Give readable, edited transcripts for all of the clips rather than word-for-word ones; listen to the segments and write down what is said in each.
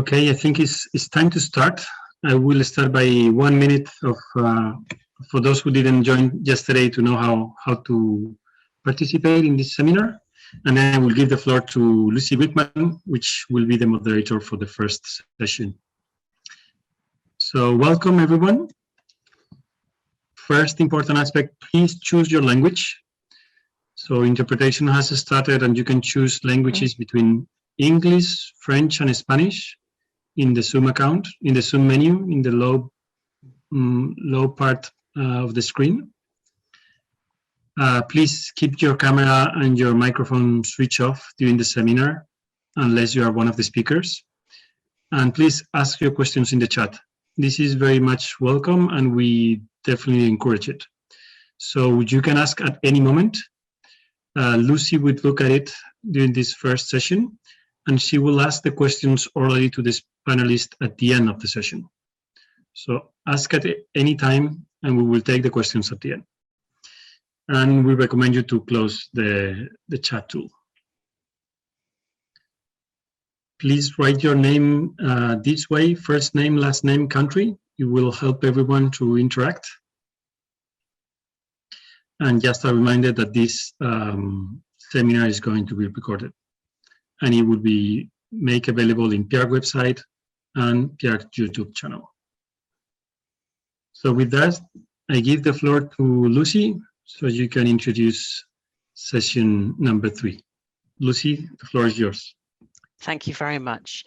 Okay, I think it's time to start. I will start by 1 minute of for those who didn't join yesterday to know how to participate in this seminar, and then I will give the floor to Lucy Wickman, which will be the moderator for the first session. So welcome everyone. First important aspect, please choose your language. So interpretation has started and you can choose languages between English, French and Spanish in the Zoom account, in the Zoom menu, in the low part of the screen. Please keep your camera and your microphone switched off during the seminar, unless you are one of the speakers. And please ask your questions in the chat. This is very much welcome and we definitely encourage it. So you can ask at any moment. Lucy would look at it during this first session, and she will ask the questions orally to this panelist at the end of the session. So ask at any time, and we will take the questions at the end. And we recommend you to close the chat tool. Please write your name this way, first name, last name, country. It will help everyone to interact. And just a reminder that this seminar is going to be recorded, and it will be made available in PIARC website and PIARC YouTube channel. So with that, I give the floor to Lucy, so you can introduce session number 3. Lucy, the floor is yours. Thank you very much.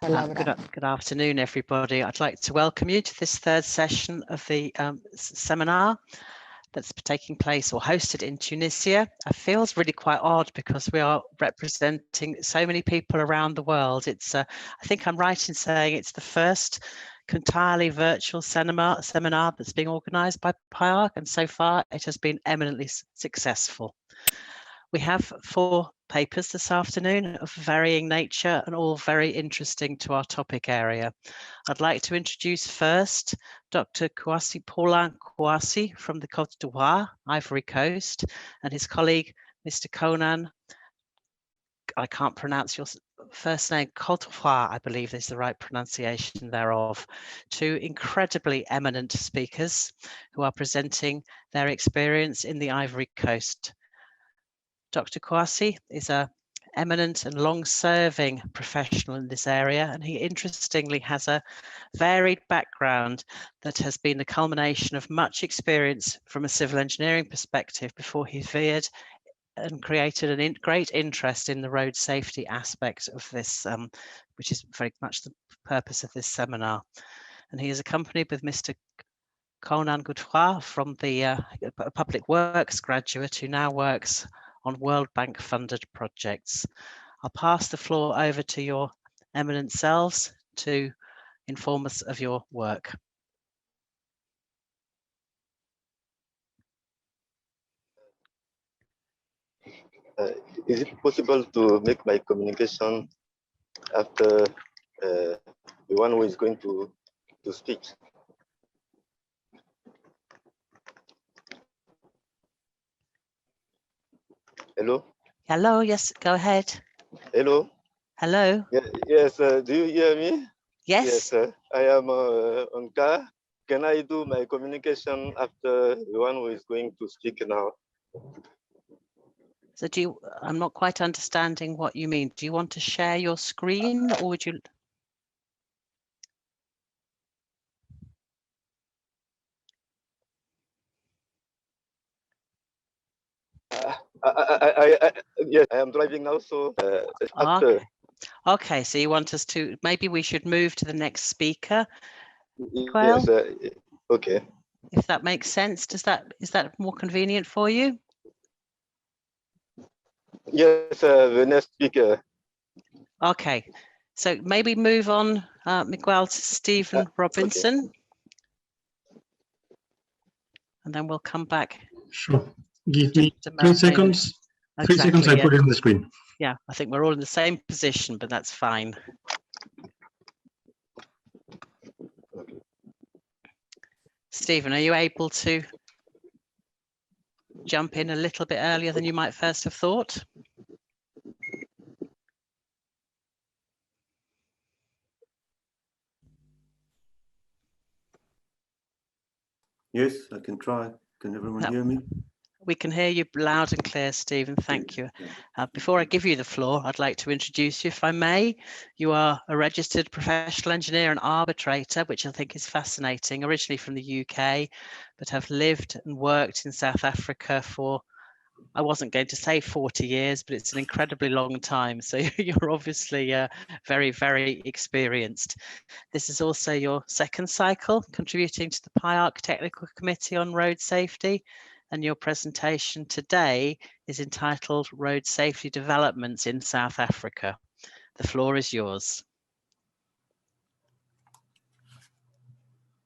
Good afternoon, everybody. I'd like to welcome you to this third session of the seminar that's taking place or hosted in Tunisia. It feels really quite odd because we are representing so many people around the world. It's, I think I'm right in saying it's the first entirely virtual seminar that's being organised by PIARC, and so far it has been eminently successful. We have 4 papers this afternoon of varying nature and all very interesting to our topic area. I'd like to introduce first Dr. Paulin from the Côte d'Ivoire, Ivory Coast, and his colleague, Mr. KONAN. I can't pronounce your first name, Godefroy, I believe is the right pronunciation thereof. 2 incredibly eminent speakers who are presenting their experience in the Ivory Coast. Dr. KOUASSI is an eminent and long-serving professional in this area, and he interestingly has a varied background that has been the culmination of much experience from a civil engineering perspective before he veered and created a great interest in the road safety aspect of this, which is very much the purpose of this seminar. And he is accompanied with Mr. KONAN Godefroy from the Public Works graduate who now works on World Bank funded projects. I'll pass the floor over to your eminent selves to inform us of your work. Is it possible to make my communication after the one who is going to speak? Hello? Hello, yes, go ahead. Hello? Hello? Yes, do you hear me? Yes. Yes, I am on car. Can I do my communication after the one who is going to speak now? So I'm not quite understanding what you mean. Do you want to share your screen or would you? Yes, I am driving now, so after. Okay, so you want us to, maybe we should move to the next speaker. Yes, okay. If that makes sense, is that more convenient for you? Yes, the next speaker. Okay, so maybe move on, Miguel, to Stephen Robinson. Okay. And then we'll come back. Sure. Give me 3 seconds. Exactly, 3 seconds, I put it on the screen. Yeah, I think we're all in the same position, but that's fine. Stephen, are you able to jump in a little bit earlier than you might first have thought? Yes, I can try. Can everyone That- hear me? We can hear you loud and clear, Stephen. Thank you. Before I give you the floor, I'd like to introduce you, if I may. You are a registered professional engineer and arbitrator, which I think is fascinating, originally from the UK, but have lived and worked in South Africa for, I wasn't going to say 40 years, but it's an incredibly long time. So you're obviously very, very experienced. This is also your second cycle contributing to the PIARC Technical Committee on Road Safety. And your presentation today is entitled Road Safety Developments in South Africa. The floor is yours.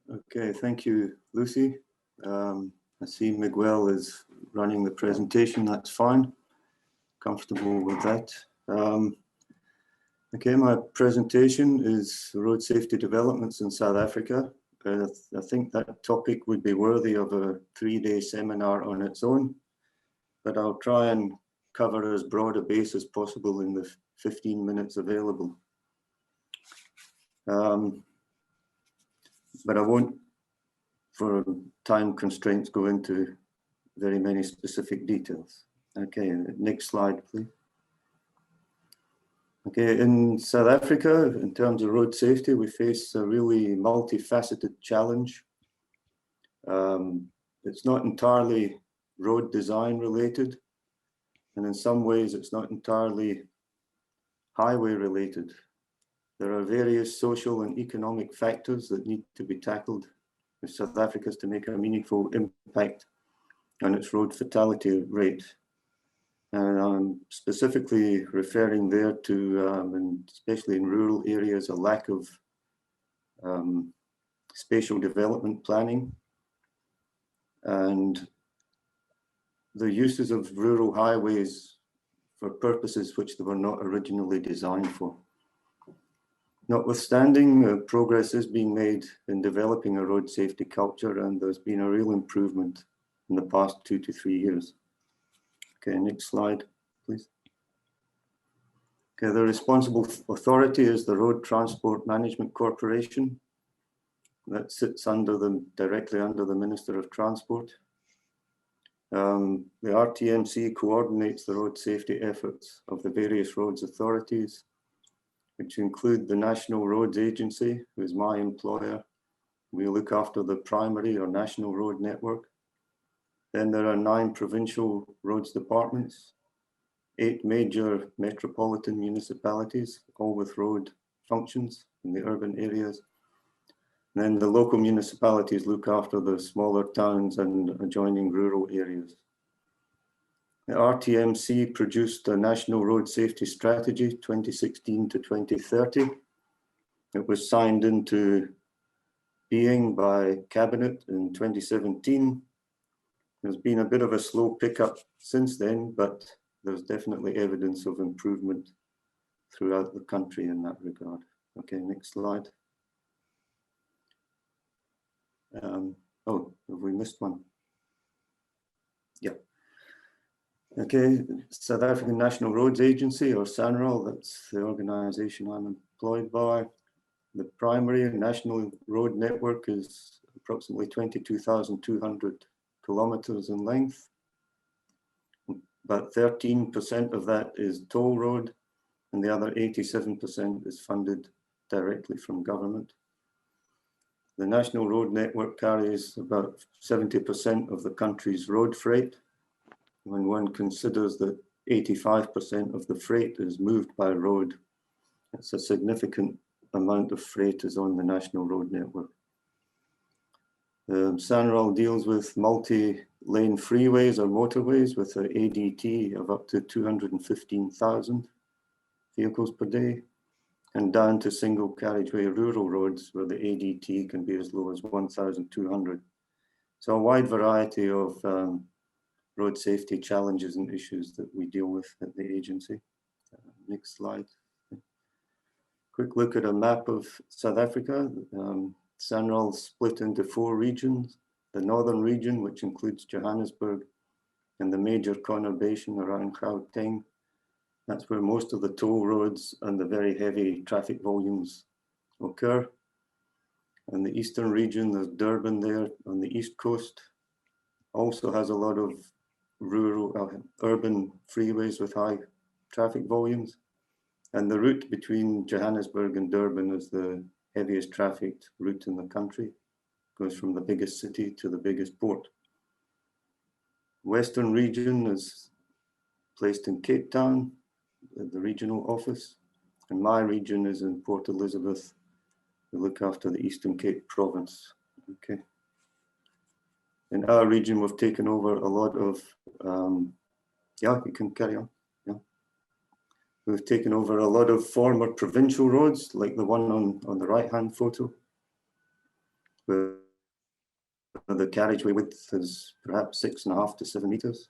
Okay, thank you, Lucy. I see Miguel is running the presentation, that's fine. Comfortable with that. Okay, my presentation is road safety developments in South Africa. I think that topic would be worthy of a 3-day seminar on its own, but I'll try and cover as broad a base as possible in the 15 minutes available. But I won't, for time constraints, go into very many specific details. Okay, next slide, please. Okay, in South Africa, in terms of road safety, we face a really multifaceted challenge. It's not entirely road design related, and in some ways it's not entirely highway related. There are various social and economic factors that need to be tackled if South Africa is to make a meaningful impact on its road fatality rate. And I'm specifically referring there to, and especially in rural areas, a lack of spatial development planning and the uses of rural highways for purposes which they were not originally designed for. Notwithstanding, progress is being made in developing a road safety culture, and there's been a real improvement in the past 2 to 3 years. Okay, next slide, please. Okay, the responsible authority is the Road Transport Management Corporation. That sits directly under the Minister of Transport. The RTMC coordinates the road safety efforts of the various roads authorities, which include the National Roads Agency, who is my employer. We look after the primary or national road network. Then there are 9 provincial roads departments, 8 major metropolitan municipalities, all with road functions in the urban areas. And then the local municipalities look after the smaller towns and adjoining rural areas. The RTMC produced a National Road Safety Strategy 2016 to 2030. It was signed into being by Cabinet in 2017. There's been a bit of a slow pickup since then, but there's definitely evidence of improvement throughout the country in that regard. Okay, next slide. Oh, have we missed one? Yeah. Okay, South African National Roads Agency, or SANRAL, that's the organization I'm employed by. The primary national road network is approximately 22,200 kilometers in length. About 13% of that is toll road, and the other 87% is funded directly from government. The national road network carries about 70% of the country's road freight. When one considers that 85% of the freight is moved by road, it's a significant amount of freight is on the national road network. SANRAL deals with multi-lane freeways or motorways with an ADT of up to 215,000 vehicles per day, and down to single carriageway rural roads where the ADT can be as low as 1,200. So a wide variety of road safety challenges and issues that we deal with at the agency. Next slide. Quick look at a map of South Africa. SANRAL split into 4 regions. The northern region, which includes Johannesburg and the major conurbation around Gauteng. That's where most of the toll roads and the very heavy traffic volumes occur. And the eastern region, there's Durban there on the east coast, also has a lot of rural, urban freeways with high traffic volumes. And the route between Johannesburg and Durban is the heaviest trafficked route in the country. Goes from the biggest city to the biggest port. Western region is placed in Cape Town, the regional office. And my region is in Port Elizabeth. We look after the Eastern Cape province. Okay. In our region, we've taken over a lot of, yeah, you can carry on. Yeah. We've taken over a lot of former provincial roads, like the one on the right-hand photo, where the carriageway width is perhaps 6.5 to 7 meters.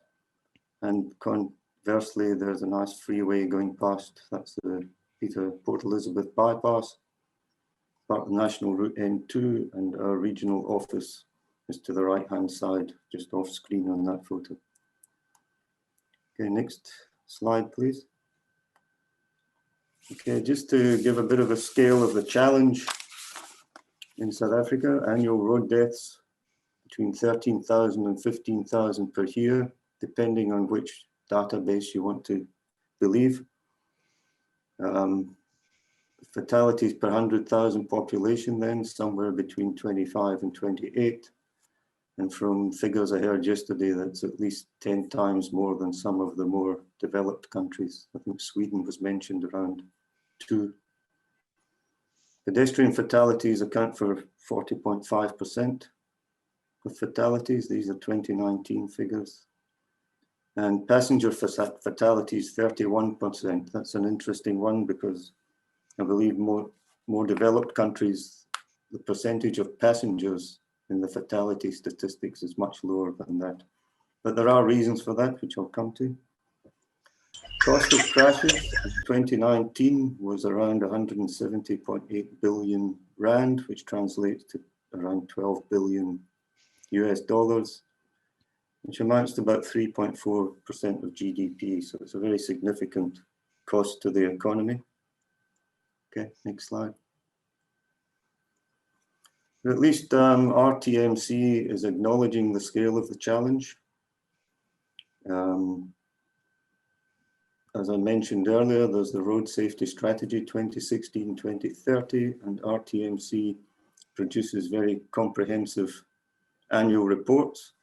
And conversely, there's a nice freeway going past. That's the Port Elizabeth bypass, part of National Route N2, and our regional office is to the right-hand side, just off screen on that photo. Okay, next slide, please. Okay, just to give a bit of a scale of the challenge in South Africa, annual road deaths between 13,000 and 15,000 per year, depending on which database you want to believe. Fatalities per 100,000 population then, somewhere between 25 and 28. And from figures I heard yesterday, that's at least 10 times more than some of the more developed countries. I think Sweden was mentioned around 2. Pedestrian fatalities account for 40.5% of fatalities. These are 2019 figures. And passenger fatalities, 31%. That's an interesting one because I believe more developed countries, the percentage of passengers in the fatality statistics is much lower than that. But there are reasons for that, which I'll come to. Cost of crashes in 2019 was around 170.8 billion rand, which translates to around 12 billion US dollars, which amounts to about 3.4% of GDP. So it's a very significant cost to the economy. Okay, next slide. But at least RTMC is acknowledging the scale of the challenge. As I mentioned earlier, there's the Road Safety Strategy 2016-2030, and RTMC produces very comprehensive annual reports.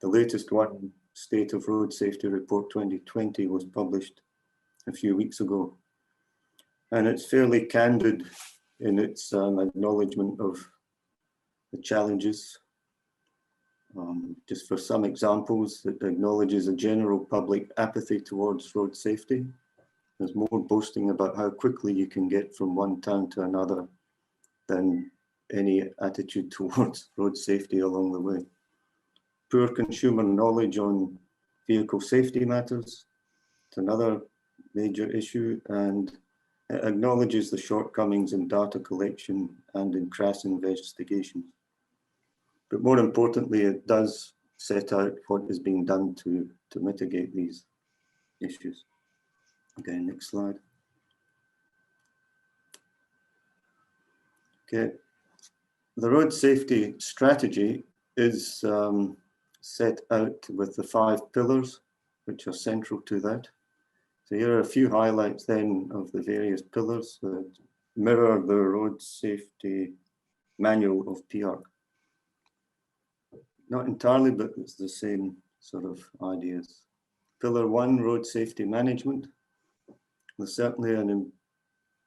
The latest one, State of Road Safety Report 2020, was published a few weeks ago. And it's fairly candid in its acknowledgement of the challenges. Just for some examples, it acknowledges a general public apathy towards road safety. There's more boasting about how quickly you can get from one town to another than any attitude towards road safety along the way. Poor consumer knowledge on vehicle safety matters. It's another major issue, and it acknowledges the shortcomings in data collection and in crash investigations. But more importantly, it does set out what is being done to mitigate these issues. Okay, next slide. Okay, the road safety strategy is set out with the 5 pillars, which are central to that. So here are a few highlights then of the various pillars that mirror the road safety manual of PIARC. Not entirely, but it's the same sort of ideas. Pillar 1, road safety management. There's certainly an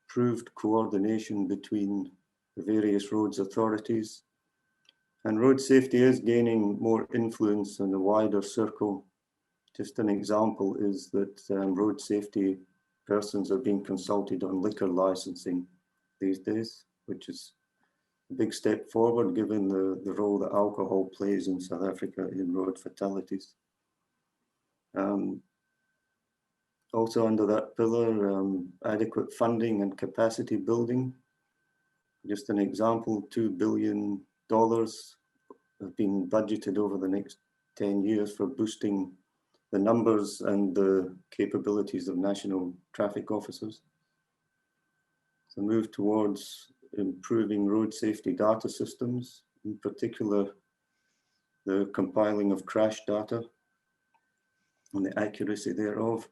improved coordination between the various roads authorities. And road safety is gaining more influence in a wider circle. Just an example is that road safety persons are being consulted on liquor licensing these days, which is a big step forward given the role that alcohol plays in South Africa in road fatalities. Also under that pillar, adequate funding and capacity building. Just an example, $2 billion have been budgeted over the next 10 years for boosting the numbers and the capabilities of national traffic officers. So move towards improving road safety data systems, in particular the compiling of crash data and the accuracy thereof,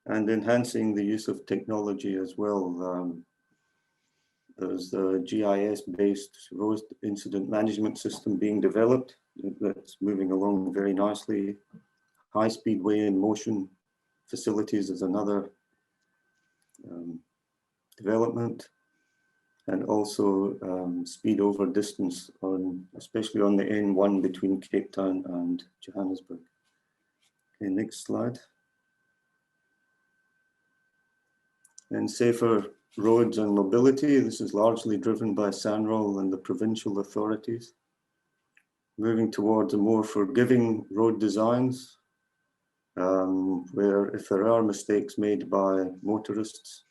and enhancing the use of technology as well. There's a GIS-based road incident management system being developed that's moving along very nicely. High-speed way in motion facilities is another development, and also speed over distance, especially on the N1 between Cape Town and Johannesburg. Okay, next slide. And safer roads and mobility. This is largely driven by SANROL and the provincial authorities. Moving towards a more forgiving road designs, where if there are mistakes made by motorists,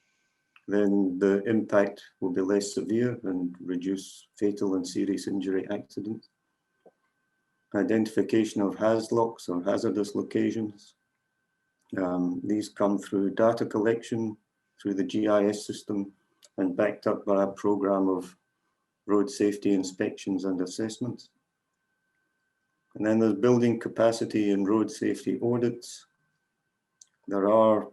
then the impact will be less severe and reduce fatal and serious injury accidents. Identification of HAZLOCs or hazardous locations. These come through data collection, through the GIS system, and backed up by a program of road safety inspections and assessments. And then there's building capacity in road safety audits. There are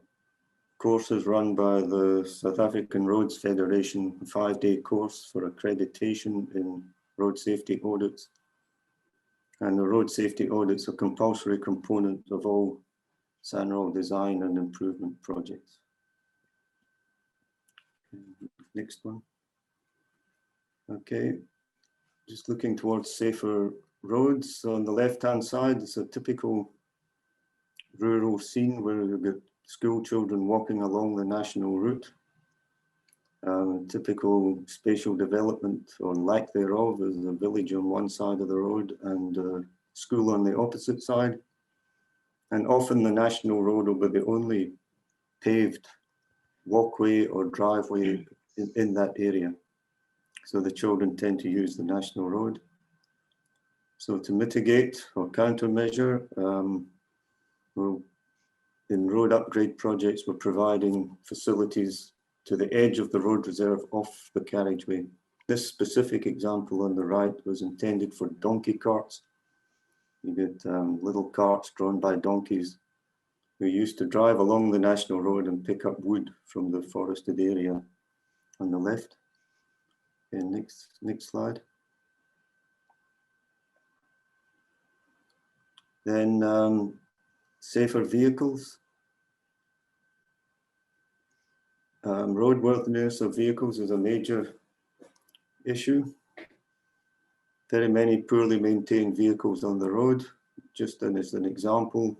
courses run by the South African Roads Federation, a 5-day course for accreditation in road safety audits. And the road safety audits are a compulsory component of all SANROL design and improvement projects. Next one. Okay, just looking towards safer roads. So on the left-hand side, it's a typical rural scene where you've got school children walking along the national route. Typical spatial development or lack thereof is a village on one side of the road and a school on the opposite side. And often the national road will be the only paved walkway or driveway in that area. So the children tend to use the national road. So to mitigate or countermeasure, in road upgrade projects, we're providing facilities to the edge of the road reserve off the carriageway. This specific example on the right was intended for donkey carts. You get little carts drawn by donkeys who used to drive along the national road and pick up wood from the forested area on the left. Okay, next slide. Then safer vehicles. Roadworthiness of vehicles is a major issue. Very many poorly maintained vehicles on the road. Just as an example,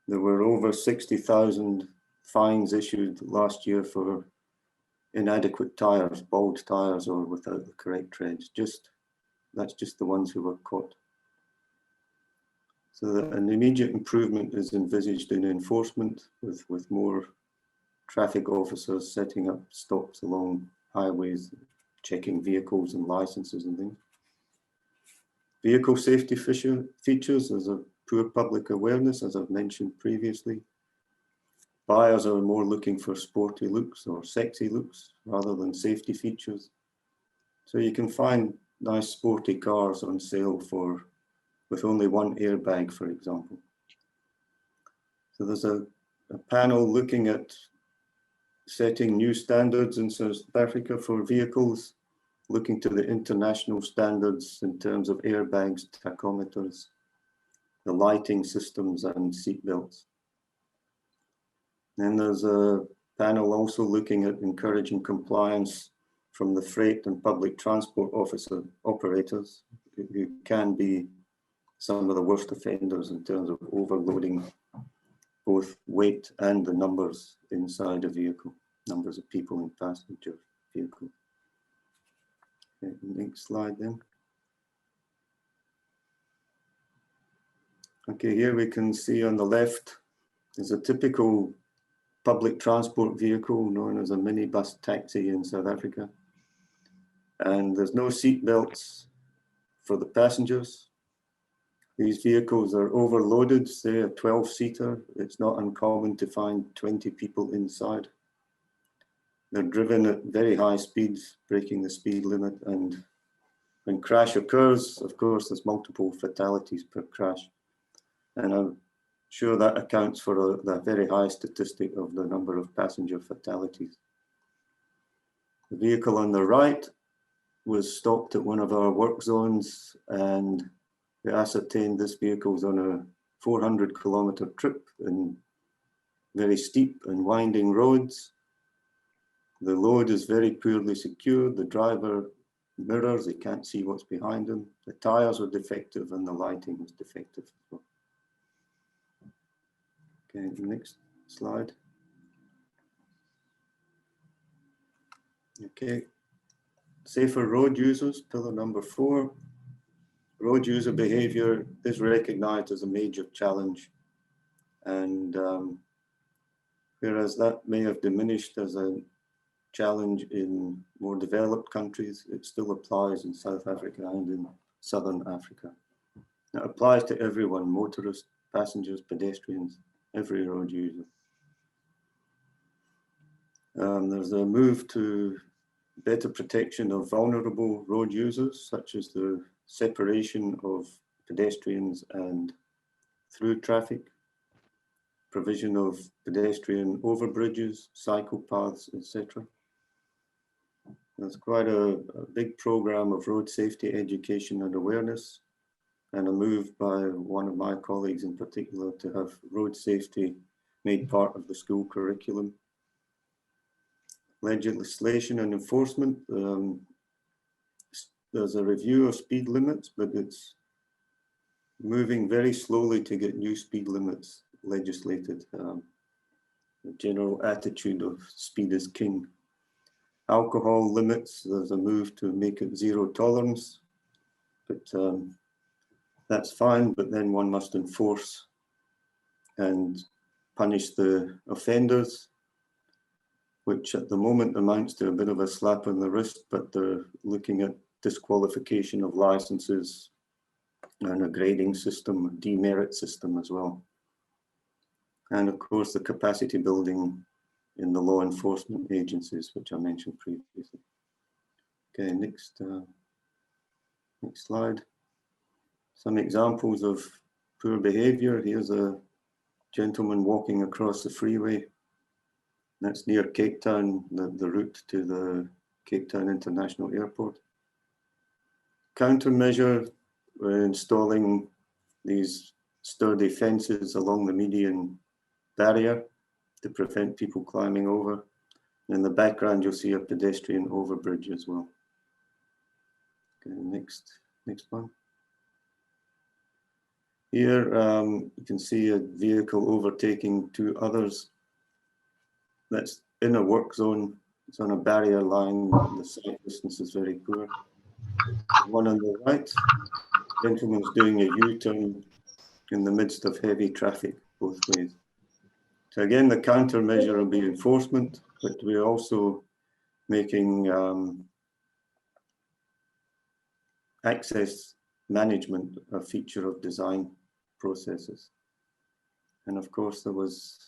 there were over 60,000 fines issued last year for inadequate tires, bald tires, or without the correct treads. That's just the ones who were caught. So an immediate improvement is envisaged in enforcement with more traffic officers setting up stops along highways, checking vehicles and licenses and things. Vehicle safety features, there's a poor public awareness, as I've mentioned previously. Buyers are more looking for sporty looks or sexy looks rather than safety features. So you can find nice sporty cars on sale with only one airbag, for example. So there's a panel looking at setting new standards in South Africa for vehicles, looking to the international standards in terms of airbags, tachometers, the lighting systems and seat belts. Then there's a panel also looking at encouraging compliance from the freight and public transport operators, who can be some of the worst offenders in terms of overloading both weight and the numbers inside a vehicle, numbers of people in passenger vehicle. Okay, next slide then. Okay, here we can see on the left is a typical public transport vehicle known as a minibus taxi in South Africa. And there's no seat belts for the passengers. These vehicles are overloaded, say a 12-seater. It's not uncommon to find 20 people inside. They're driven at very high speeds, breaking the speed limit, and when crash occurs, of course, there's multiple fatalities per crash. And I'm sure that accounts for the very high statistic of the number of passenger fatalities. The vehicle on the right was stopped at one of our work zones, and we ascertained this vehicle's on a 400-kilometer trip in very steep and winding roads. The load is very poorly secured. The driver mirrors, he can't see what's behind him. The tires are defective and the lighting was defective as well. Okay, next slide. Okay, safer road users, pillar number 4. Road user behaviour is recognised as a major challenge, and whereas that may have diminished as a challenge in more developed countries, it still applies in South Africa and in Southern Africa. It applies to everyone, motorists, passengers, pedestrians, every road user. There's a move to better protection of vulnerable road users, such as the separation of pedestrians and through traffic, provision of pedestrian overbridges, cycle paths, etc. There's quite a big program of road safety education and awareness, and a move by one of my colleagues in particular to have road safety made part of the school curriculum. Legislation and enforcement. There's a review of speed limits, but it's moving very slowly to get new speed limits legislated. The general attitude of speed is king. Alcohol limits, there's a move to make it zero tolerance, but that's fine, but then one must enforce and punish the offenders, which at the moment amounts to a bit of a slap on the wrist, but they're looking at disqualification of licenses and a grading system, a demerit system as well. And of course, the capacity building in the law enforcement agencies, which I mentioned previously. Okay, next slide. Some examples of poor behavior. Here's a gentleman walking across the freeway. That's near Cape Town, the route to the Cape Town International Airport. Countermeasure, we're installing these sturdy fences along the median barrier to prevent people climbing over. In the background, you'll see a pedestrian overbridge as well. Okay, next one. Here, you can see a vehicle overtaking 2 others. That's in a work zone. It's on a barrier line. The sight distance is very poor. The one on the right, the gentleman's doing a U-turn in the midst of heavy traffic both ways. So again, the countermeasure will be enforcement, but we're also making access management a feature of design processes. And of course, there was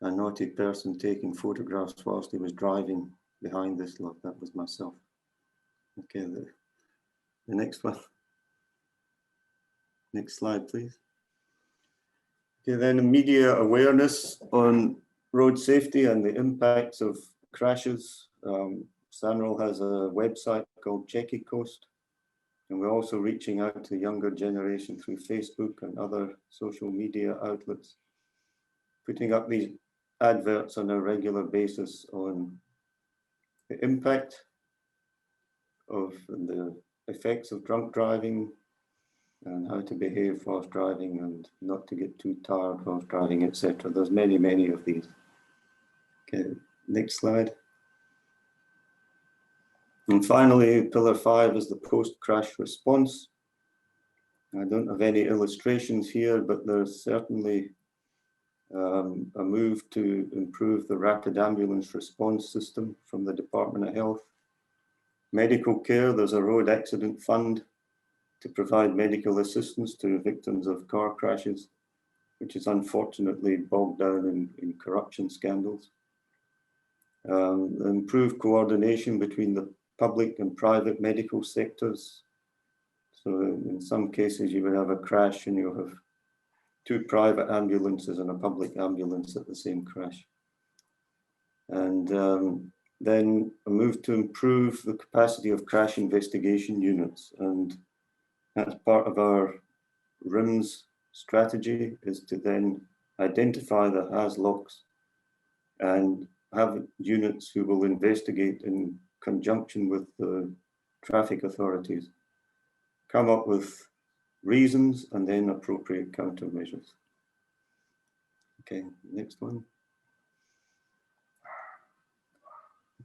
a naughty person taking photographs whilst he was driving behind this lot. That was myself. Okay, the next one. Next slide, please. Okay, then media awareness on road safety and the impacts of crashes. SANROL has a website called Checky Coast, and we're also reaching out to the younger generation through Facebook and other social media outlets, putting up these adverts on a regular basis on the impact of the effects of drunk driving and how to behave whilst driving and not to get too tired whilst driving, etc. There's many, many of these. Okay, next slide. And finally, pillar 5 is the post-crash response. I don't have any illustrations here, but there's certainly a move to improve the rapid ambulance response system from the Department of Health. Medical care, there's a road accident fund to provide medical assistance to victims of car crashes, which is unfortunately bogged down in corruption scandals. Improved coordination between the public and private medical sectors. So in some cases you would have a crash and you'll have 2 private ambulances and a public ambulance at the same crash. And then a move to improve the capacity of crash investigation units. And that's part of our RIMS strategy, is to then identify the HAZLOCs and have units who will investigate in conjunction with the traffic authorities, come up with reasons and then appropriate countermeasures. Okay, next one.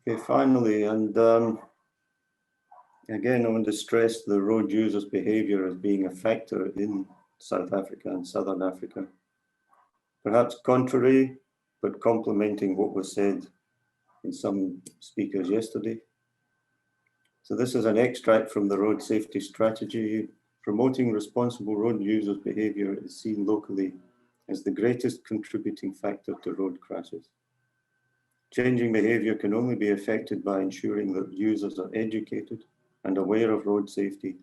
Okay, finally, and again, I want to stress the road users' behaviour as being a factor in South Africa and Southern Africa. Perhaps contrary, but complementing what was said in some speakers yesterday. So this is an extract from the road safety strategy. Promoting responsible road users' behaviour is seen locally as the greatest contributing factor to road crashes. Changing behaviour can only be effected by ensuring that users are educated and aware of road safety,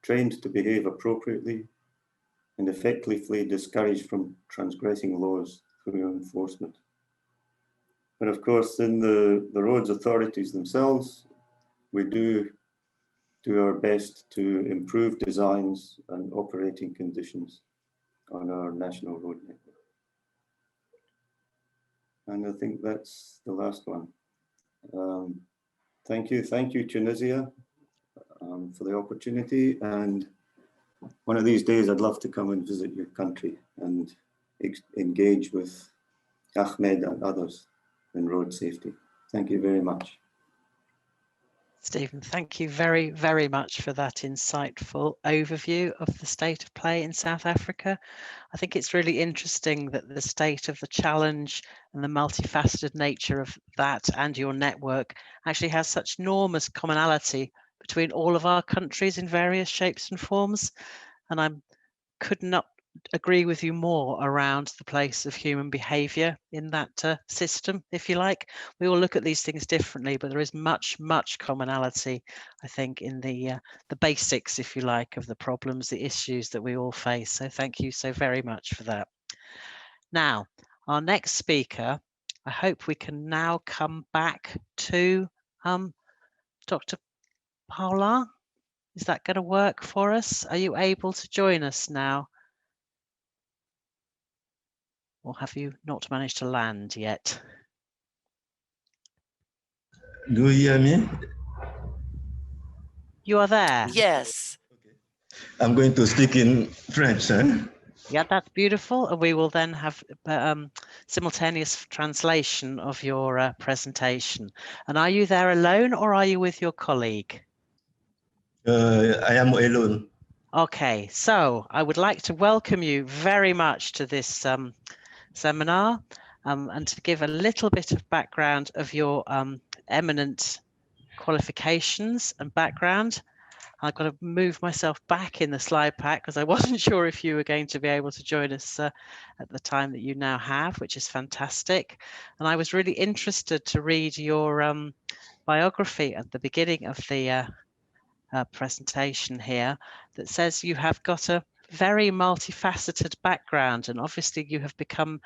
trained to behave appropriately, and effectively discouraged from transgressing laws through enforcement. And of course, in the roads authorities themselves, we do our best to improve designs and operating conditions on our national road network. And I think that's the last one. Thank you, Tunisia, for the opportunity. And one of these days, I'd love to come and visit your country and engage with Ahmed and others in road safety. Thank you very much. Stephen, thank you very, very much for that insightful overview of the state of play in South Africa. I think it's really interesting that the state of the challenge and the multifaceted nature of that and your network actually has such enormous commonality between all of our countries in various shapes and forms. And I could not agree with you more around the place of human behaviour in that system, if you like. We all look at these things differently, but there is much commonality, I think, in the basics, if you like, of the problems, the issues that we all face. So thank you so very much for that. Now, our next speaker, I hope we can now come back to Dr. Paulin. Is that going to work for us? Are you able to join us now? Or have you not managed to land yet? Do you hear me? You are there. Yes. Okay. I'm going to speak in French. Yeah, that's beautiful. And we will then have simultaneous translation of your presentation. And are you there alone or are you with your colleague? I am alone. Okay, so I would like to welcome you very much to this seminar and to give a little bit of background of your eminent qualifications and background. I've got to move myself back in the slide pack because I wasn't sure if you were going to be able to join us at the time that you now have, which is fantastic. And I was really interested to read your biography at the beginning of the presentation here that says you have got a very multifaceted background, and obviously you have become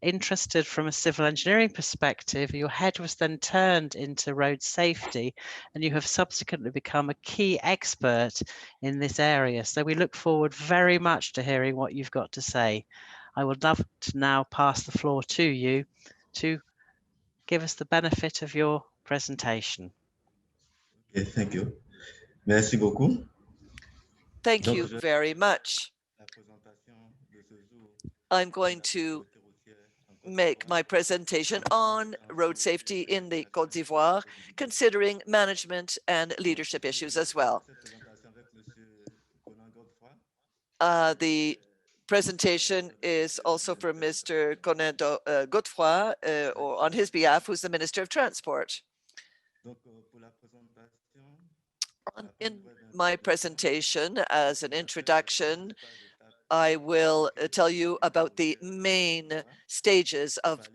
interested from a civil engineering perspective. Your head was then turned into road safety, and you have subsequently become a key expert in this area. So we look forward very much to hearing what you've got to say. I would love to now pass the floor to you to give us the benefit of your presentation. Okay, thank you. Merci beaucoup. Thank you very much. I'm going to make my presentation on road safety in the Côte d'Ivoire, considering management and leadership issues as well. The presentation is also for Mr. Godefroy, or on his behalf, who's the Minister of Transport. In my presentation, as an introduction, I will tell you about the main stages of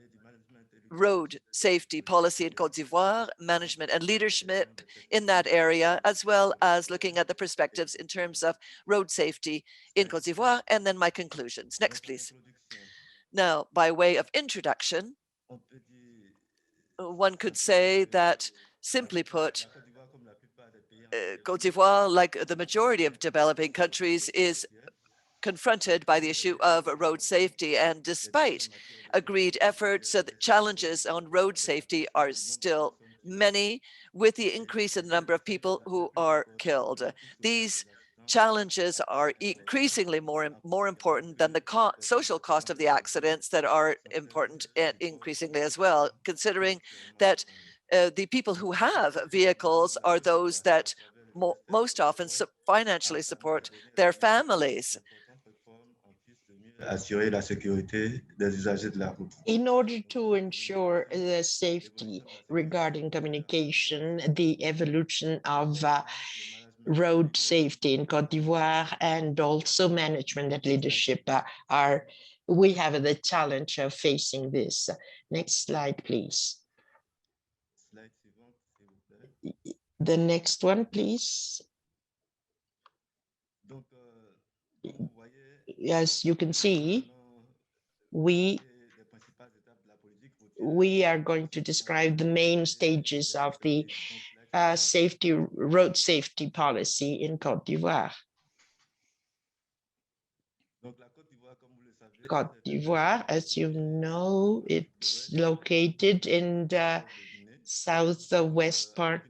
road safety policy in Côte d'Ivoire, management and leadership in that area, as well as looking at the perspectives in terms of road safety in Côte d'Ivoire, and then my conclusions. Next, please. Now, by way of introduction, one could say that, simply put, Côte d'Ivoire, like the majority of developing countries, is confronted by the issue of road safety. And despite agreed efforts, the challenges on road safety are still many, with the increase in the number of people who are killed. These challenges are increasingly more important than the social cost of the accidents that are important and increasingly as well, considering that the people who have vehicles are those that most often financially support their families. In order to ensure the safety regarding communication, the evolution of road safety in Côte d'Ivoire and also management and leadership we have the challenge of facing this. Next slide, please. The next one, please. As you can see, we are going to describe the main stages of the road safety policy in Côte d'Ivoire. Côte d'Ivoire, as you know, it's located in the southwest part,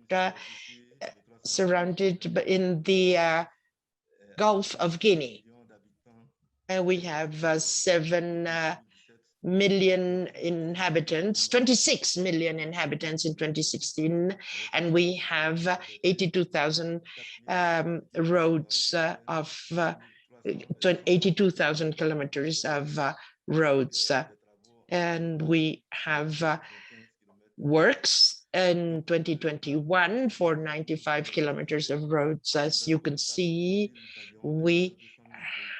surrounded in the Gulf of Guinea. We have 7 million inhabitants, 26 million inhabitants in 2016, and we have 82,000 roads of 82,000 kilometers of roads, and we have works in 2021 for 95 kilometers of roads. As you can see, we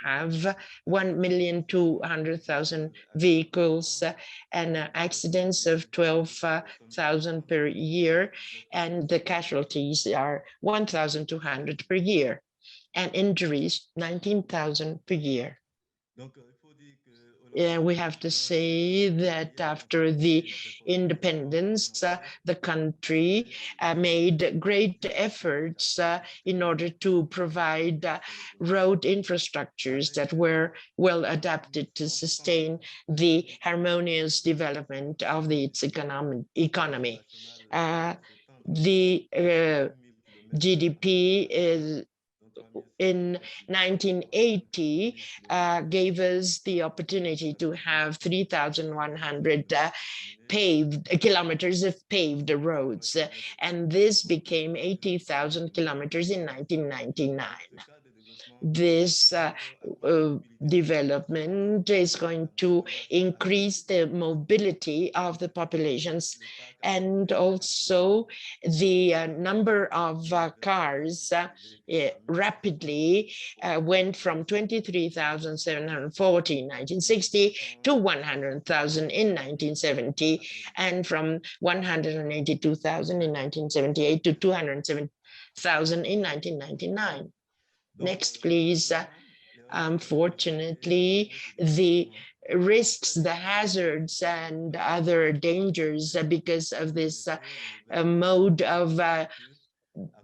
have 1,200,000 vehicles and accidents of 12,000 per year, and the casualties are 1,200 per year, and injuries 19,000 per year. We have to say that after the independence, the country made great efforts in order to provide road infrastructures that were well adapted to sustain the harmonious development of its economy. The GDP is in 1980 gave us the opportunity to have 3,100 kilometers of paved roads, and this became 80,000 kilometers in 1999. This development is going to increase the mobility of the populations, and also the number of cars rapidly went from 23,740 in 1960 to 100,000 in 1970, and from 182,000 in 1978 to 207,000 in 1999. Next, please. Unfortunately, the risks, the hazards, and other dangers because of this mode of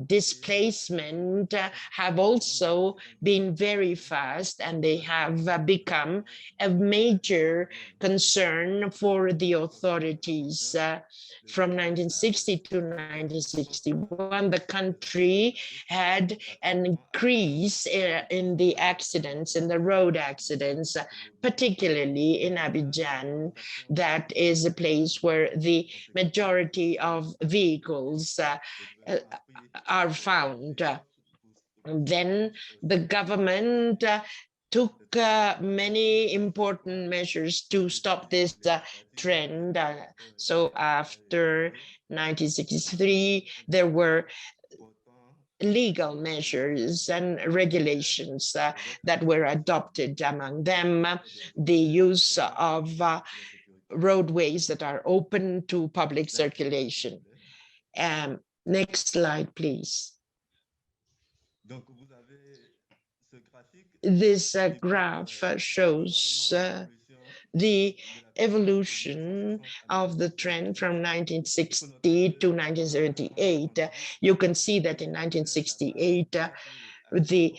displacement have also been very fast, and they have become a major concern for the authorities. From 1960 to 1961, the country had an increase in the accidents, in the road accidents, particularly in Abidjan. That is a place where the majority of vehicles are found. Then the government took many important measures to stop this trend. So after 1963, there were legal measures and regulations that were adopted, among them the use of roadways that are open to public circulation. Next slide, please. This graph shows the evolution of the trend from 1960 to 1978. You can see that in 1968, the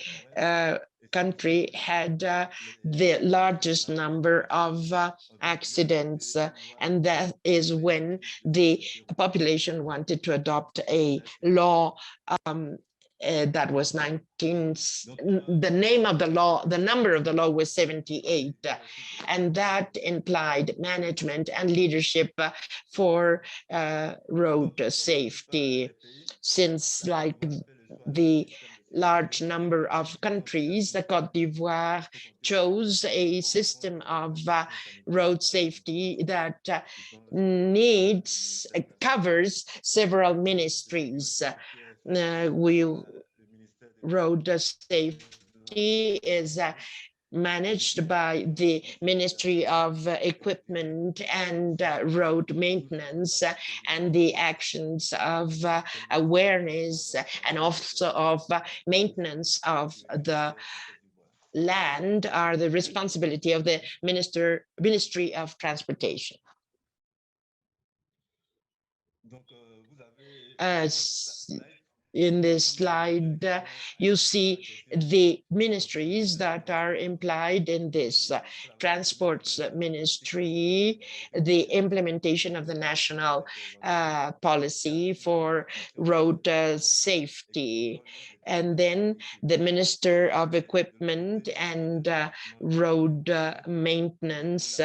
country had the largest number of accidents, and that is when the population wanted to adopt a law that was the name of the law, the number of the law was 78, and that implied management and leadership for road safety. Since like the large number of countries, the Côte d'Ivoire chose a system of road safety that covers several ministries. Road safety is managed by the Ministry of Equipment and Road Maintenance, and the actions of awareness and also of maintenance of the land are the responsibility of the Ministry of Transportation. In this slide, you see the ministries that are implied in this. Transports Ministry, the implementation of the national policy for road safety. And then the Minister of Equipment and Road Maintenance.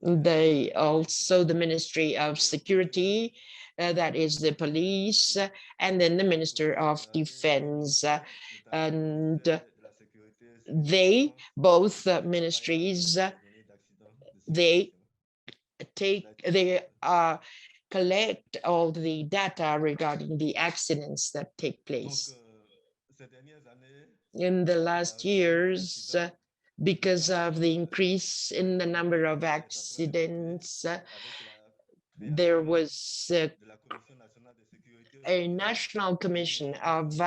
They also the Ministry of Security, that is the police, and then the Minister of Defense. And they, both ministries, they collect all the data regarding the accidents that take place. In the last years, because of the increase in the number of accidents, there was a National Commission of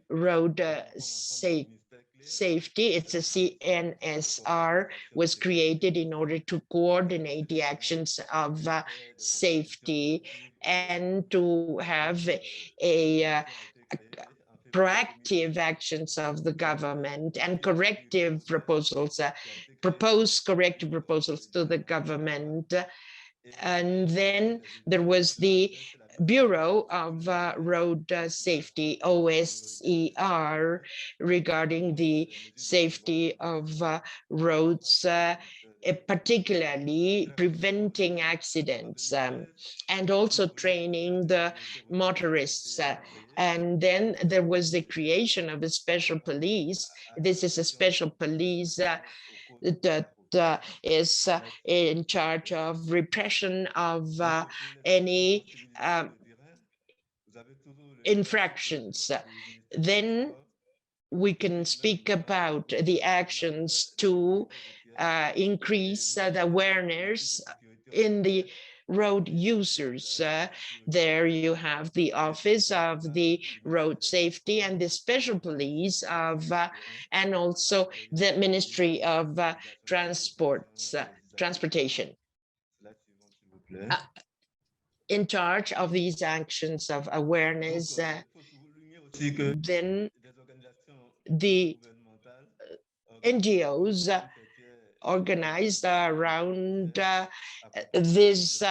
Road Safety. It's a CNSR, was created in order to coordinate the actions of safety and to have a proactive actions of the government and corrective proposals, propose corrective proposals to the government. And then there was the Bureau of Road Safety, OSER, regarding the safety of roads, particularly preventing accidents, and also training the motorists. And then there was the creation of a special police. This is a special police that is in charge of repression of any infractions. Then we can speak about the actions to increase the awareness in the road users. There you have the Office of the Road Safety and the Special Police of, and also the Ministry of Transportation. In charge of these actions of awareness, then the NGOs organized around this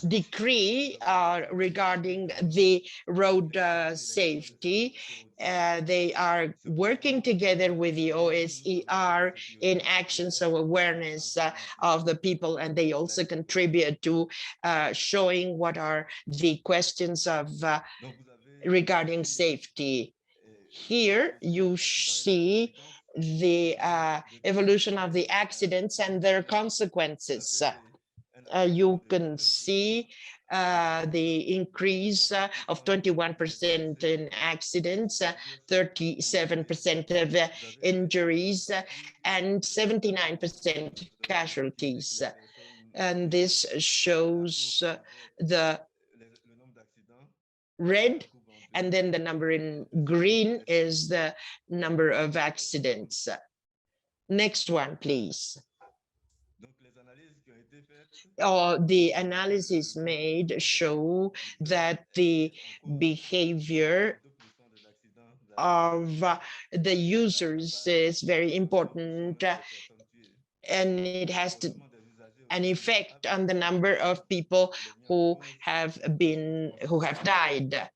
decree regarding the road safety. They are working together with the OSER in actions of awareness of the people, and they also contribute to showing what are the questions of regarding safety. Here you see the evolution of the accidents and their consequences. You can see the increase of 21% in accidents, 37% of injuries, and 79% casualties. And this shows the red, and then the number in green is the number of accidents. Next one, please. The analysis made show that the behavior of the users is very important, and it has an effect on the number of people who have died.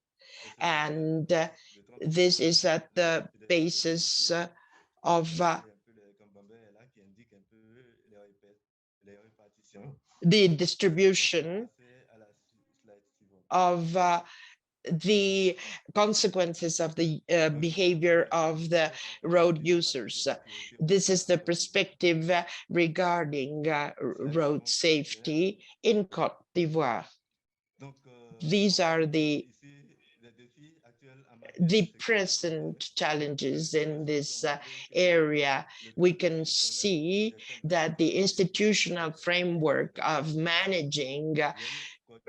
And this is at the basis of the distribution of the consequences of the behavior of the road users. This is the perspective regarding road safety in Côte d'Ivoire. These are the present challenges in this area. We can see that the institutional framework of managing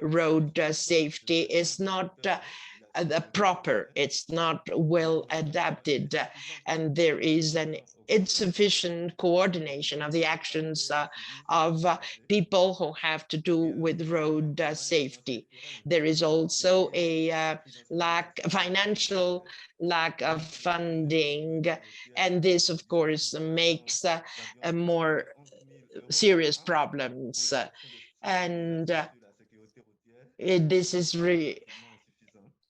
road safety is not proper, it's not well adapted, and there is an insufficient coordination of the actions of people who have to do with road safety. There is also a financial lack of funding, and this of course makes more serious problems, and this is really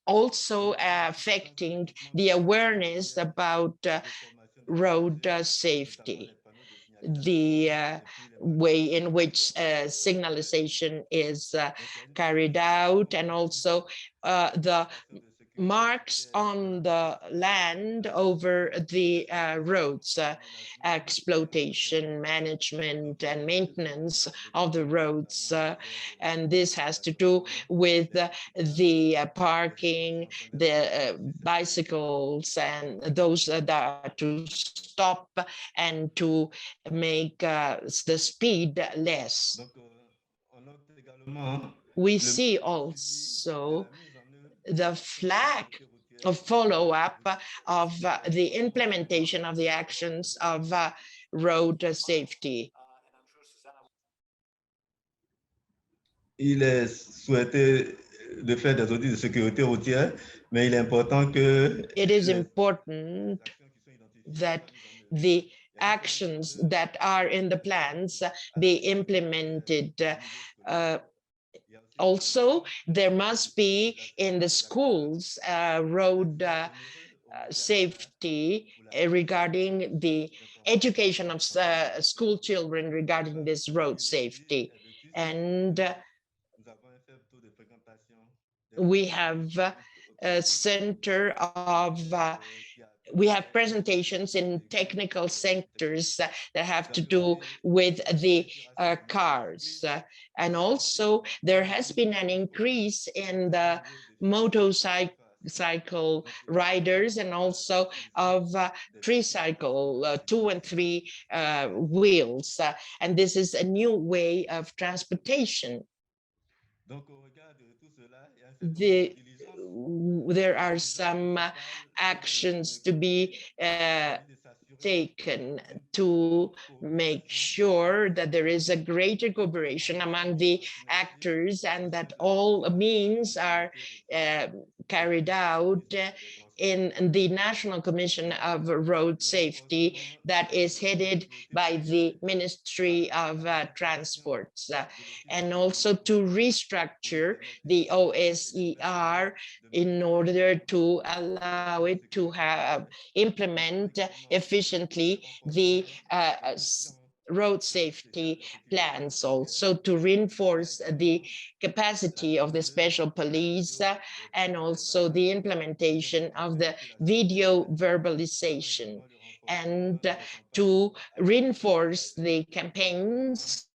also affecting the awareness about road safety, the way in which signalization is carried out, and also the marks on the land over the roads, exploitation, management, and maintenance of the roads. And this has to do with the parking, the bicycles, and those that are to stop and to make the speed less. We see also the lack of follow-up of the implementation of the actions of road safety. Il est souhaité de faire des audits de sécurité routière, mais il est important que it is important that the actions that are in the plans be implemented. Also, there must be in the schools road safety regarding the education of school children regarding this road safety. And we have a center of we have presentations in technical sectors that have to do with the cars. And also there has been an increase in the motorcycle riders and also of tricycle, 2 and 3 wheels. And this is a new way of transportation. There are some actions to be taken to make sure that there is a greater cooperation among the actors and that all means are carried out in the National Commission of Road Safety that is headed by the Ministry of Transports, and also to restructure the OSER in order to allow it to have implement efficiently the road safety plans, also to reinforce the capacity of the special police and also the implementation of the video verbalization, and to reinforce the campaigns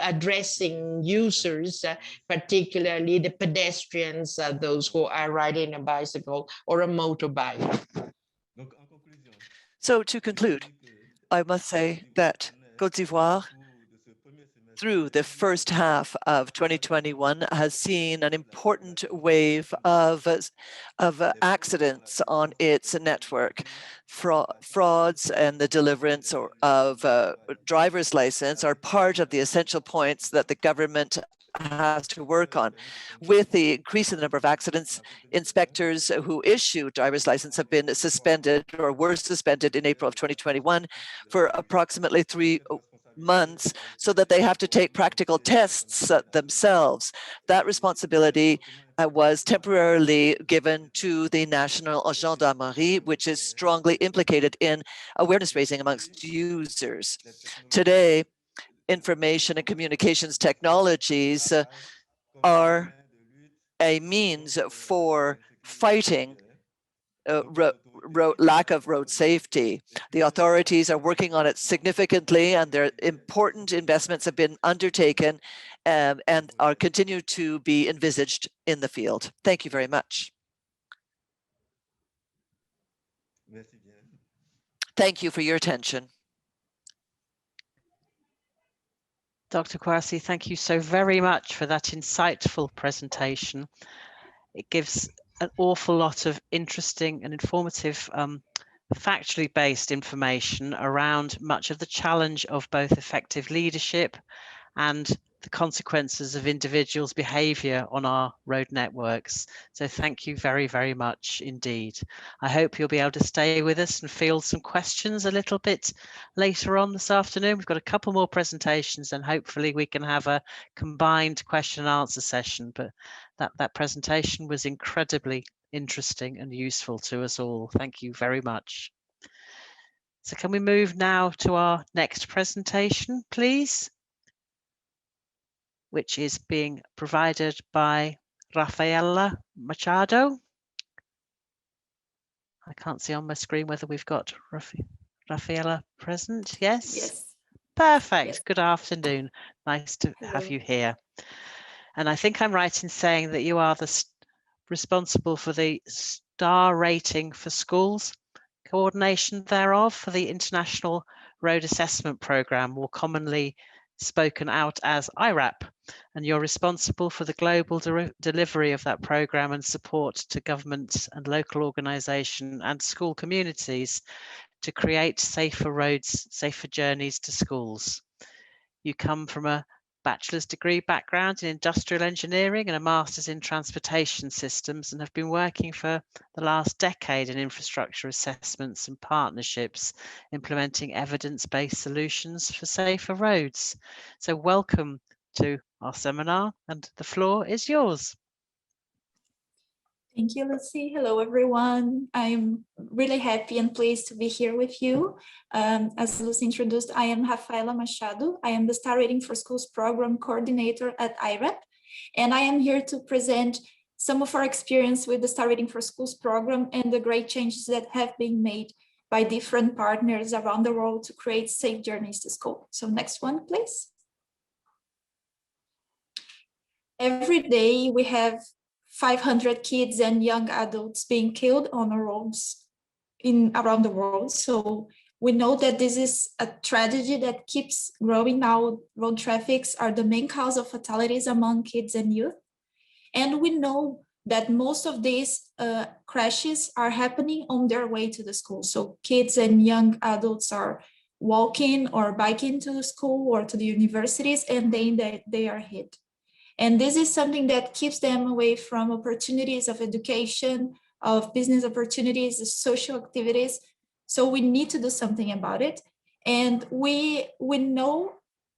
addressing users, particularly the pedestrians, those who are riding a bicycle or a motorbike. So to conclude, I must say that Côte d'Ivoire, through the first half of 2021, has seen an important wave of accidents on its network. Frauds and the deliverance of driver's license are part of the essential points that the government has to work on. With the increase in the number of accidents, inspectors who issue driver's license have been suspended or were suspended in April of 2021 for approximately 3 months, so that they have to take practical tests themselves. That responsibility was temporarily given to the National Gendarmerie, which is strongly implicated in awareness raising amongst users. Today, information and communications technologies are a means for fighting lack of road safety. The authorities are working on it significantly, and their important investments have been undertaken and are continued to be envisaged in the field. Thank you very much. Thank you for your attention. Dr. KOUASSI, thank you so very much for that insightful presentation. It gives an awful lot of interesting and informative factually based information around much of the challenge of both effective leadership and the consequences of individuals' behaviour on our road networks. So thank you very, very much indeed. I hope you'll be able to stay with us and field some questions a little bit later on this afternoon. We've got a couple more presentations and hopefully we can have a combined question and answer session, but that presentation was incredibly interesting and useful to us all. Thank you very much. So can we move now to our next presentation, please? Which is being provided by Rafaela Machado. I can't see on my screen whether we've got Rafaela present. Yes? Yes. Perfect. Yes. Good afternoon. Nice to have you here. And I think I'm right in saying that you are responsible for the star rating for schools, coordination thereof for the International Road Assessment Programme, more commonly spoken out as iRAP, and you're responsible for the global delivery of that programme and support to governments and local organisation and school communities to create safer roads, safer journeys to schools. You come from a bachelor's degree background in industrial engineering and a master's in transportation systems, and have been working for the last decade in infrastructure assessments and partnerships, implementing evidence-based solutions for safer roads. So welcome to our seminar, and the floor is yours. Thank you, Lucy. Hello, everyone. I'm really happy and pleased to be here with you. As Lucy introduced, I am Rafaela Machado. I am the Star Rating for Schools Program Coordinator at iRAP, and I am here to present some of our experience with the Star Rating for Schools program and the great changes that have been made by different partners around the world to create safe journeys to school. So next one, please. Every day we have 500 kids and young adults being killed on the roads around the world. So we know that this is a tragedy that keeps growing now. Road traffics are the main cause of fatalities among kids and youth. And we know that most of these crashes are happening on their way to the school. So kids and young adults are walking or biking to the school or to the universities, and then they are hit. And this is something that keeps them away from opportunities of education, of business opportunities, social activities. So we need to do something about it. And we know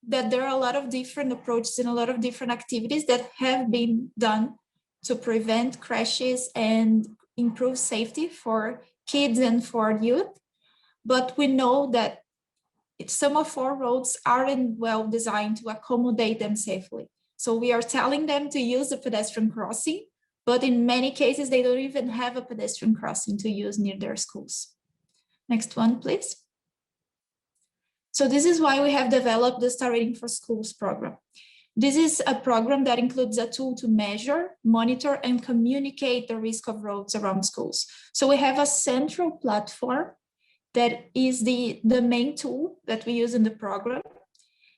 that there are a lot of different approaches and a lot of different activities that have been done to prevent crashes and improve safety for kids and for youth. But we know that some of our roads aren't well designed to accommodate them safely. So we are telling them to use a pedestrian crossing, but in many cases, they don't even have a pedestrian crossing to use near their schools. Next one, please. So this is why we have developed the Star Rating for Schools program. This is a program that includes a tool to measure, monitor, and communicate the risk of roads around schools. So we have a central platform that is the main tool that we use in the program,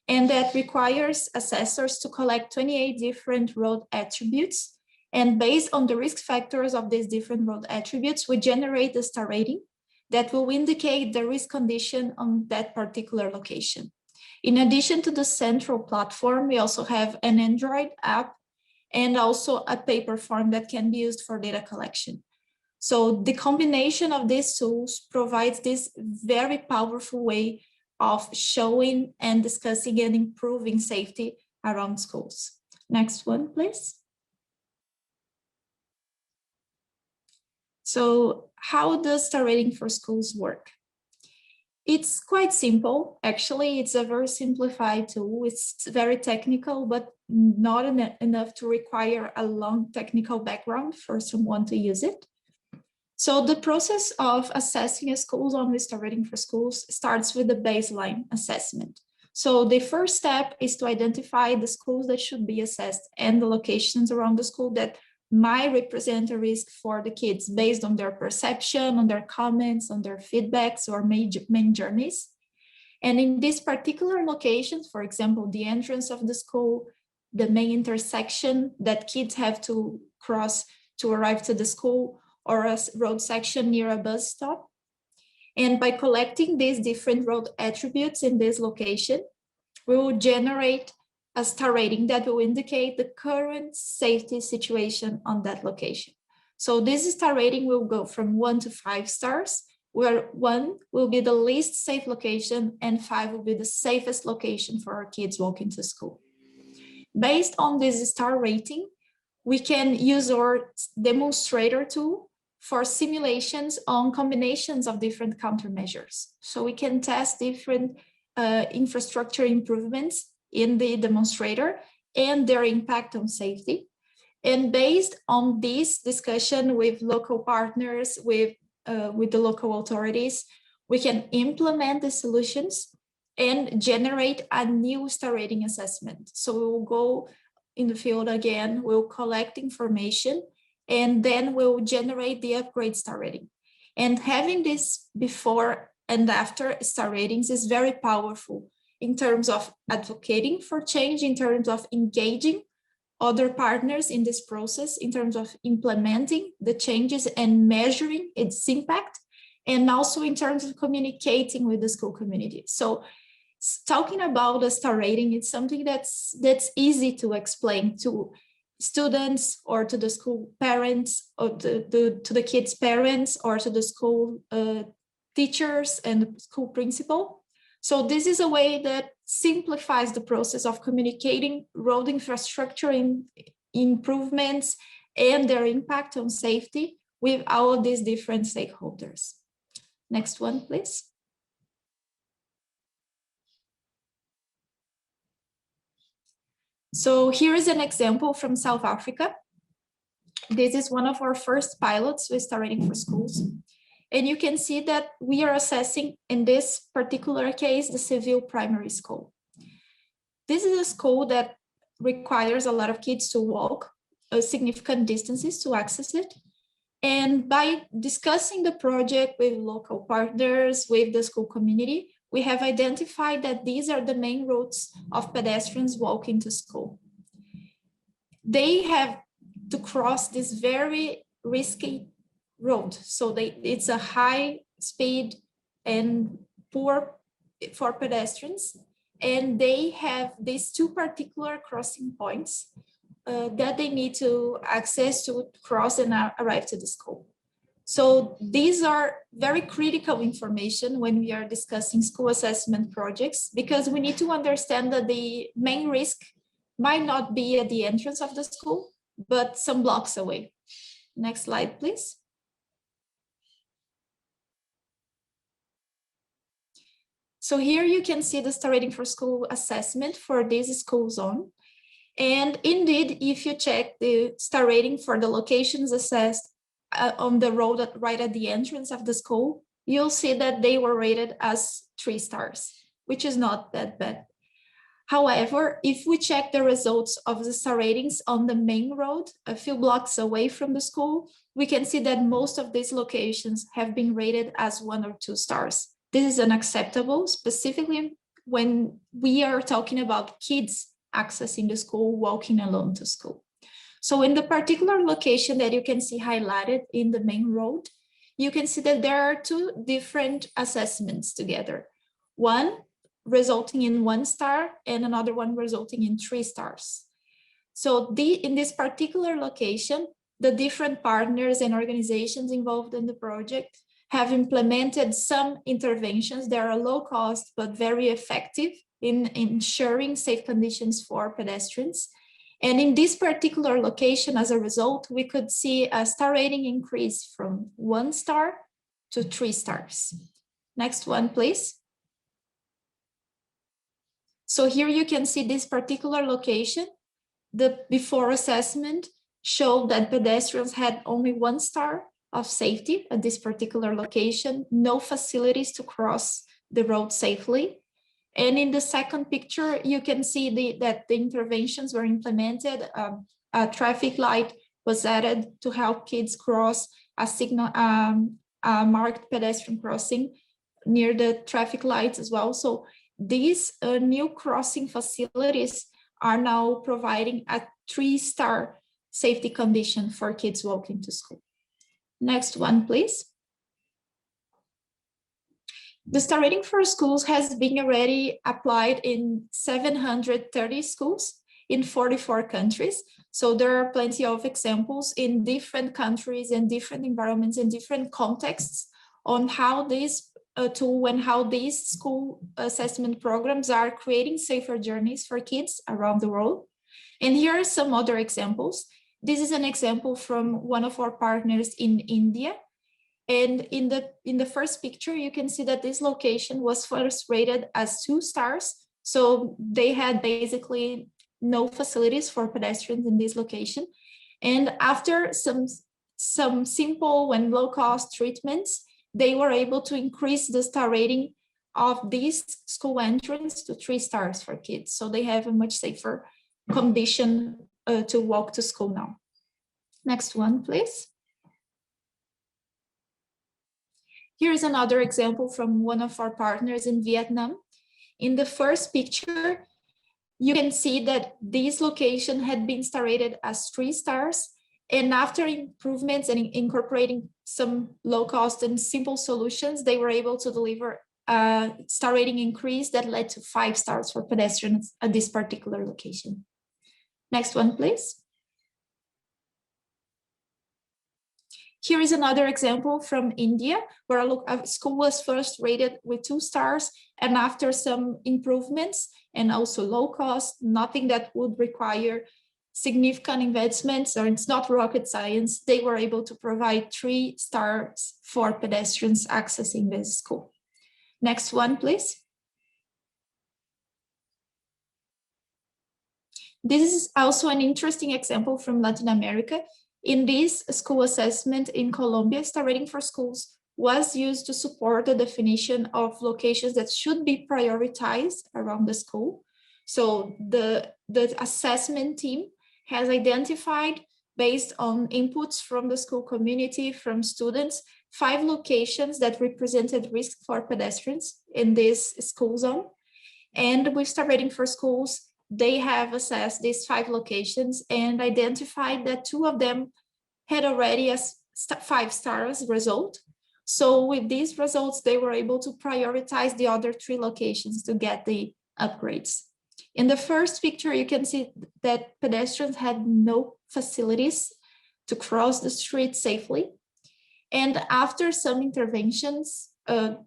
and that requires assessors to collect 28 different road attributes. And based on the risk factors of these different road attributes, we generate a star rating that will indicate the risk condition on that particular location. In addition to the central platform, we also have an Android app and also a paper form that can be used for data collection. So the combination of these tools provides this very powerful way of showing and discussing and improving safety around schools. Next one, please. So how does star rating for schools work? It's quite simple. Actually, it's a very simplified tool. It's very technical, but not enough to require a long technical background for someone to use it. So the process of assessing a school on star rating for schools starts with the baseline assessment. So the first step is to identify the schools that should be assessed and the locations around the school that might represent a risk for the kids based on their perception, on their comments, on their feedbacks or main journeys. And in these particular locations, for example, the entrance of the school, the main intersection that kids have to cross to arrive to the school, or a road section near a bus stop. And by collecting these different road attributes in this location, we will generate a star rating that will indicate the current safety situation on that location. So this star rating will go from 1 to 5 stars, where 1 will be the least safe location and 5 will be the safest location for our kids walking to school. Based on this star rating, we can use our demonstrator tool for simulations on combinations of different countermeasures. So we can test different infrastructure improvements in the demonstrator and their impact on safety. And based on this discussion with local partners, with the local authorities, we can implement the solutions and generate a new star rating assessment. So we will go in the field again, we'll collect information, and then we'll generate the upgrade star rating. And having this before and after star ratings is very powerful in terms of advocating for change, in terms of engaging other partners in this process, in terms of implementing the changes and measuring its impact, and also in terms of communicating with the school community. So talking about the star rating, it's something that's easy to explain to students or to the school parents or to the kids' parents or to the school teachers and the school principal. So this is a way that simplifies the process of communicating road infrastructure improvements and their impact on safety with all of these different stakeholders. Next one, please. So here is an example from South Africa. This is one of our first pilots with star rating for schools. And you can see that we are assessing, in this particular case, the Seville primary school. This is a school that requires a lot of kids to walk significant distances to access it. And by discussing the project with local partners, with the school community, we have identified that these are the main routes of pedestrians walking to school. They have to cross this very risky road. So it's a high speed and poor for pedestrians. And they have these 2 particular crossing points that they need to access to cross and arrive to the school. So these are very critical information when we are discussing school assessment projects, because we need to understand that the main risk might not be at the entrance of the school, but some blocks away. Next slide, please. So here you can see the star rating for school assessment for this school zone. And indeed, if you check the star rating for the locations assessed on the road right at the entrance of the school, you'll see that they were rated as 3 stars. which is not that bad. However, if we check the results of the star ratings on the main road, a few blocks away from the school, we can see that most of these locations have been rated as 1 or 2 stars. This is unacceptable, specifically when we are talking about kids accessing the school, walking alone to school. So in the particular location that you can see highlighted in the main road, you can see that there are 2 different assessments together. One resulting in 1 star and another one resulting in 3 stars. So in this particular location, the different partners and organizations involved in the project have implemented some interventions that are low cost but very effective in ensuring safe conditions for pedestrians. And in this particular location, as a result, we could see a star rating increase from 1 star to 3 stars. Next one, please. So here you can see this particular location. The before assessment showed that pedestrians had only 1 star of safety at this particular location, no facilities to cross the road safely. And in the second picture, you can see that the interventions were implemented. A traffic light was added to help kids cross a signal, a marked pedestrian crossing near the traffic lights as well. So these new crossing facilities are now providing a 3-star safety condition for kids walking to school. Next one, please. The star rating for schools has been already applied in 730 schools in 44 countries. So there are plenty of examples in different countries and different environments and different contexts on how this tool and how these school assessment programs are creating safer journeys for kids around the world. And here are some other examples. This is an example from one of our partners in India. And in the first picture, you can see that this location was first rated as 2 stars. So they had basically no facilities for pedestrians in this location. And after some simple and low-cost treatments, they were able to increase the star rating of this school entrance to 3 stars for kids. So they have a much safer condition to walk to school now. Next one, please. Here's another example from one of our partners in Vietnam. In the first picture, you can see that this location had been star rated as 3 stars. And after improvements and incorporating some low cost and simple solutions, they were able to deliver a star rating increase that led to 5 stars for pedestrians at this particular location. Next one, please. Here is another example from India, where a school was first rated with 2 stars, and after some improvements and also low cost, nothing that would require significant investments, or it's not rocket science, they were able to provide 3 stars for pedestrians accessing this school. Next one, please. This is also an interesting example from Latin America. In this school assessment in Colombia, star rating for schools was used to support the definition of locations that should be prioritized around the school. So the assessment team has identified, based on inputs from the school community, from students, 5 locations that represented risk for pedestrians in this school zone. And with star rating for schools, they have assessed these 5 locations and identified that 2 of them had already a 5 stars result. So with these results, they were able to prioritize the other 3 locations to get the upgrades. In the first picture, you can see that pedestrians had no facilities to cross the street safely. And after some interventions,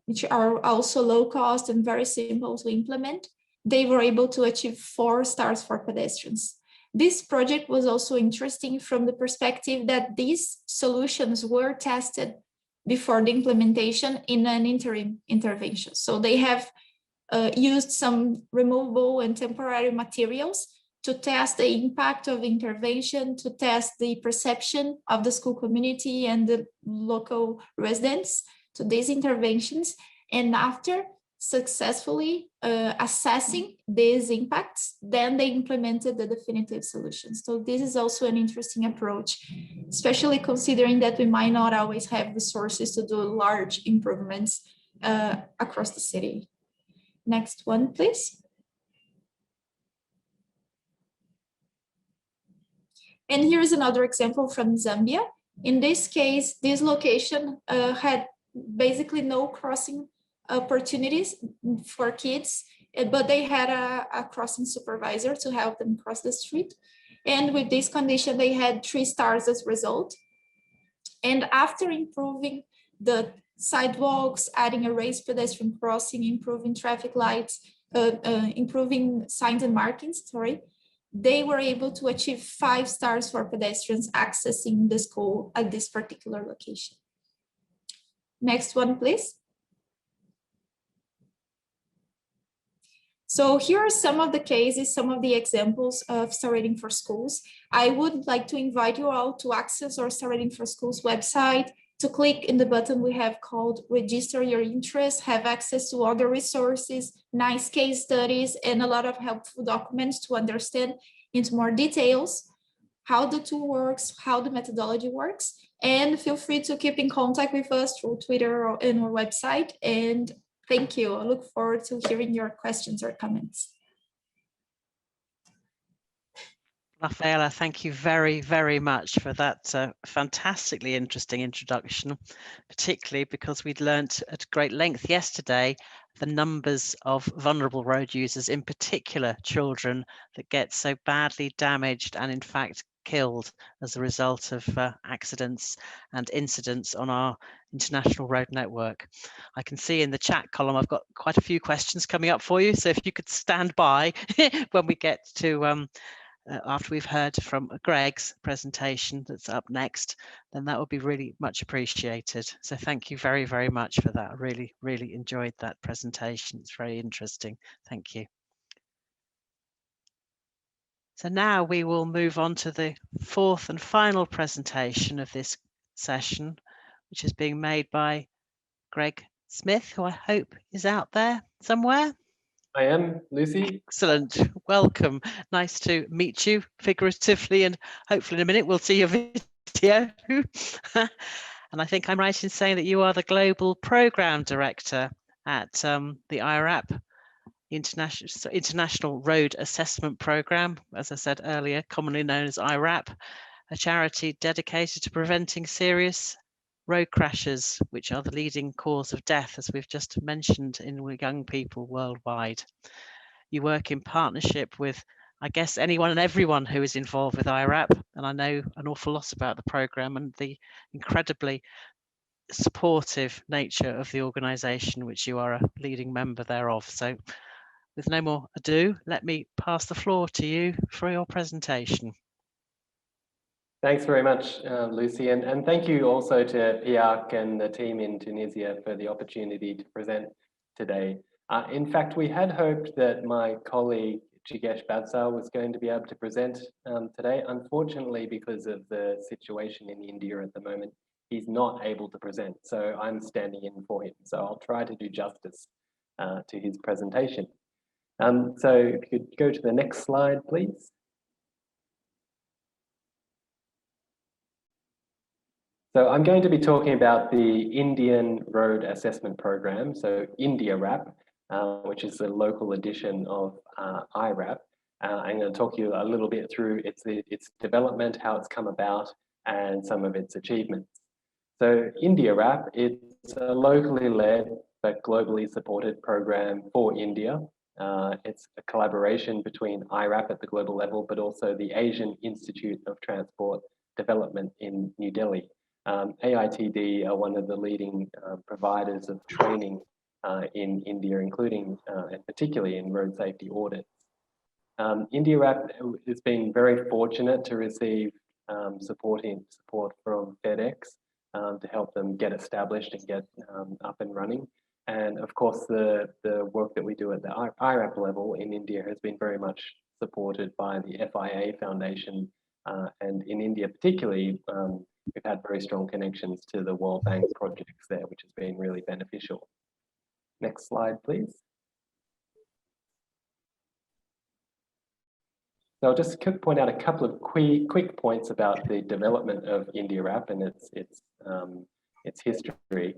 which are also low cost and very simple to implement, they were able to achieve 4 stars for pedestrians. This project was also interesting from the perspective that these solutions were tested before the implementation in an interim intervention. So they have used some removable and temporary materials to test the impact of intervention, to test the perception of the school community and the local residents to these interventions. And after, successfully assessing these impacts, then they implemented the definitive solutions. So this is also an interesting approach, especially considering that we might not always have resources to do large improvements across the city. Next one, please. And here's another example from Zambia. In this case, this location had basically no crossing opportunities for kids, but they had a crossing supervisor to help them cross the street. And with this condition, they had 3 stars as a result. And after improving the sidewalks, adding a raised pedestrian crossing, improving traffic lights, improving signs and markings, they were able to achieve 5 stars for pedestrians accessing the school at this particular location. Next one, please. So here are some of the cases, some of the examples of Star Rating for Schools. I would like to invite you all to access our Star Rating for Schools website, to click in the button we have called Register Your Interest, have access to other resources, nice case studies, and a lot of helpful documents to understand into more details how the tool works, how the methodology works, and feel free to keep in contact with us through Twitter or in our website. And thank you. I look forward to hearing your questions or comments. Rafaela, thank you very, very much for that fantastically interesting introduction, particularly because we'd learnt at great length yesterday the numbers of vulnerable road users, in particular children, that get so badly damaged and in fact killed as a result of accidents and incidents on our international road network. I can see in the chat column I've got quite a few questions coming up for you, so if you could stand by when we get to after we've heard from Greg's presentation that's up next, then that would be really much appreciated. So thank you very, very much for that. I really, really enjoyed that presentation. It's very interesting. Thank you. So now we will move on to the 4th and final presentation of this session, which is being made by Greg Smith, who I hope is out there somewhere. I am, Lucy. Excellent. Welcome. Nice to meet you figuratively, and hopefully in a minute we'll see your video. And I think I'm right in saying that you are the Global Programme Director at the iRAP, International Road Assessment Programme, as I said earlier, commonly known as iRAP, a charity dedicated to preventing serious road crashes, which are the leading cause of death, as we've just mentioned, in young people worldwide. You work in partnership with, I guess, anyone and everyone who is involved with iRAP, and I know an awful lot about the programme and the incredibly supportive nature of the organisation, which you are a leading member thereof. So with no more ado, let me pass the floor to you for your presentation. Thanks very much, Lucy, and thank you also to PIARC and the team in Tunisia for the opportunity to present today. In fact, we had hoped that my colleague Jigesh Badsal was going to be able to present today. Unfortunately, because of the situation in India at the moment, he's not able to present, so I'm standing in for him. So I'll try to do justice to his presentation. So if you could go to the next slide, please. So I'm going to be talking about the Indian Road Assessment Program, so IndiaRAP, which is the local edition of iRAP. I'm going to talk you a little bit through its development, how it's come about, and some of its achievements. So IndiaRAP, it's a locally led but globally supported program for India. It's a collaboration between iRAP at the global level, but also the Asian Institute of Transport Development in New Delhi. AITD are one of the leading providers of training in India, including and particularly in road safety audits. IndiaRAP has been very fortunate to receive support from FedEx to help them get established and get up and running. And of course, the work that we do at the iRAP level in India has been very much supported by the FIA Foundation. And in India particularly, we've had very strong connections to the World Bank projects there, which has been really beneficial. Next slide, please. So I'll just point out a couple of quick points about the development of IndiaRAP and its history.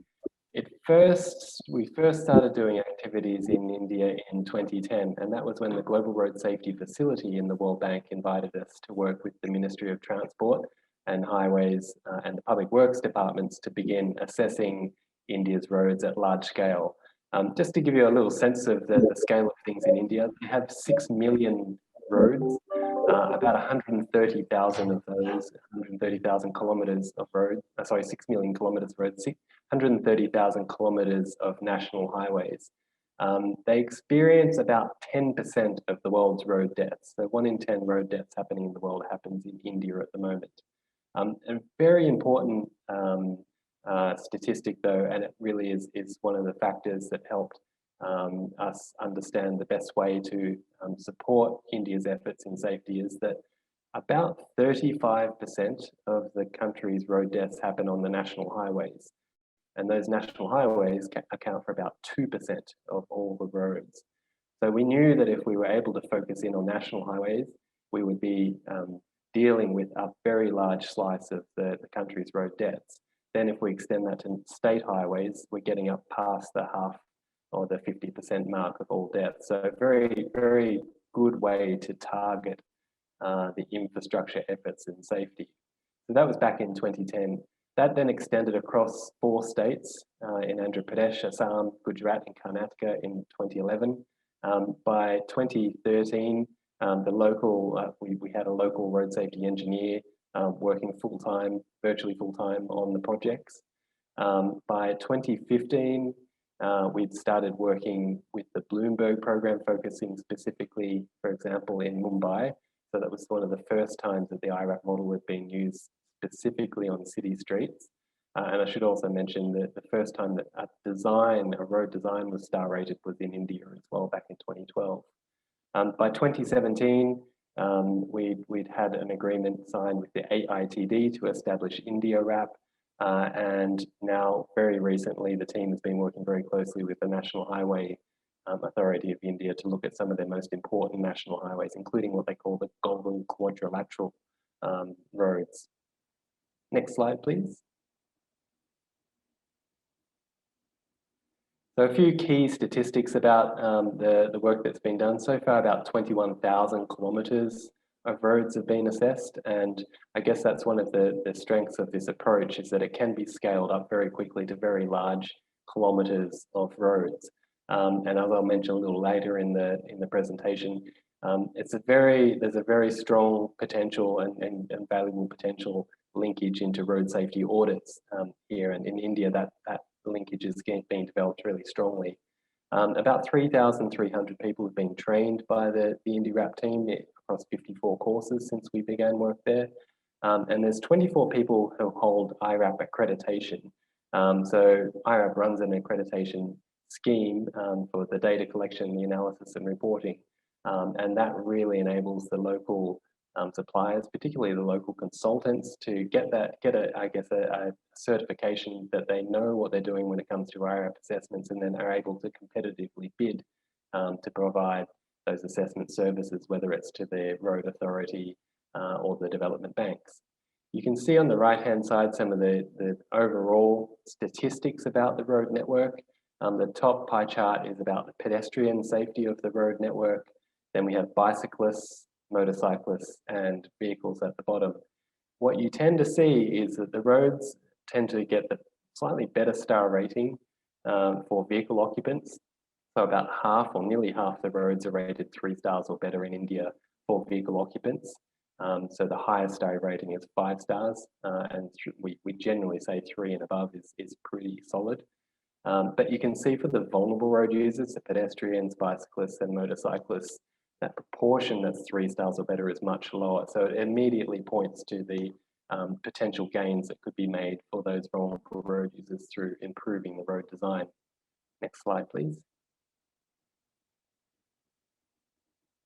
We first started doing activities in India in 2010, and that was when the Global Road Safety Facility in the World Bank invited us to work with the Ministry of Transport and Highways and the Public Works departments to begin assessing India's roads at large scale. Just to give you a little sense of the scale of things in India, they have 6 million roads, about 130,000 of those, 130,000 kilometers of road, 6 million kilometers of roads, 130,000 kilometers of national highways. They experience about 10% of the world's road deaths. So 1 in 10 road deaths happening in the world happens in India at the moment. A very important statistic though, and it really is one of the factors that helped us understand the best way to support India's efforts in safety, is that about 35% of the country's road deaths happen on the national highways. And those national highways account for about 2% of all the roads. So we knew that if we were able to focus in on national highways, we would be dealing with a very large slice of the country's road deaths. Then if we extend that to state highways, we're getting up past the half or the 50% mark of all deaths. So very, very good way to target the infrastructure efforts in safety. So that was back in 2010. That then extended across 4 states in Andhra Pradesh, Assam, Gujarat, and Karnataka in 2011. By 2013, we had a local road safety engineer working full-time, virtually full-time on the projects. By 2015, we'd started working with the Bloomberg program, focusing specifically, for example, in Mumbai. So that was one of the first times that the iRAP model had been used specifically on city streets. And I should also mention that the first time that a road design was star rated was in India as well, back in 2012. By 2017, we'd had an agreement signed with the AITD to establish IndiaRAP. And now, very recently, the team has been working very closely with the National Highway Authority of India to look at some of their most important national highways, including what they call the Golden Quadrilateral roads. Next slide, please. So a few key statistics about the work that's been done. So far, about 21,000 kilometers of roads have been assessed. And I guess that's one of the strengths of this approach, is that it can be scaled up very quickly to very large kilometers of roads. And as I'll mention a little later in the presentation, there's a very strong potential and valuable potential linkage into road safety audits here, and in India that linkage is being developed really strongly. About 3,300 people have been trained by the IndiaRAP team across 54 courses since we began work there, and there's 24 people who hold iRAP accreditation. So iRAP runs an accreditation scheme for the data collection, the analysis and reporting, and that really enables the local suppliers, particularly the local consultants, to get a certification that they know what they're doing when it comes to iRAP assessments, and then are able to competitively bid to provide those assessment services, whether it's to the road authority or the development banks. You can see on the right-hand side some of the overall statistics about the road network. The top pie chart is about the pedestrian safety of the road network. Then we have bicyclists, motorcyclists, and vehicles at the bottom. What you tend to see is that the roads tend to get the slightly better star rating for vehicle occupants. So about half or nearly half the roads are rated 3 stars or better in India for vehicle occupants. So the highest star rating is 5 stars, and we generally say 3 and above is pretty solid. But you can see for the vulnerable road users, the pedestrians, bicyclists, and motorcyclists, that proportion that's 3 stars or better is much lower. So it immediately points to the potential gains that could be made for those vulnerable road users through improving the road design. Next slide, please.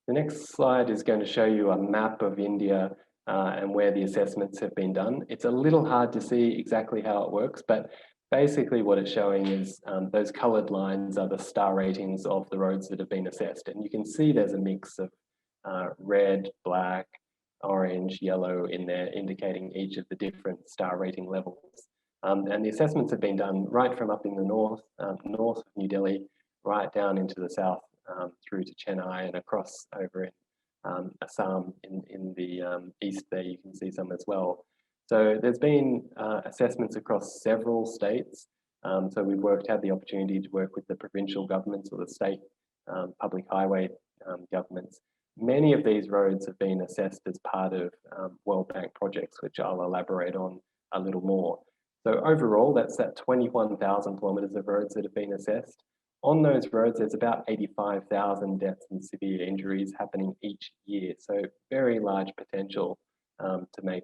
The next slide is going to show you a map of India and where the assessments have been done. It's a little hard to see exactly how it works, but basically what it's showing is those coloured lines are the star ratings of the roads that have been assessed. And you can see there's a mix of red, black, orange, yellow in there, indicating each of the different star rating levels. And the assessments have been done right from up in the north of New Delhi, right down into the south through to Chennai and across over in Assam in the east there. You can see some as well. So there's been assessments across several states. So we've had the opportunity to work with the provincial governments or the state public highway governments. Many of these roads have been assessed as part of World Bank projects, which I'll elaborate on a little more. So overall, that's 21,000 kilometres of roads that have been assessed. On those roads, there's about 85,000 deaths and severe injuries happening each year. So very large potential to make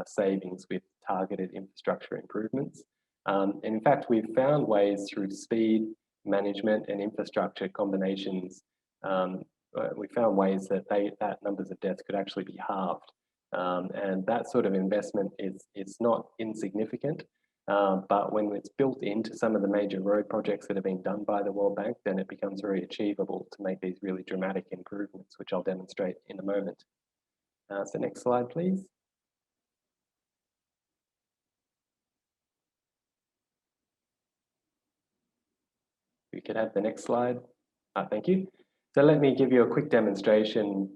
savings with targeted infrastructure improvements. And in fact, we've found ways through speed management and infrastructure combinations. We found ways that that numbers of deaths could actually be halved. And that sort of investment is not insignificant. But when it's built into some of the major road projects that have been done by the World Bank, then it becomes very achievable to make these really dramatic improvements, which I'll demonstrate in a moment. So next slide, please. We could have the next slide. Thank you. So let me give you a quick demonstration,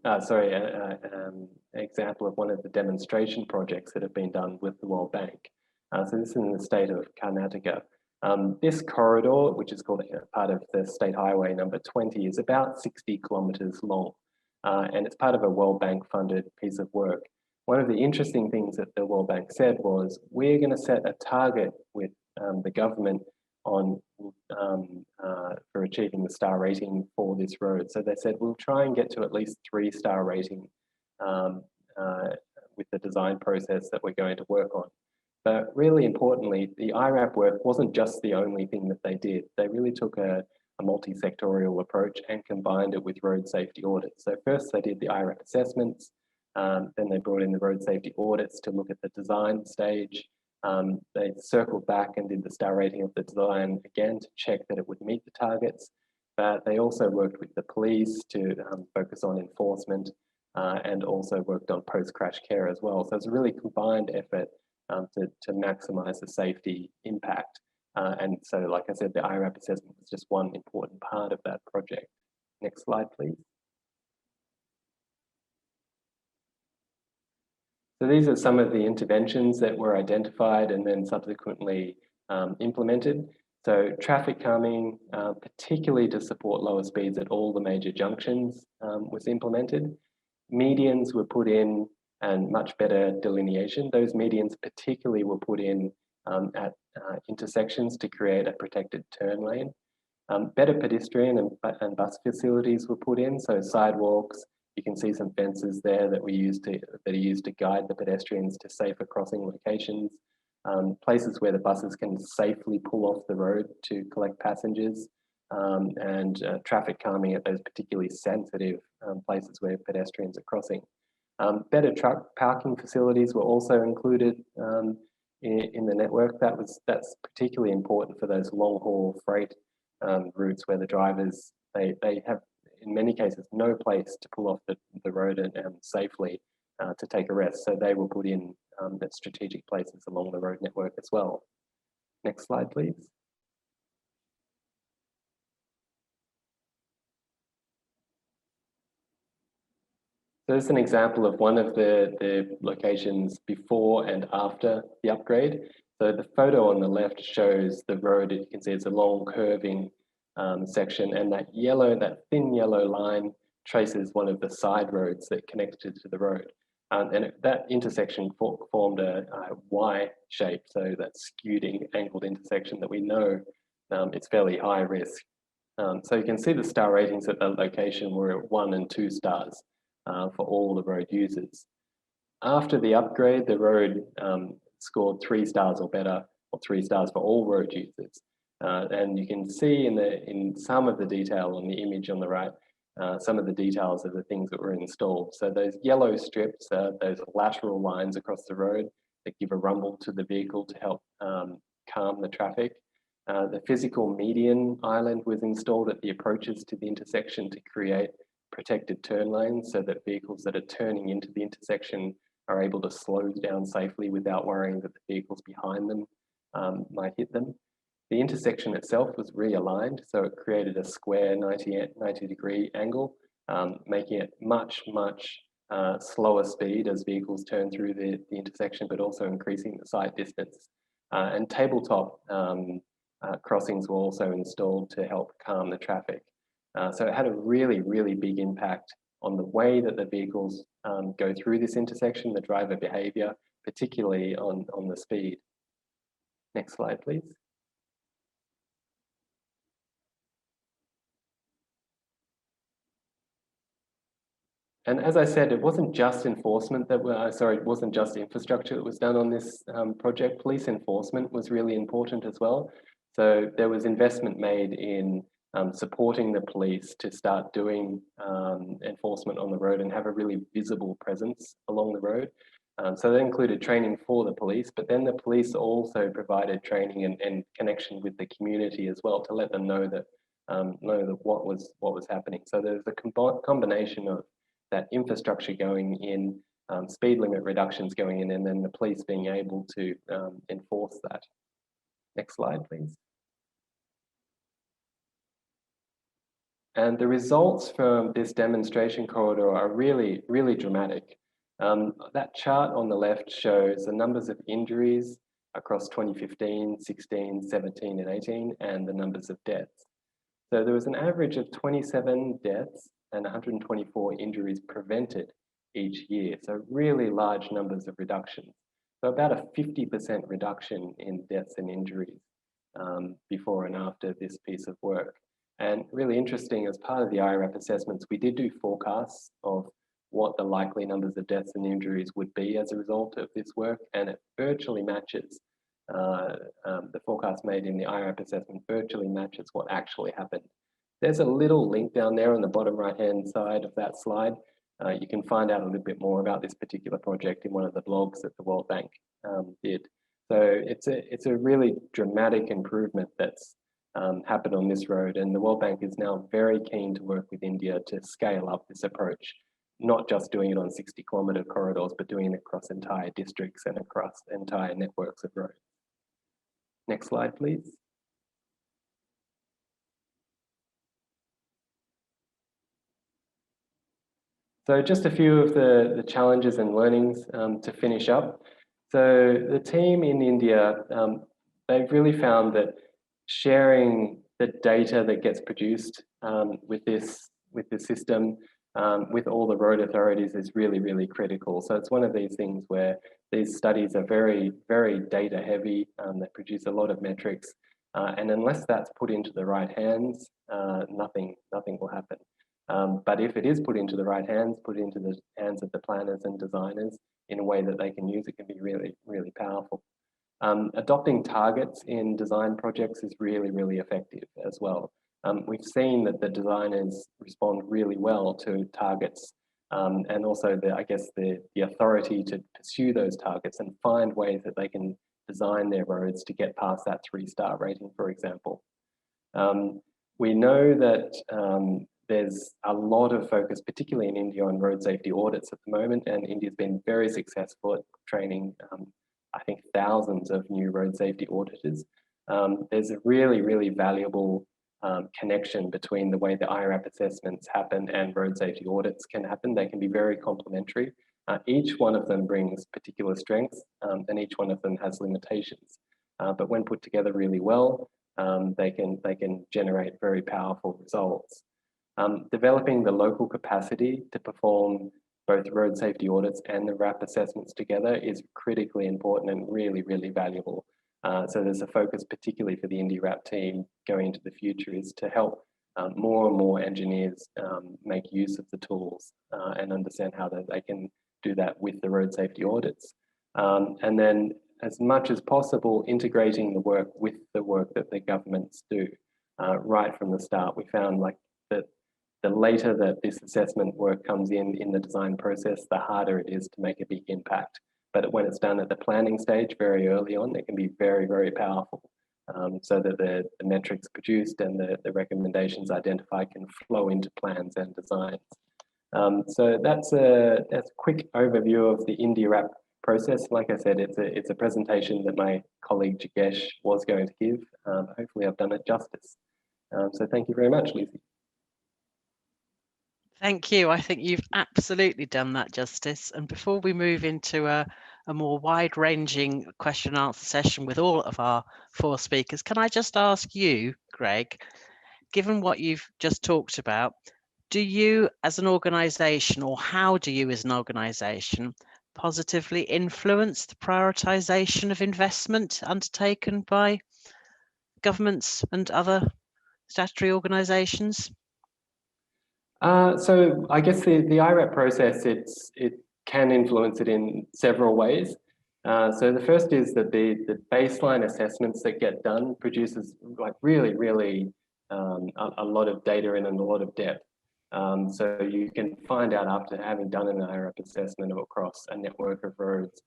example of one of the demonstration projects that have been done with the World Bank. So this is in the state of Karnataka. This corridor, which is called part of the state highway number 20, is about 60 kilometres long. And it's part of a World Bank funded piece of work. One of the interesting things that the World Bank said was, we're going to set a target with the government on for achieving the star rating for this road. So they said, we'll try and get to at least 3-star rating with the design process that we're going to work on. But really importantly, the iRAP work wasn't just the only thing that they did. They really took a multi-sectorial approach and combined it with road safety audits. So first they did the iRAP assessments, then they brought in the road safety audits to look at the design stage. They circled back and did the star rating of the design again to check that it would meet the targets. But they also worked with the police to focus on enforcement and also worked on post-crash care as well. So it's a really combined effort to maximize the safety impact. And so, like I said, the iRAP assessment was just one important part of that project. Next slide, please. So these are some of the interventions that were identified and then subsequently implemented. So traffic calming, particularly to support lower speeds at all the major junctions, was implemented. Medians were put in and much better delineation. Those medians particularly were put in at intersections to create a protected turn lane. Better pedestrian and bus facilities were put in, so sidewalks. You can see some fences there that are used to guide the pedestrians to safer crossing locations. Places where the buses can safely pull off the road to collect passengers, and traffic calming at those particularly sensitive places where pedestrians are crossing. Better truck parking facilities were also included in the network. That's particularly important for those long haul freight routes where the drivers, they have in many cases no place to pull off the road and safely to take a rest. So they were put in at strategic places along the road network as well. Next slide, please. So this is an example of one of the locations before and after the upgrade. So the photo on the left shows the road. You can see it's a long curving section, and that thin yellow line traces one of the side roads that connected to the road. And that intersection formed a Y shape, so that skewed angled intersection that we know it's fairly high risk. So you can see the star ratings at that location were at 1 and 2 stars for all the road users. After the upgrade, the road scored 3 stars or better, or 3 stars for all road users. And you can see in some of the detail on the image on the right, some of the details of the things that were installed. So those yellow strips, those lateral lines across the road that give a rumble to the vehicle to help calm the traffic. The physical median island was installed at the approaches to the intersection to create protected turn lanes so that vehicles that are turning into the intersection are able to slow down safely without worrying that the vehicles behind them might hit them. The intersection itself was realigned, so it created a square 90-degree angle, making it much slower speed as vehicles turn through the intersection, but also increasing the sight distance. And tabletop crossings were also installed to help calm the traffic. So it had a really big impact on the way that the vehicles go through this intersection, the driver behaviour, particularly on the speed. Next slide, please. And as I said, it wasn't just enforcement that it wasn't just infrastructure that was done on this project. Police enforcement was really important as well. So there was investment made in supporting the police to start doing enforcement on the road and have a really visible presence along the road. So that included training for the police, but then the police also provided training and connection with the community as well to let them know that what was happening. So there's a combination of that infrastructure going in, speed limit reductions going in, and then the police being able to enforce that. Next slide, please. And the results from this demonstration corridor are really dramatic. That chart on the left shows the numbers of injuries across 2015, 16, 17, and 18, and the numbers of deaths. So there was an average of 27 deaths and 124 injuries prevented each year. So really large numbers of reductions. So about a 50% reduction in deaths and injuries before and after this piece of work. And really interesting, as part of the iRAP assessments, we did do forecasts of what the likely numbers of deaths and injuries would be as a result of this work, and it virtually matches the forecast made in the iRAP assessment virtually matches what actually happened. There's a little link down there on the bottom right-hand side of that slide. You can find out a little bit more about this particular project in one of the blogs that the World Bank did. So it's a really dramatic improvement that's happened on this road, and the World Bank is now very keen to work with India to scale up this approach, not just doing it on 60-kilometre corridors, but doing it across entire districts and across entire networks of roads. Next slide, please. So just a few of the challenges and learnings to finish up. So the team in India, they've really found that sharing the data that gets produced with this system with all the road authorities is really critical. So it's one of these things where these studies are very data heavy. They produce a lot of metrics, and unless that's put into the right hands, nothing will happen. But if it is put into the right hands, put into the hands of the planners and designers in a way that they can use, it can be really powerful. Adopting targets in design projects is really effective as well. We've seen that the designers respond really well to targets and also the authority to pursue those targets and find ways that they can design their roads to get past that 3-star rating, for example. We know that there's a lot of focus, particularly in India, on road safety audits at the moment, and India's been very successful at training, I think, thousands of new road safety auditors. There's a really valuable connection between the way the iRAP assessments happen and road safety audits can happen. They can be very complementary. Each one of them brings particular strengths, and each one of them has limitations. But when put together really well, they can generate very powerful results. Developing the local capacity to perform both road safety audits and the RAP assessments together is critically important and really valuable. So there's a focus, particularly for the IndiaRAP team going into the future, is to help more and more engineers make use of the tools and understand how they can do that with the road safety audits. And then, as much as possible, integrating the work with the work that the governments do. Right from the start, we found that the later that this assessment work comes in the design process, the harder it is to make a big impact. but when it's done at the planning stage very early on, it can be very, very powerful. So that the metrics produced and the recommendations identified can flow into plans and designs. So that's a quick overview of the IndiaRAP process. Like I said, it's a presentation that my colleague Jagesh was going to give. Hopefully I've done it justice. So thank you very much, Lucy. Thank you. I think you've absolutely done that justice. And before we move into a more wide-ranging question and answer session with all of our 4 speakers, can I just ask you, Greg, given what you've just talked about, do you as an organisation, or how do you as an organisation positively influence the prioritisation of investment undertaken by governments and other statutory organisations? So I guess the iRAP process, it can influence it in several ways. So the first is that the baseline assessments that get done produces like really a lot of data and a lot of depth. So you can find out after having done an iRAP assessment across a network of roads,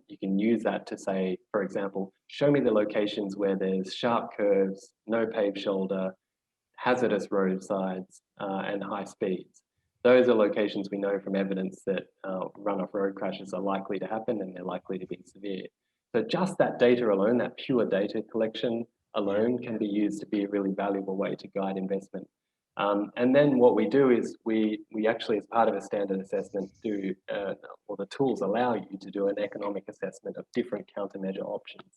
you can use that to say, for example, show me the locations where there's sharp curves, no paved shoulder, hazardous roadsides, and high speeds. Those are locations we know from evidence that run-off road crashes are likely to happen and they're likely to be severe. So just that data alone, that pure data collection alone can be used to be a really valuable way to guide investment. And then what we do is we actually, as part of a standard assessment, do, or the tools allow you to do an economic assessment of different countermeasure options.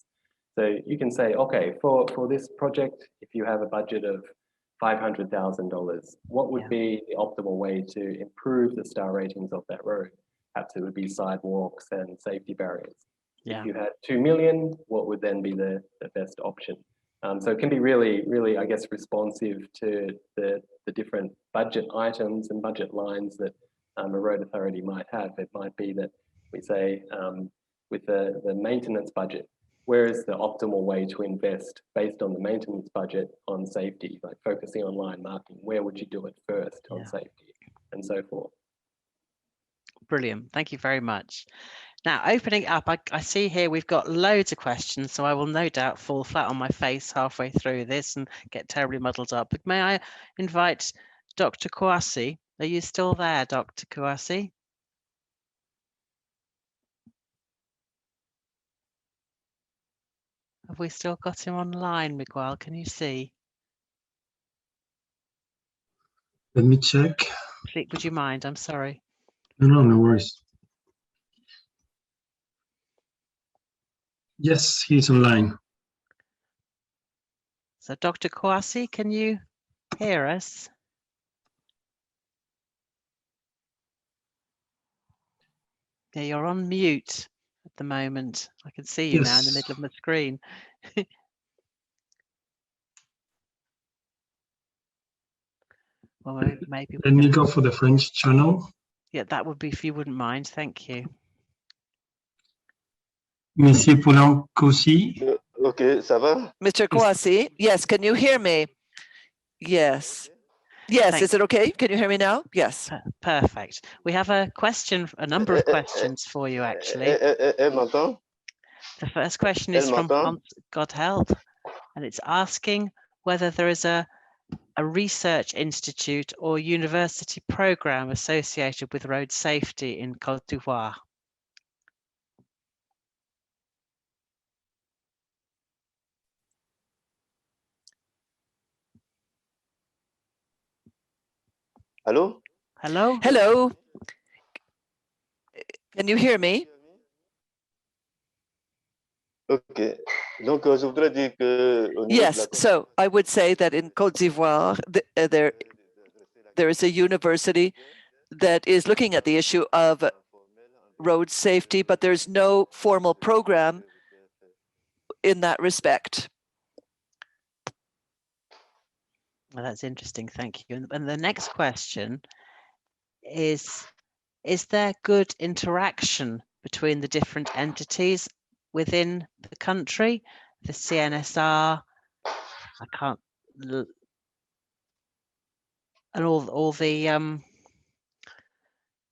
So you can say, okay, for this project, if you have a budget of $500,000, what would be the optimal way to improve the star ratings of that road? Perhaps it would be sidewalks and safety barriers. If you had 2 million, what would then be the best option? So it can be really, I guess, responsive to the different budget items and budget lines that a road authority might have. It might be that we say with the maintenance budget, where is the optimal way to invest based on the maintenance budget on safety, like focusing on line marking? Where would you do it first on safety and so forth? Brilliant. Thank you very much. Now, opening up, I see here we've got loads of questions, so I will no doubt fall flat on my face halfway through this and get terribly muddled up. But may I invite Dr. KOUASSI? Are you still there, Dr. KOUASSI? Have we still got him online, Miguel? Can you see? Let me check. Please, would you mind? I'm sorry. No worries. Yes, he's online. So, Dr. KOUASSI, can you hear us? Yeah, you're on mute at the moment. I can see you now in the middle of my screen. Well, maybe. Let me go for the French channel. Yeah, that would be, if you wouldn't mind. Thank you. Monsieur Paulin aussi. Okay, ça va? Mr. KOUASSI, yes, can you hear me? Yes. Yes, Thanks. Is it okay? Can you hear me now? Yes. Perfect. We have a question, a number of questions for you, actually. The first question is from Gael, and it's asking whether there is a research institute or university program associated with road safety in Côte d'Ivoire. Hello? Hello? Hello. Can you hear me? Okay. Donc, je voudrais dire que yes, so I would say that in Côte d'Ivoire, there is a university that is looking at the issue of road safety, but there's no formal program in that respect. Well, that's interesting, thank you. And the next question is there good interaction between the different entities within the country, the CNSR, and all the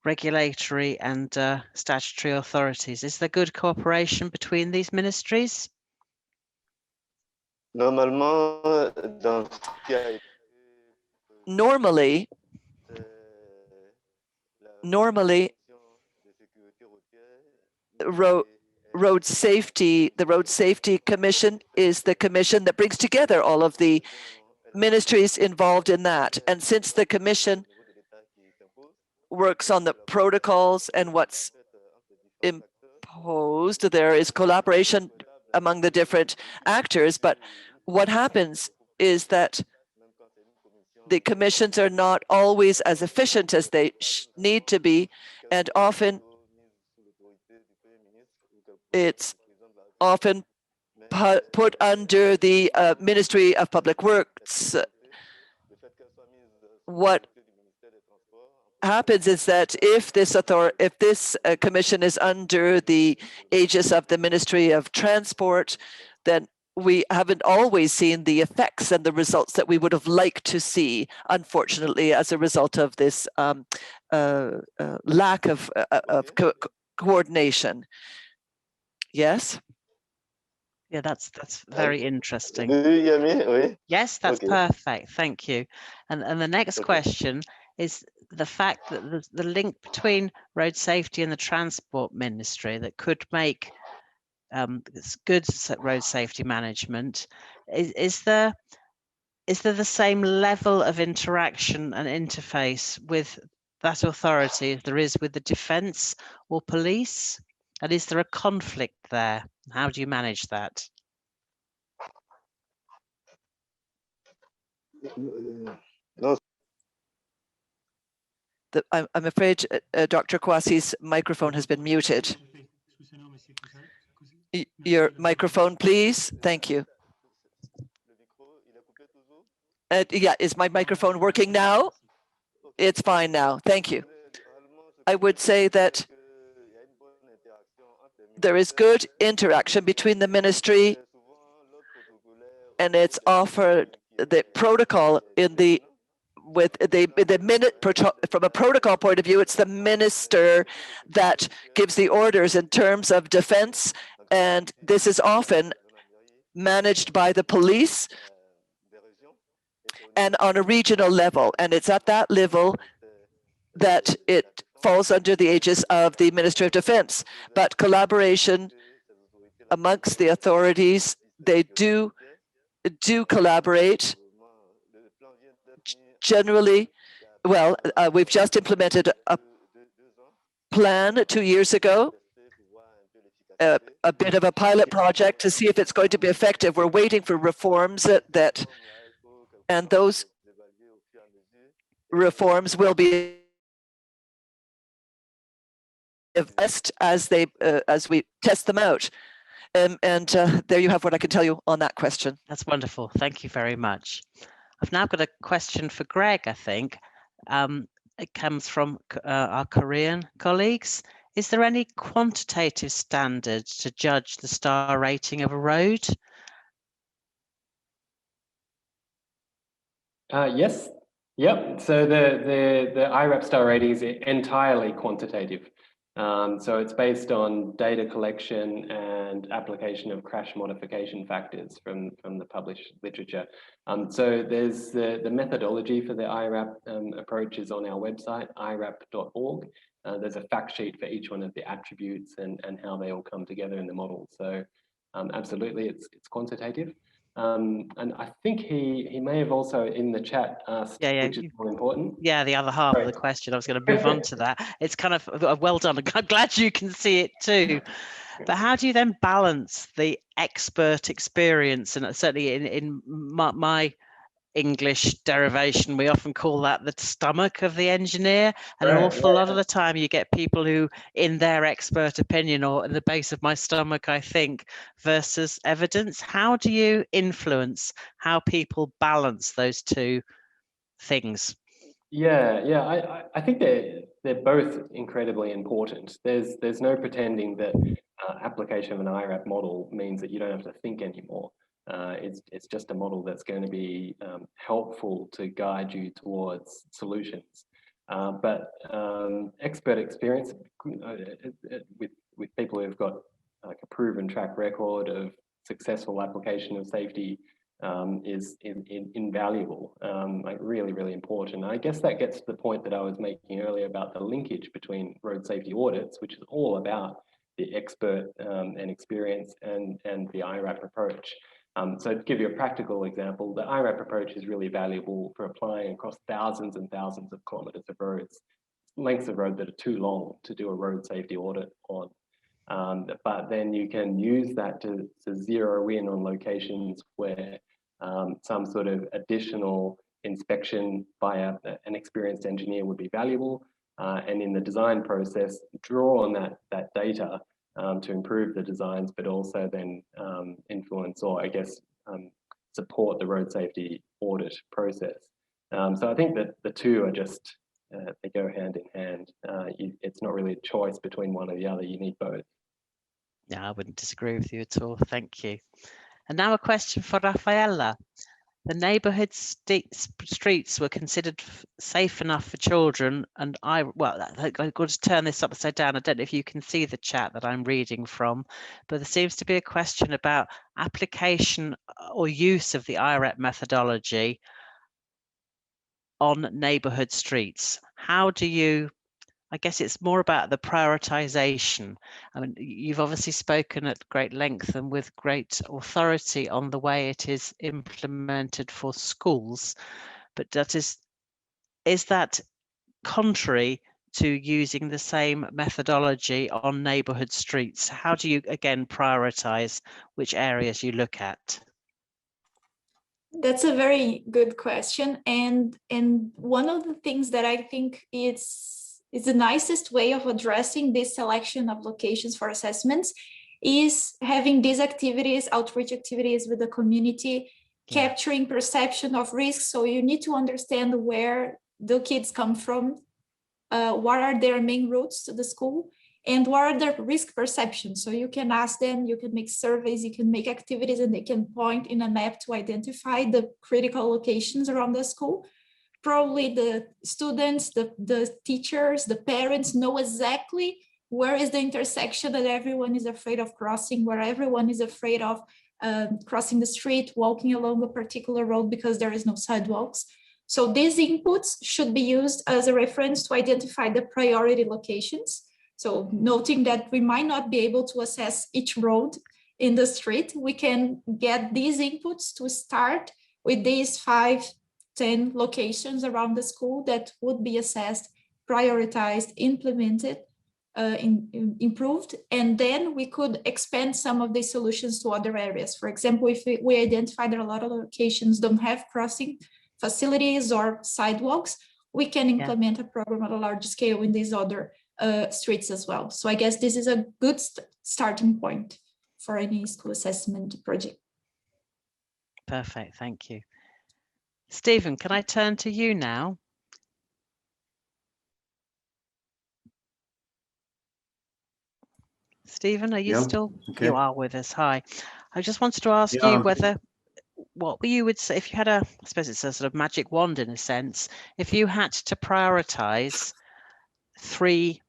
regulatory and statutory authorities? Is there good cooperation between these ministries? Normally, road safety, the Road Safety Commission is the commission that brings together all of the ministries involved in that. And since the commission works on the protocols and what's imposed, there is collaboration among the different actors. But what happens is that the commissions are not always as efficient as they need to be, and often it's often put under the Ministry of Public Works. What happens is that if this commission is under the aegis of the Ministry of Transport, then we haven't always seen the effects and the results that we would have liked to see, unfortunately, as a result of this lack of coordination. Yes? Yeah, that's very interesting. Do you hear me? Oui? Yes, that's Okay. perfect. Thank you. And the next question is the fact that the link between road safety and the transport ministry that could make good road safety management. Is there the same level of interaction and interface with that authority as there is with the defence or police? And is there a conflict there? How do you manage that? No. I'm afraid Dr. KOUASSI's microphone has been muted. Your microphone, please. Thank you. Yeah, is my microphone working now? It's fine now. Thank you. I would say that there is good interaction between the ministry, and it's offered the protocol in the from a protocol point of view, it's the minister that gives the orders in terms of defense, and this is often managed by the police and on a regional level, and it's at that level that it falls under the aegis of the Ministry of Defense. But collaboration amongst the authorities, they do collaborate. Generally, well, we've just implemented a plan 2 years ago, a bit of a pilot project to see if it's going to be effective. We're waiting for reforms and those reforms will be assessed as we test them out. And there you have what I can tell you on that question. That's wonderful. Thank you very much. I've now got a question for Greg, I think. It comes from our Korean colleagues. Is there any quantitative standard to judge the star rating of a road? Yes. Yep. So the iRAP star rating is entirely quantitative. So it's based on data collection and application of crash modification factors from the published literature. So there's the methodology for the iRAP approach is on our website, irap.org. There's a fact sheet for each one of the attributes and how they all come together in the model. So absolutely, it's quantitative. And I think he may have also in the chat asked, which is more important. Yeah, the other half of the question. I was going to move on to that. It's kind of well done. I'm glad you can see it too. But how do you then balance the expert experience? And certainly in my English derivation, we often call that the stomach of the engineer. And an awful lot of the time you get people who, in their expert opinion or in the base of my stomach, I think, versus evidence. How do you influence how people balance those two things? Yeah, I think they're both incredibly important. There's no pretending that application of an iRAP model means that you don't have to think anymore. It's just a model that's going to be helpful to guide you towards solutions. but expert experience with people who've got like a proven track record of successful application of safety is invaluable, like really important. I guess that gets to the point that I was making earlier about the linkage between road safety audits, which is all about the expert and experience and the iRAP approach. So to give you a practical example, the iRAP approach is really valuable for applying across thousands and thousands of kilometers of roads, lengths of road that are too long to do a road safety audit on. But then you can use that to zero in on locations where some sort of additional inspection by an experienced engineer would be valuable. And in the design process, draw on that data to improve the designs, but also then influence or I guess support the road safety audit process. So I think that the two are just, they go hand in hand. It's not really a choice between one or the other, you need both. Yeah, I wouldn't disagree with you at all. Thank you. And now a question for Rafaela. The neighbourhood streets were considered safe enough for children, and I've got to turn this upside down. I don't know if you can see the chat that I'm reading from, but there seems to be a question about application or use of the iRAP methodology on neighbourhood streets. How do you, I guess it's more about the prioritization. I mean, you've obviously spoken at great length and with great authority on the way it is implemented for schools, but is that contrary to using the same methodology on neighborhood streets? How do you, again, prioritize which areas you look at? That's a very good question. And one of the things that I think is the nicest way of addressing this selection of locations for assessments is having these activities, outreach activities with the community, capturing perception of risk. So you need to understand where the kids come from, what are their main routes to the school, and what are their risk perceptions. So you can ask them, you can make surveys, you can make activities, and they can point in a map to identify the critical locations around the school. Probably the students, the teachers, the parents know exactly where is the intersection that everyone is afraid of crossing, where everyone is afraid of crossing the street, walking along a particular road because there is no sidewalks. So these inputs should be used as a reference to identify the priority locations. So noting that we might not be able to assess each road in the street, we can get these inputs to start with these 5-10 locations around the school that would be assessed, prioritized, implemented, improved, and then we could expand some of these solutions to other areas. For example, if we identify that a lot of locations don't have crossing facilities or sidewalks, we can implement a program at a large scale in these other streets as well. So I guess this is a good starting point for any school assessment project. Perfect, thank you. Stephen, can I turn to you now? Stephen, are you still? Okay. You are with us. Hi. I just wanted to ask you whether, what you would say, if you had I suppose it's a sort of magic wand in a sense, if you had to prioritize 3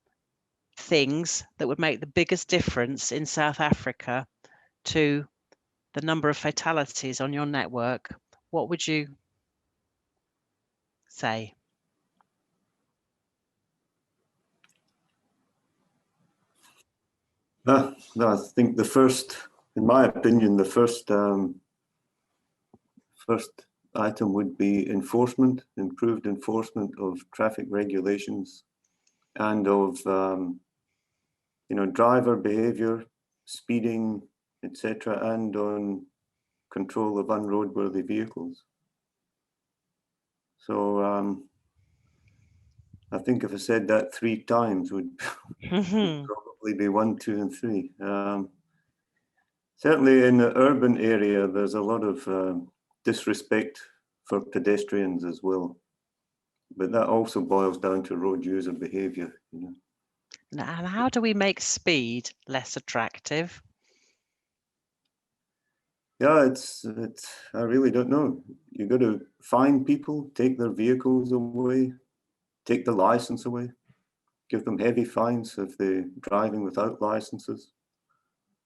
things that would make the biggest difference in South Africa to the number of fatalities on your network, what would you say? No, I think the first, in my opinion, the first item would be enforcement, improved enforcement of traffic regulations and of driver behavior, speeding, etc., and on control of unroadworthy vehicles. So I think if I said that 3 times would probably be 1, 2, and 3. Certainly in the urban area, there's a lot of disrespect for pedestrians as well. But that also boils down to road user behavior. And how do we make speed less attractive? Yeah, it's I really don't know. You got to find people, take their vehicles away, take the license away, give them heavy fines if they're driving without licenses,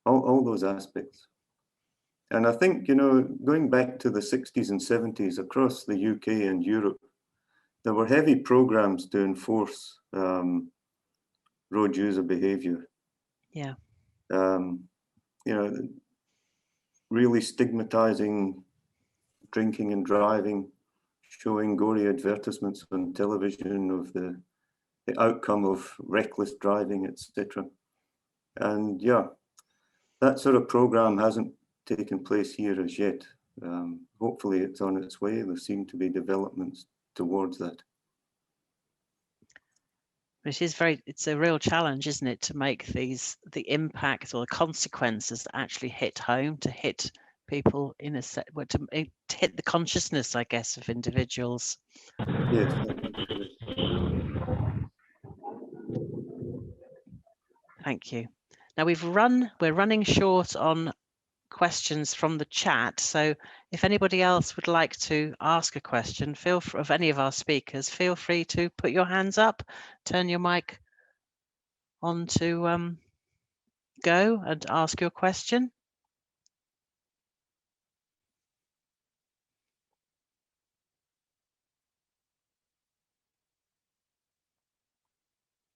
all those aspects. And I think, you know, going back to the 60s and 70s across the UK and Europe, there were heavy programs to enforce road user behaviour. Yeah. You know, really stigmatizing drinking and driving, showing gory advertisements on television of the outcome of reckless driving, etc. And yeah, that sort of program hasn't taken place here as yet. Hopefully it's on its way. There seem to be developments towards that. Which is it's a real challenge, isn't it, to make the impacts or the consequences that actually hit home, to hit people in a set, to hit the consciousness, I guess, of individuals. Yes. Thank you. Now we're running short on questions from the chat, so if anybody else would like to ask a question, of any of our speakers, feel free to put your hands up, turn your mic on to go and ask your question.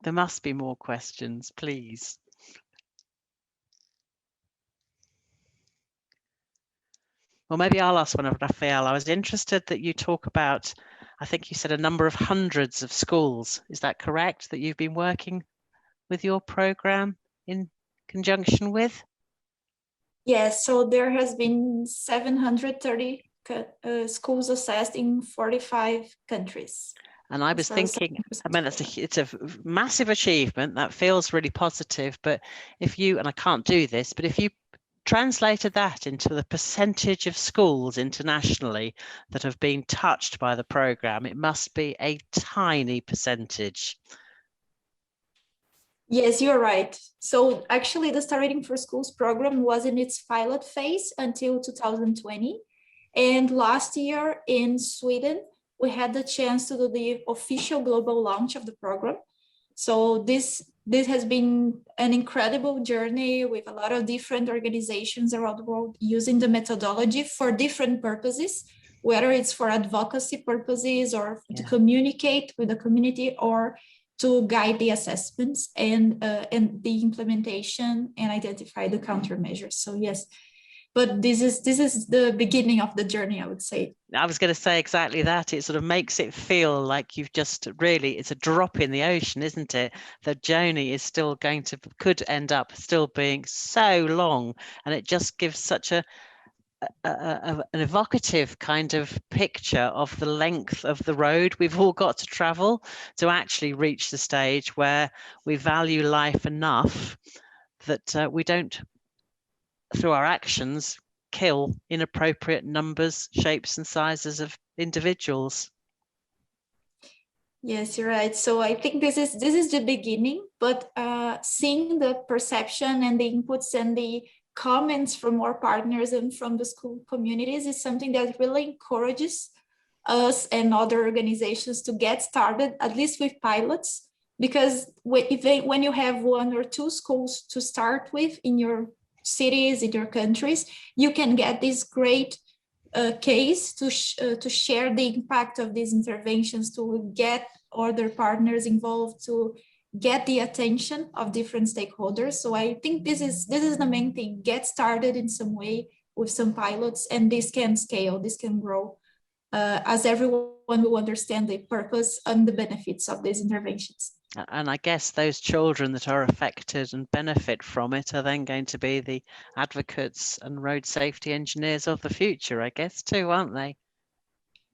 There must be more questions, please. Well, maybe I'll ask one of Rafaela. I was interested that you talk about, I think you said a number of hundreds of schools. Is that correct, that you've been working with your program in conjunction with? Yes, so there has been 730 schools assessed in 45 countries. And I was thinking, I mean, it's a massive achievement. That feels really positive. But if you, and I can't do this, but if you translated that into the percentage of schools internationally that have been touched by the program, it must be a tiny percentage. Yes, you're right. So actually the Star Rating for Schools program was in its pilot phase until 2020. And last year in Sweden, we had the chance to do the official global launch of the program. So this has been an incredible journey with a lot of different organizations around the world using the methodology for different purposes, whether it's for advocacy purposes or to communicate with the community or to guide the assessments and the implementation and identify the countermeasures. So yes, but this is the beginning of the journey, I would say. I was going to say exactly that. It sort of makes it feel like you've just really, it's a drop in the ocean, isn't it? The journey is still could end up still being so long, and it just gives such an evocative kind of picture of the length of the road we've all got to travel to actually reach the stage where we value life enough that we don't, through our actions, kill inappropriate numbers, shapes and sizes of individuals. Yes, you're right. So I think this is the beginning, but seeing the perception and the inputs and the comments from our partners and from the school communities is something that really encourages us and other organizations to get started, at least with pilots, because when you have 1 or 2 schools to start with in your cities, in your countries, you can get this great case to share the impact of these interventions, to get other partners involved, to get the attention of different stakeholders. So I think this is the main thing. Get started in some way with some pilots, and this can scale, this can grow as everyone will understand the purpose and the benefits of these interventions. And I guess those children that are affected and benefit from it are then going to be the advocates and road safety engineers of the future, I guess, too, aren't they?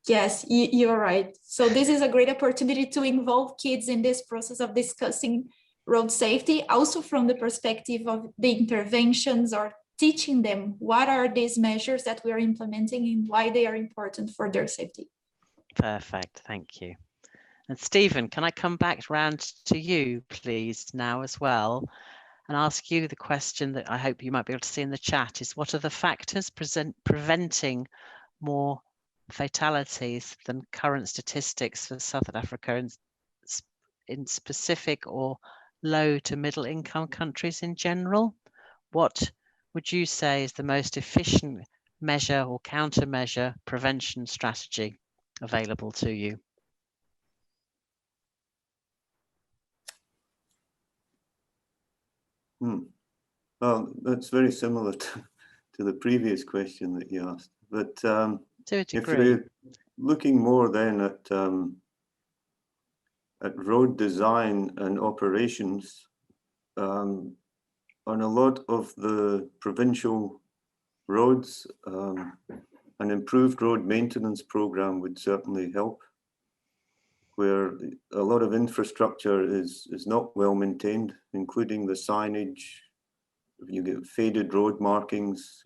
Yes, you're right. So this is a great opportunity to involve kids in this process of discussing road safety, also from the perspective of the interventions, or teaching them what are these measures that we are implementing and why they are important for their safety. Perfect, thank you. And Stephen, can I come back round to you, please, now as well, and ask you the question that I hope you might be able to see in the chat is, what are the factors preventing more fatalities than current statistics for Southern Africa and in specific or low to middle income countries in general? What would you say is the most efficient measure or countermeasure prevention strategy available to you? Well, that's very similar to the previous question that you asked. But if we're looking more then at road design and operations, on a lot of the provincial roads, an improved road maintenance program would certainly help, where a lot of infrastructure is not well maintained, including the signage. You get faded road markings,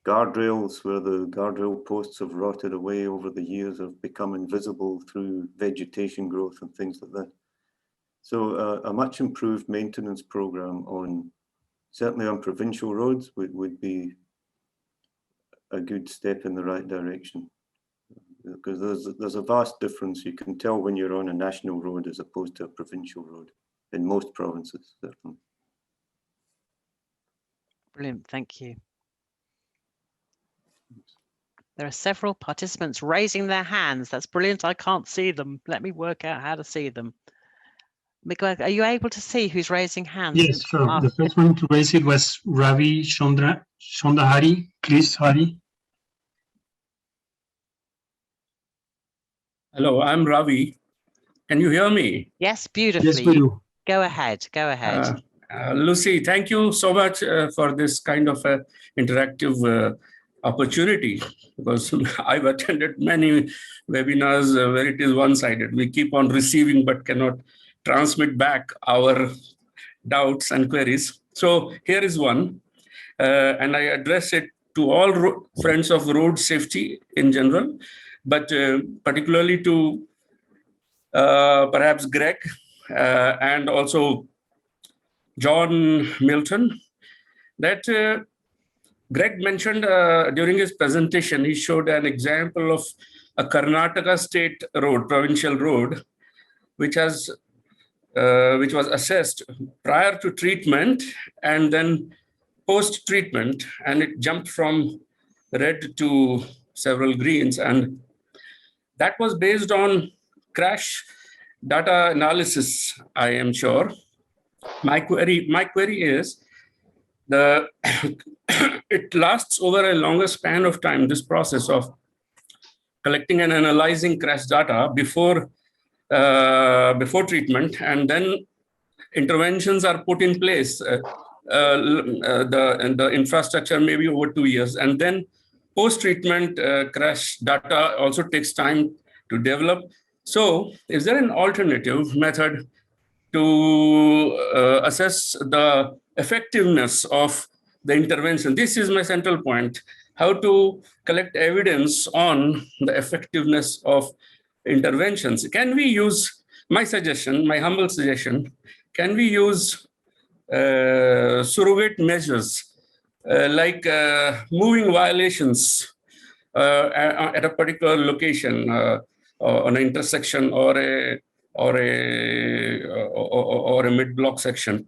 guardrails where the guardrail posts have rotted away over the years, have become invisible through vegetation growth and things like that. So a much improved maintenance program certainly on provincial roads would be a good step in the right direction. Because there's a vast difference. You can tell when you're on a national road as opposed to a provincial road in most provinces, certainly. Brilliant, thank you. There are several participants raising their hands. That's brilliant. I can't see them. Let me work out how to see them. Miguel, are you able to see who's raising hands? Yes, sure. The first one to raise it was Ravi Shondahari. Please, Hari. Hello, I'm Ravi. Can you hear me? Yes, beautifully. Yes, we do. Go ahead, go ahead. Lucy, thank you so much for this kind of interactive opportunity, because I've attended many webinars where it is one-sided. We keep on receiving but cannot transmit back our doubts and queries. So here is one, and I address it to all friends of road safety in general, but particularly to perhaps Greg and also John Milton, that Greg mentioned during his presentation, he showed an example of a Karnataka state road, provincial road, which was assessed prior to treatment and then post-treatment, and it jumped from red to several greens. And that was based on crash data analysis, I am sure. My query is, it lasts over a longer span of time, this process of collecting and analyzing crash data before treatment, and then interventions are put in place. The infrastructure maybe over 2 years, and then post-treatment crash data also takes time to develop. So is there an alternative method to assess the effectiveness of the intervention? This is my central point, how to collect evidence on the effectiveness of interventions. Can we use, my humble suggestion, can we use surrogate measures like moving violations at a particular location on an intersection or a mid-block section?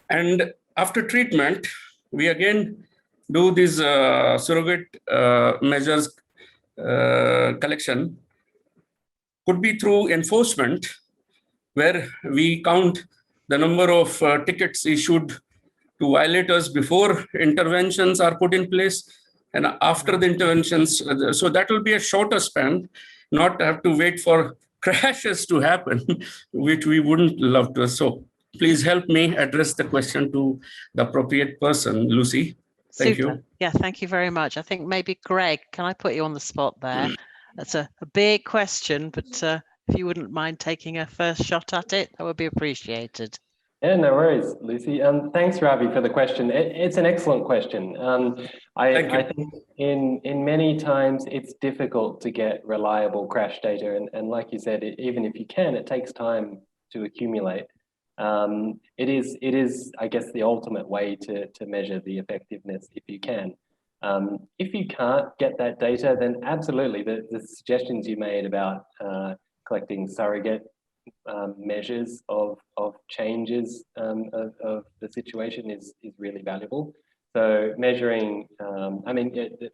And after treatment, we again do these surrogate measures collection. Could be through enforcement, where we count the number of tickets issued to violators before interventions are put in place and after the interventions. So that will be a shorter span, not have to wait for crashes to happen, which we wouldn't love to. So please help me address the question to the appropriate person, Lucy. Thank Super. you. Yeah, thank you very much. I think maybe Greg, can I put you on the spot there? That's a big question, but if you wouldn't mind taking a first shot at it, that would be appreciated. Yeah, no worries, Lucy. Thanks, Ravi, for the question. It's an excellent question. I think in many times it's difficult to get reliable crash data. And like you said, even if you can, it takes time to accumulate. It is, I guess, the ultimate way to measure the effectiveness if you can. If you can't get that data, then absolutely, the suggestions you made about collecting surrogate measures of changes of the situation is really valuable. So measuring,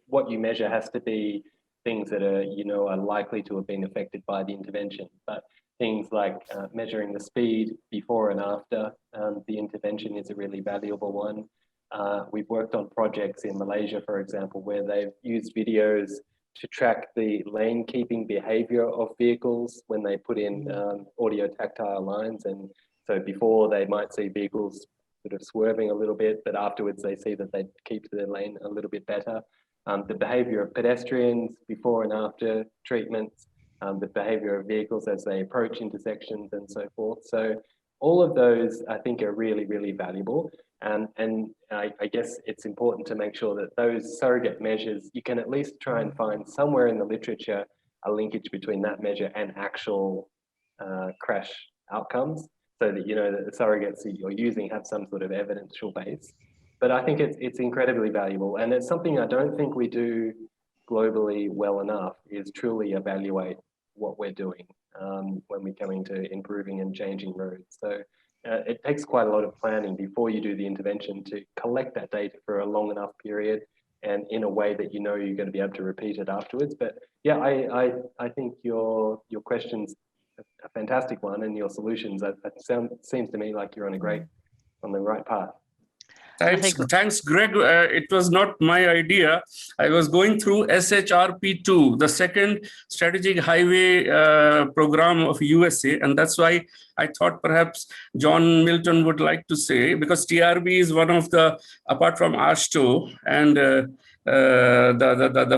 what you measure has to be things that are likely to have been affected by the intervention. But things like measuring the speed before and after the intervention is a really valuable one. We've worked on projects in Malaysia, for example, where they've used videos to track the lane keeping behavior of vehicles when they put in audio tactile lines. And so before they might see vehicles sort of swerving a little bit, but afterwards they see that they keep their lane a little bit better. The behavior of pedestrians before and after treatments, the behavior of vehicles as they approach intersections and so forth. So all of those I think are really, really valuable. And I guess it's important to make sure that those surrogate measures, you can at least try and find somewhere in the literature a linkage between that measure and actual crash outcomes, so that you know that the surrogates that you're using have some sort of evidential base. But I think it's incredibly valuable, and it's something I don't think we do globally well enough, is truly evaluate what we're doing when we're coming to improving and changing roads. So it takes quite a lot of planning before you do the intervention to collect that data for a long enough period and in a way that you know you're going to be able to repeat it afterwards. But yeah, I think your question's a fantastic one, and your solutions, seems to me like you're on the right path. Thanks, Greg. It was not my idea. I was going through SHRP2, the second strategic highway program of USA, and that's why I thought perhaps John Milton would like to say, because TRB is one of the, apart from AASHTO and the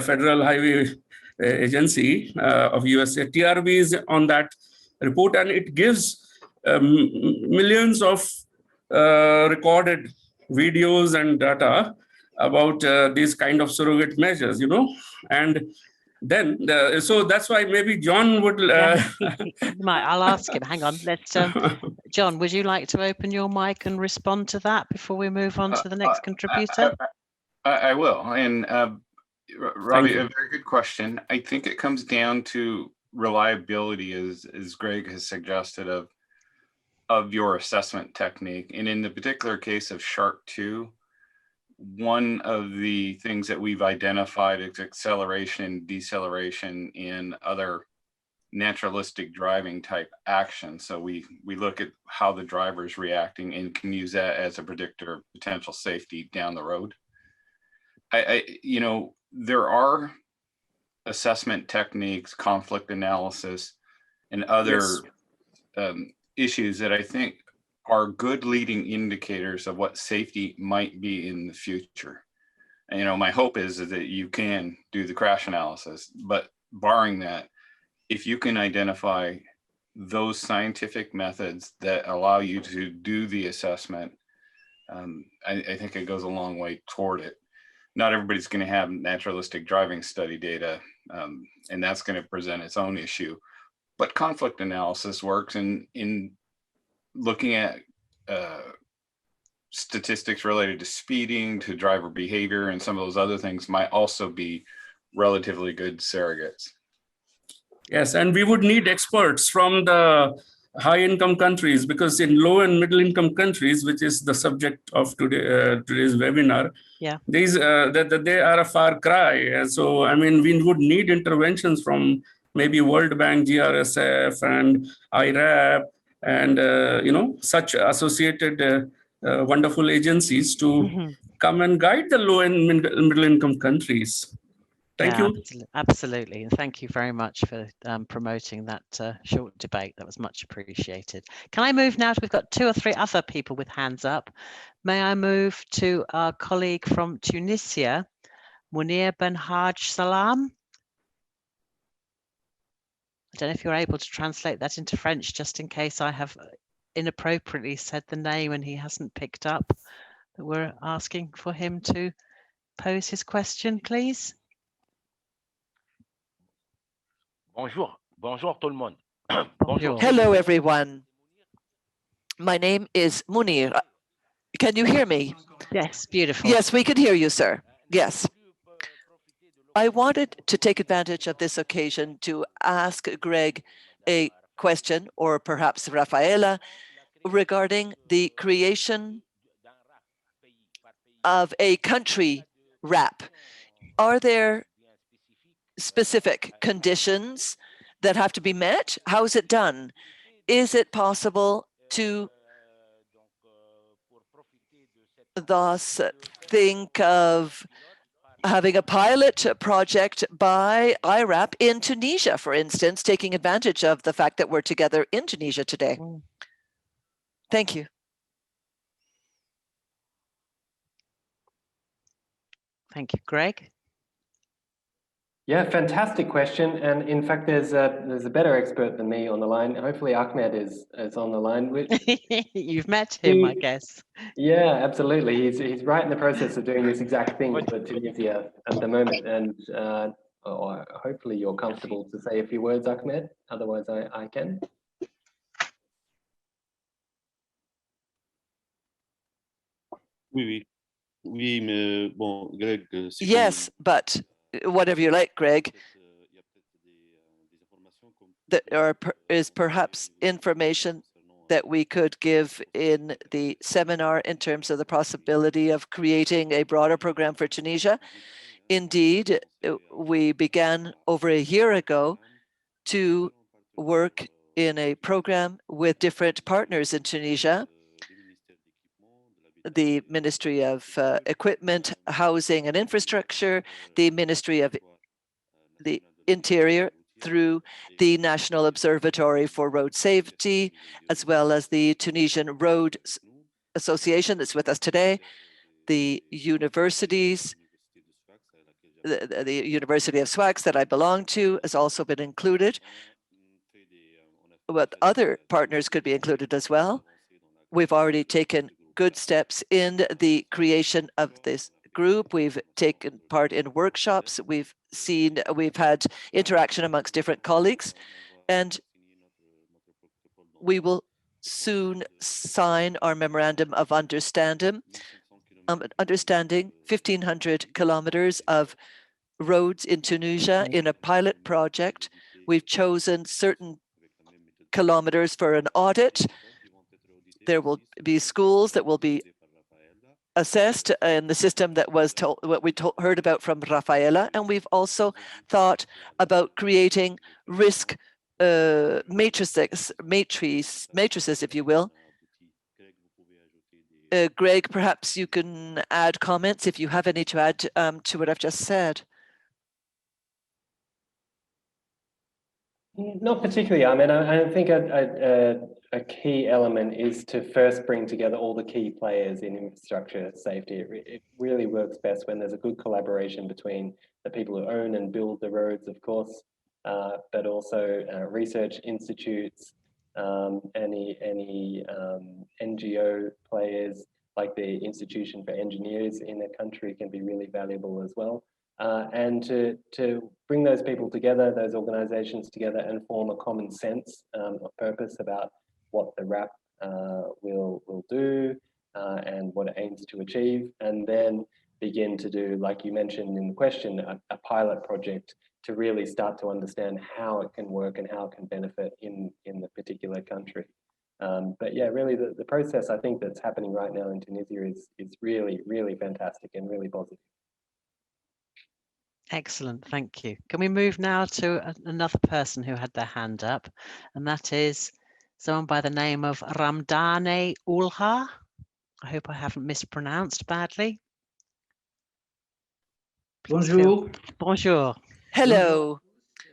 Federal Highway Agency of USA, TRB is on that report, and it gives millions of recorded videos and data about these kind of surrogate measures, and then so that's why maybe John would I'll ask him. Hang on, let's John, would you like to open your mic and respond to that before we move on to the next contributor? I will. And Robbie, a very good question. I think it comes down to reliability, as Greg has suggested, of your assessment technique. And in the particular case of SHARP 2, one of the things that we've identified is acceleration and deceleration in other naturalistic driving type action. So we look at how the driver is reacting and can use that as a predictor of potential safety down the road. There are assessment techniques, conflict analysis, and other issues that I think are good leading indicators of what safety might be in the future. And, my hope is that you can do the crash analysis, but barring that, if you can identify those scientific methods that allow you to do the assessment, I think it goes a long way toward it. Not everybody's going to have naturalistic driving study data, and that's going to present its own issue. But conflict analysis works in looking at statistics related to speeding, to driver behavior, and some of those other things might also be relatively good surrogates. Yes, and we would need experts from the high-income countries, because in low and middle-income countries, which is the subject of today's webinar, they are a far cry. And so, we would need interventions from maybe World Bank, GRSF, and iRAP, and such associated wonderful agencies to come and guide the low and middle-income countries. Thank you. Absolutely. And thank you very much for promoting that short debate. That was much appreciated. Can I move now? We've got 2 or 3 other people with hands up. May I move to our colleague from Tunisia, Munir Ben Haj Salam? I don't know if you're able to translate that into French, just in case I have inappropriately said the name and he hasn't picked up that we're asking for him to pose his question, please. Bonjour tout le monde. Bonjour. Hello, everyone. My name is Munir. Can you hear me? Yes, beautiful. Yes, we can hear you, sir. Yes. I wanted to take advantage of this occasion to ask Greg a question, or perhaps Rafaela, regarding the creation of a country RAP. Are there specific conditions that have to be met? How is it done? Is it possible to thus think of having a pilot project by iRAP in Tunisia, for instance, taking advantage of the fact that we're together in Tunisia today? Thank you. Thank you, Greg. Yeah, fantastic question. And in fact, there's a better expert than me on the line. Hopefully Ahmed is on the line. You've met him, I guess. Yeah, absolutely. He's right in the process of doing this exact thing for Tunisia at the moment. And hopefully you're comfortable to say a few words, Ahmed. Otherwise, I can. Yes, but whatever you like, Greg. There is perhaps information that we could give in the seminar in terms of the possibility of creating a broader program for Tunisia. Indeed, we began over a year ago to work in a program with different partners in Tunisia, the Ministry of Equipment, Housing and Infrastructure, the Ministry of the Interior, through the National Observatory for Road Safety, as well as the Tunisian Road Association that's with us today, the universities, the University of Sfax that I belong to has also been included. But other partners could be included as well. We've already taken good steps in the creation of this group. We've taken part in workshops. We've had interaction amongst different colleagues, and we will soon sign our memorandum of understanding 1,500 kilometers of roads in Tunisia in a pilot project. We've chosen certain kilometers for an audit. There will be schools that will be assessed in the system that was what we heard about from Rafaela, and we've also thought about creating risk matrices, if you will. Greg, perhaps you can add comments if you have any to add to what I've just said. Not particularly. I mean, I think a key element is to first bring together all the key players in infrastructure safety. It really works best when there's a good collaboration between the people who own and build the roads, of course, but also research institutes, any NGO players like the Institution for Engineers in a country can be really valuable as well. And to bring those people together, those organizations together, and form a common sense of purpose about what the RAP will do and what it aims to achieve, and then begin to do, like you mentioned in the question, a pilot project to really start to understand how it can work and how it can benefit in the particular country. But yeah, really the process I think that's happening right now in Tunisia is really, really fantastic and really positive. Excellent, thank you. Can we move now to another person who had their hand up, and that is someone by the name of Ramdane Ulha. I hope I haven't mispronounced badly. Bonjour. Bonjour. Hello.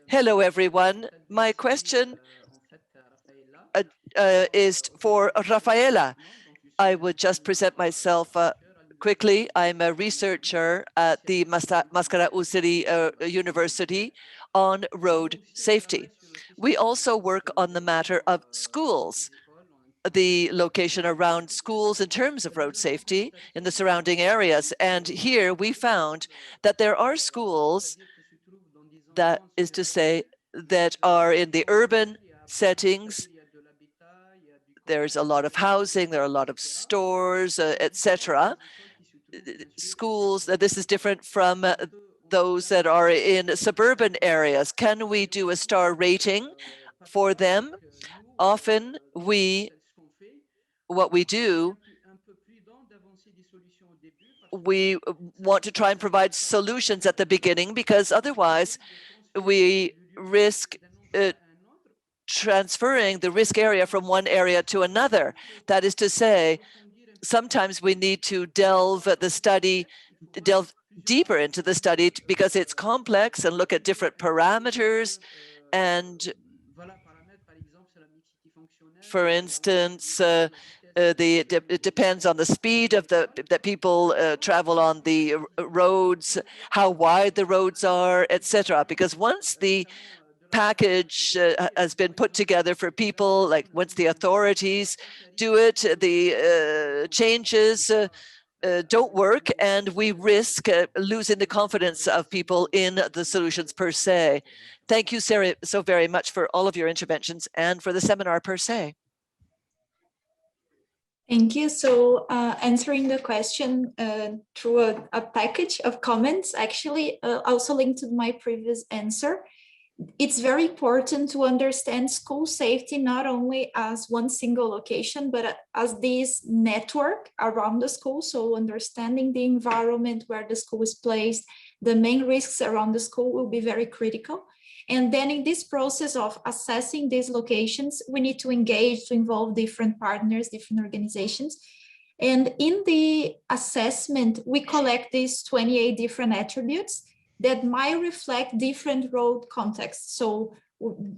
Hello, everyone. My question is for Rafaela. I would just present myself quickly. I'm a researcher at the Mascara Usiri University on road safety. We also work on the matter of schools, the location around schools in terms of road safety in the surrounding areas. And here we found that there are schools, that is to say, that are in the urban settings. There's a lot of housing, there are a lot of stores, etc. Schools, this is different from those that are in suburban areas. Can we do a star rating for them, often what we do, we want to try and provide solutions at the beginning, because otherwise we risk transferring the risk area from one area to another. That is to say, sometimes we need to delve deeper into the study because it's complex and look at different parameters. And for instance, it depends on the speed of that people travel on the roads, how wide the roads are, etc. Because once the package has been put together for people, like once the authorities do it, the changes don't work, and we risk losing the confidence of people in the solutions per se. Thank you, Sarah, so very much for all of your interventions and for the seminar per se. Thank you. So answering the question through a package of comments, actually also linked to my previous answer. It's very important to understand school safety not only as one single location, but as this network around the school. So understanding the environment where the school is placed, the main risks around the school will be very critical. And then in this process of assessing these locations, we need to engage, to involve different partners, different organizations. And in the assessment, we collect these 28 different attributes that might reflect different road contexts. So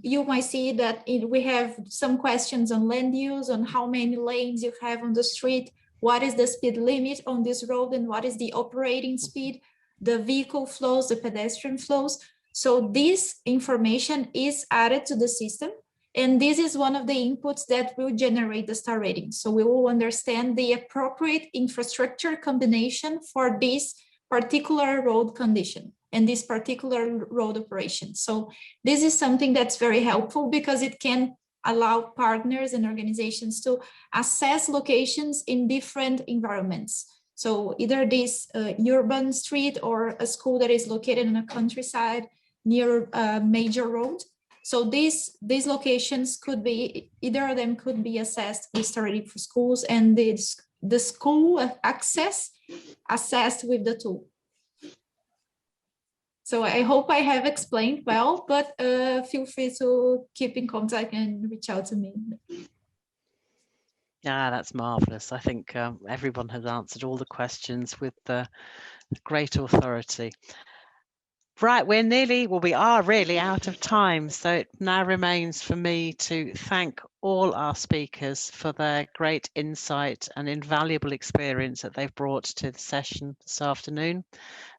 you might see that we have some questions on land use, on how many lanes you have on the street, what is the speed limit on this road, and what is the operating speed, the vehicle flows, the pedestrian flows. So this information is added to the system, and this is one of the inputs that will generate the star rating. So we will understand the appropriate infrastructure combination for this particular road condition and this particular road operation. So this is something that's very helpful because it can allow partners and organizations to assess locations in different environments. So either this urban street or a school that is located in a countryside near a major road. So these locations could be, either of them could be assessed with star rating for schools, and the school access assessed with the tool. So I hope I have explained well, but feel free to keep in contact and reach out to me. Yeah, that's marvelous. I think everyone has answered all the questions with great authority. Right, we are really out of time. So it now remains for me to thank all our speakers for their great insight and invaluable experience that they've brought to the session this afternoon.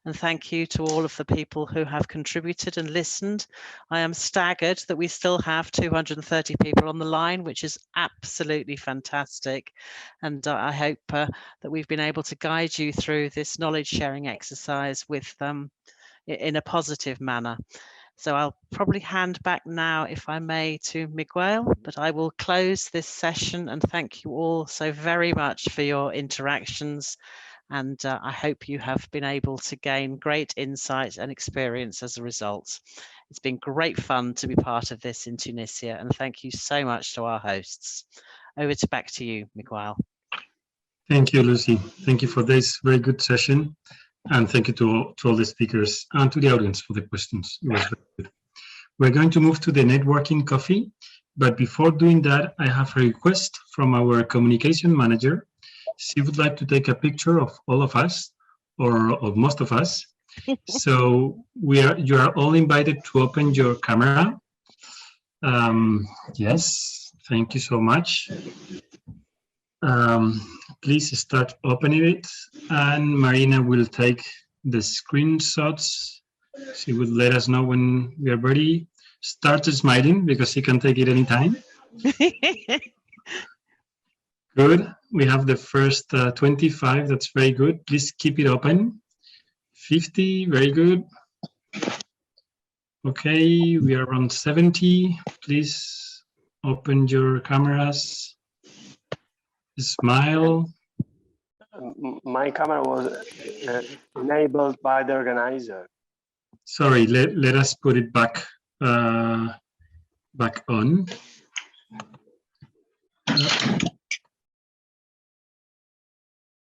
And thank you to all of the people who have contributed and listened. I am staggered that we still have 230 people on the line, which is absolutely fantastic. And I hope that we've been able to guide you through this knowledge sharing exercise with in a positive manner. So I'll probably hand back now, if I may, to Miguel, but I will close this session and thank you all so very much for your interactions. And I hope you have been able to gain great insight and experience as a result. It's been great fun to be part of this in Tunisia, and thank you so much to our hosts. Back to you, Miguel. Thank you, Lucy. Thank you for this very good session. And thank you to all the speakers and to the audience for the questions. It was very good. We're going to move to the networking coffee. But before doing that, I have a request from our communication manager. She would like to take a picture of all of us, or of most of us. So you are all invited to open your camera. Yes, thank you so much. Please start opening it, and Marina will take the screenshots. She will let us know when we are ready. Start smiling because she can take it anytime. Good. We have the first 25. That's very good. Please keep it open. 50. Very good. Okay, we are around 70. Please open your cameras. Smile. My camera was enabled by the organizer. Sorry, let us put it back. back on.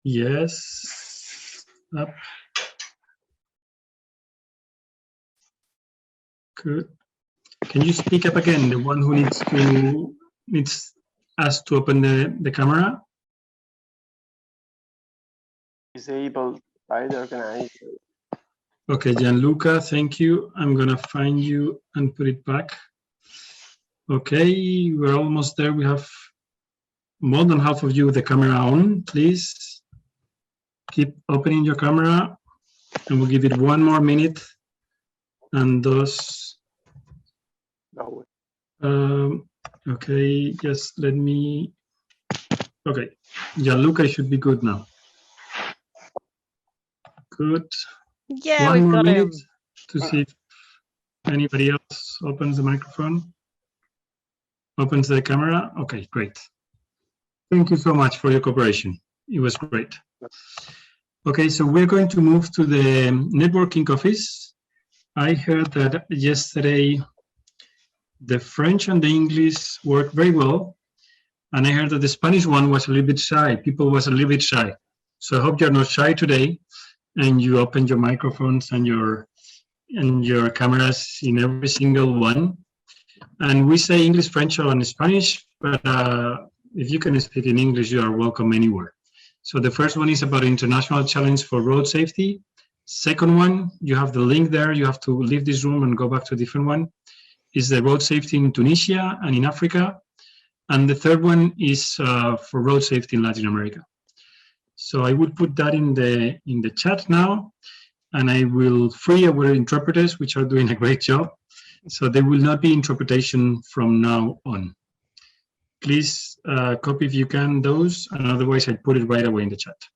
Yes, up. Good. Can you speak up again? The one who needs us to open the camera. Disabled by the organizer. Okay, Gianluca, thank you. I'm gonna find you and put it back. Okay, we're almost there. We have more than half of you with the camera on. Please keep opening your camera, and we'll give it 1 more minute. And those. Okay, just let me. Okay, Gianluca should be good now. Good. Yeah, 1 we've more got minute him. to see if anybody else opens the microphone, opens the camera. Okay, great. Thank you so much for your cooperation. It was great. Okay, so we're going to move to the networking office. I heard that yesterday the French and the English worked very well, and I heard that the Spanish one was a little bit shy. People was a little bit shy. So I hope you're not shy today, and you open your microphones and your cameras in every single one. And we say English, French, and Spanish, but if you can speak in English, you are welcome anywhere. So the first one is about international challenge for road safety. Second one, you have the link there. You have to leave this room and go back to a different one. Is the road safety in Tunisia and in Africa. And the third one is for road safety in Latin America. So I would put that in the chat now, and I will free our interpreters, which are doing a great job. So there will not be interpretation from now on. Please copy if you can those, and otherwise I put it right away in the chat.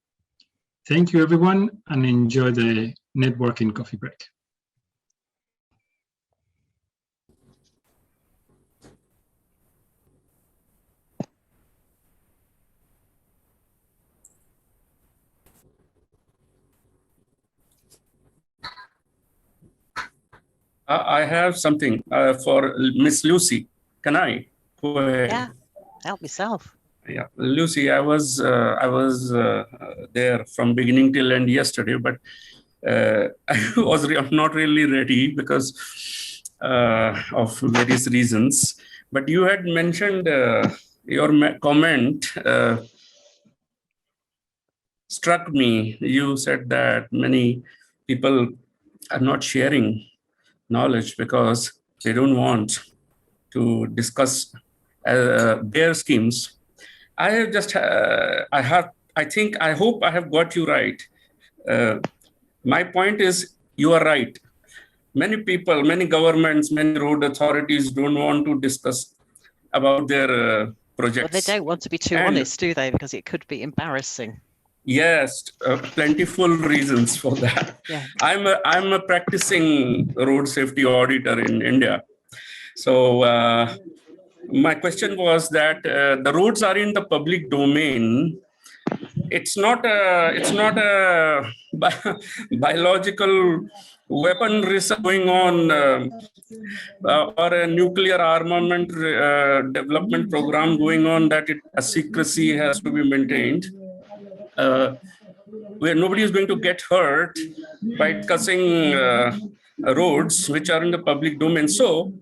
Thank you everyone, and enjoy the networking coffee break. I have something for Miss Lucy. Can I? Go ahead. Yeah, help yourself. Yeah, Lucy, I was there from beginning till end yesterday, but I'm not really ready because of various reasons. But you had mentioned your comment struck me. You said that many people are not sharing knowledge because they don't want to discuss their schemes. I have just, I hope I have got you right. My point is, you are right. Many people, many governments, many road authorities don't want to discuss about their projects. Well, they don't want to be too honest, do they? Because it could be embarrassing. Yes, plentiful reasons for that. Yeah. I'm a practicing road safety auditor in India. So my question was that the roads are in the public domain. It's not a biological weapon risk going on or a nuclear armament development program going on that secrecy has to be maintained. Where nobody is going to get hurt by discussing roads which are in the public domain. So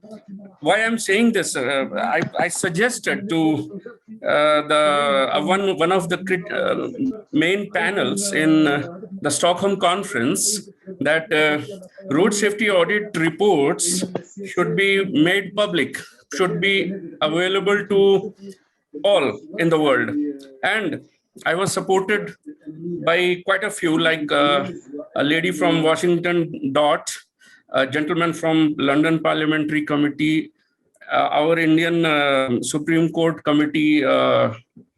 why I'm saying this, I suggested to one of the main panels in the Stockholm conference that road safety audit reports should be made public, should be available to all in the world. And I was supported by quite a few, like a lady from Washington, Dot, a gentleman from London Parliamentary Committee, our Indian Supreme Court Committee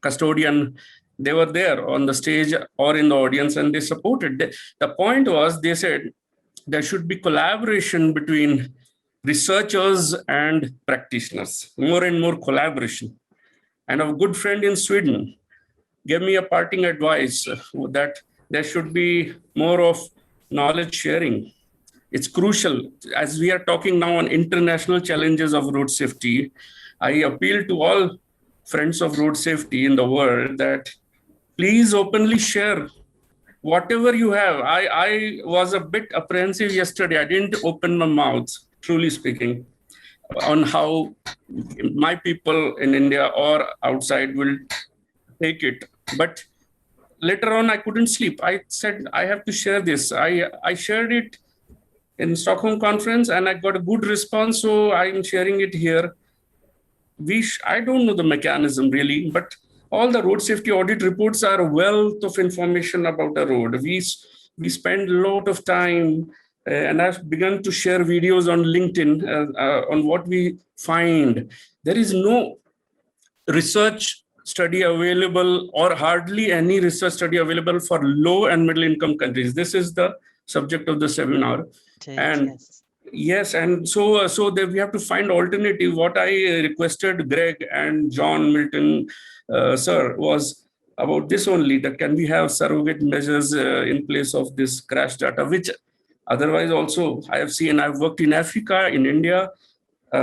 custodian. They were there on the stage or in the audience, and they supported. The point was, they said there should be collaboration between researchers and practitioners, more and more collaboration. And a good friend in Sweden gave me a parting advice that there should be more of knowledge sharing it's crucial. As we are talking now on international challenges of road safety, I appeal to all friends of road safety in the world that please openly share whatever you have. I was a bit apprehensive yesterday. I didn't open my mouth, truly speaking, on how my people in India or outside will take it. But later on, I couldn't sleep. I said, I have to share this. I shared it in Stockholm conference and I got a good response. So I'm sharing it here. I don't know the mechanism really, but all the road safety audit reports are a wealth of information about a road. We spend a lot of time and I've begun to share videos on LinkedIn on what we find. There is no research study available or hardly any research study available for low and middle income countries. This is the subject of the seminar. And yes, and so we have to find alternative. What I requested Greg and John Milton, sir, was about this only, that can we have surrogate measures in place of this crash data, which otherwise also I have seen. I've worked in Africa, in India,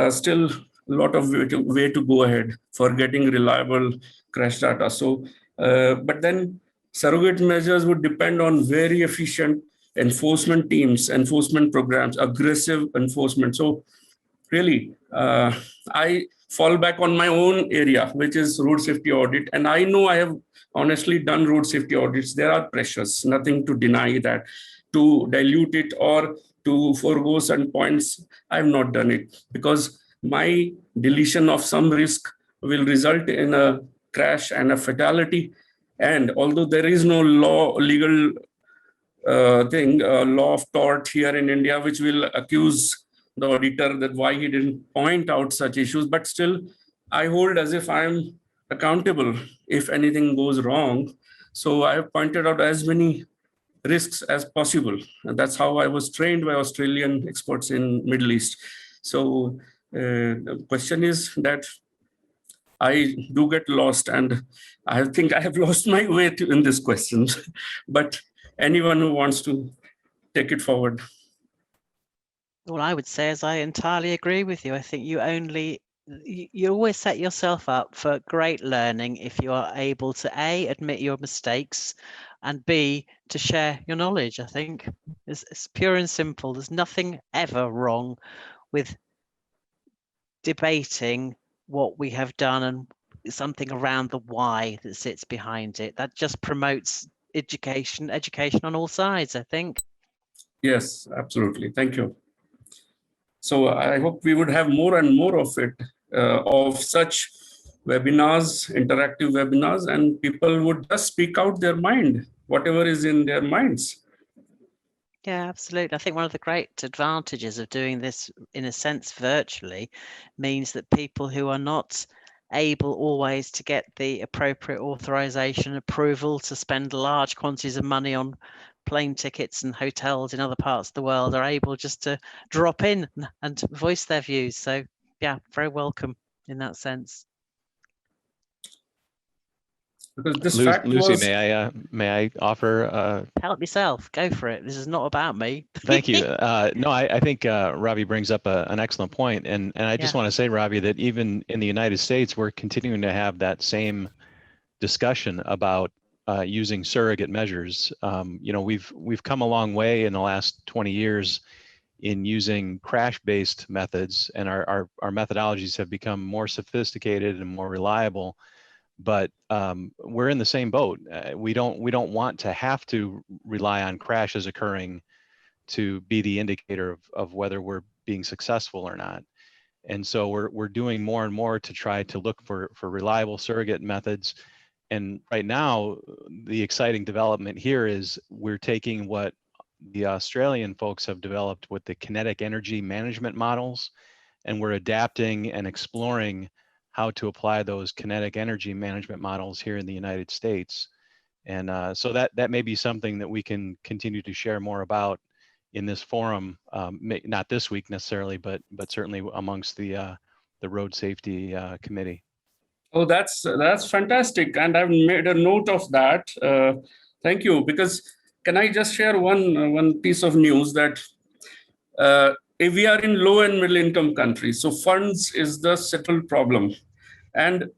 still a lot of way to go ahead for getting reliable crash data. So, but then surrogate measures would depend on very efficient enforcement teams, enforcement programs, aggressive enforcement. So really, I fall back on my own area, which is road safety audit. And I know I have honestly done road safety audits. There are pressures, nothing to deny that. To dilute it or to forego certain points, I have not done it because my deletion of some risk will result in a crash and a fatality. And although there is no legal law of tort here in India, which will accuse the auditor that why he didn't point out such issues, but still I hold as if I'm accountable if anything goes wrong. So I have pointed out as many risks as possible. And that's how I was trained by Australian experts in Middle East. So the question is that I do get lost, and I think I have lost my way in this question. But anyone who wants to take it forward. All I would say is I entirely agree with you. I think you always set yourself up for great learning if you are able to A, admit your mistakes, and B, to share your knowledge. I think it's pure and simple. There's nothing ever wrong with debating what we have done and something around the why that sits behind it. That just promotes education on all sides, I think. Yes, absolutely. Thank you. So I hope we would have more and more of it, of such webinars, interactive webinars, and people would just speak out their mind, whatever is in their minds. Yeah, absolutely. I think one of the great advantages of doing this, in a sense, virtually, means that people who are not able always to get the appropriate authorization, approval to spend large quantities of money on plane tickets and hotels in other parts of the world are able just to drop in and voice their views. So yeah, very welcome in that sense. Because this Lucy, may I offer? Help yourself. Go for it. This is not about me. Thank you. No, I think Robbie brings up an excellent point, and I just want to say, Robbie, that even in the United States, we're continuing to have that same discussion about using surrogate measures. You know, we've come a long way in the last 20 years in using crash-based methods, and our methodologies have become more sophisticated and more reliable. But we're in the same boat. We don't want to have to rely on crashes occurring to be the indicator of whether we're being successful or not. And so we're doing more and more to try to look for reliable surrogate methods. And right now, the exciting development here is we're taking what the Australian folks have developed with the kinetic energy management models, and we're adapting and exploring how to apply those kinetic energy management models here in the United States. And so that may be something that we can continue to share more about in this forum, not this week necessarily, but certainly amongst the Road Safety Committee. Oh, that's fantastic. And I've made a note of that. Thank you. Because can I just share one piece of news that if we are in low and middle income countries, so funds is the settled problem. And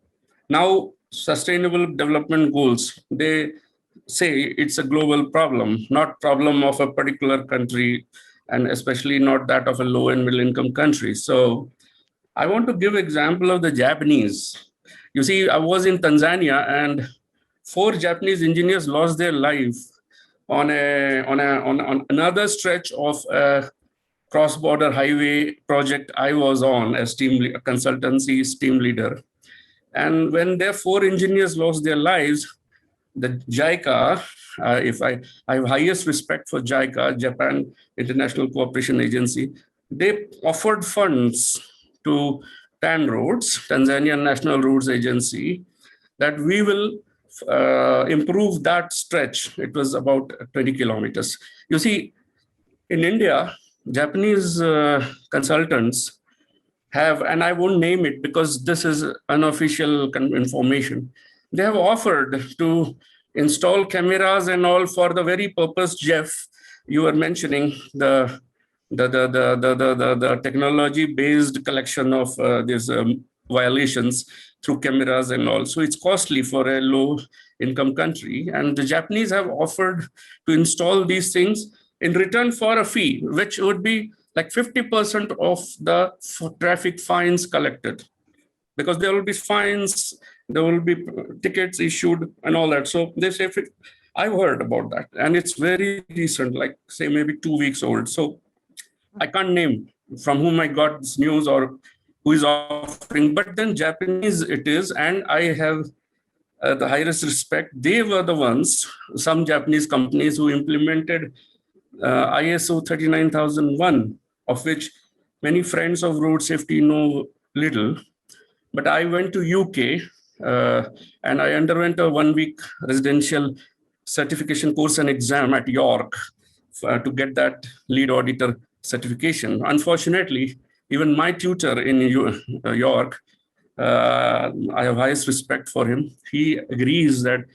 now sustainable development goals, they say it's a global problem, not problem of a particular country, and especially not that of a low and middle income country. So I want to give example of the Japanese. You see, I was in Tanzania and 4 Japanese engineers lost their life on another stretch of a cross-border highway project I was on as consultancy team leader. And when their 4 engineers lost their lives, the JICA, I have highest respect for JICA, Japan International Cooperation Agency, they offered funds to TAN Roads, Tanzanian National Roads Agency, that we will improve that stretch. It was about 20 kilometers. You see, in India, Japanese consultants have, and I won't name it because this is unofficial information, they have offered to install cameras and all for the very purpose, Jeff, you were mentioning, the technology-based collection of these violations through cameras and all. So it's costly for a low-income country. And the Japanese have offered to install these things in return for a fee, which would be like 50% of the traffic fines collected. Because there will be fines, there will be tickets issued and all that. So they say, I've heard about that. And it's very recent, like say maybe 2 weeks old. So I can't name from whom I got this news or who is offering, but then Japanese it is, and I have the highest respect. They were the ones, some Japanese companies who implemented ISO 39001, of which many friends of road safety know little. But I went to UK and I underwent a 1-week residential certification course and exam at York to get that lead auditor certification. Unfortunately, even my tutor in York, I have highest respect for him. He agrees that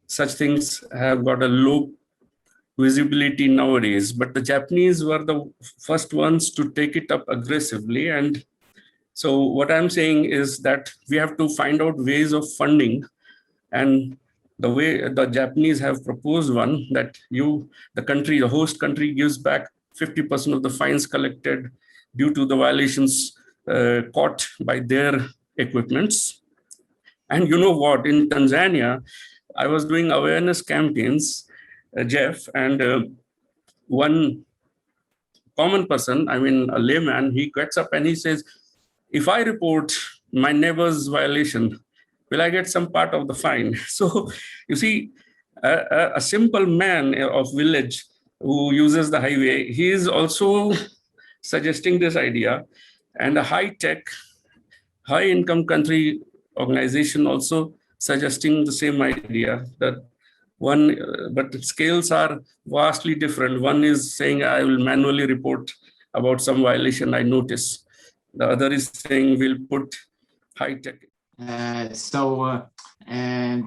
such things have got a low visibility nowadays, but the Japanese were the first ones to take it up aggressively. And so what I'm saying is that we have to find out ways of funding, and the way the Japanese have proposed one, that the host country gives back 50% of the fines collected due to the violations caught by their equipments. And you know what, in Tanzania, I was doing awareness campaigns, Jeff, and one common person, I mean a layman, he gets up and he says, if I report my neighbor's violation, will I get some part of the fine? So you see, a simple man of village who uses the highway, he is also suggesting this idea, and a high-tech, high-income country organization also suggesting the same idea, that one, but the scales are vastly different. One is saying, I will manually report about some violation I notice. The other is saying, we'll put high-tech. And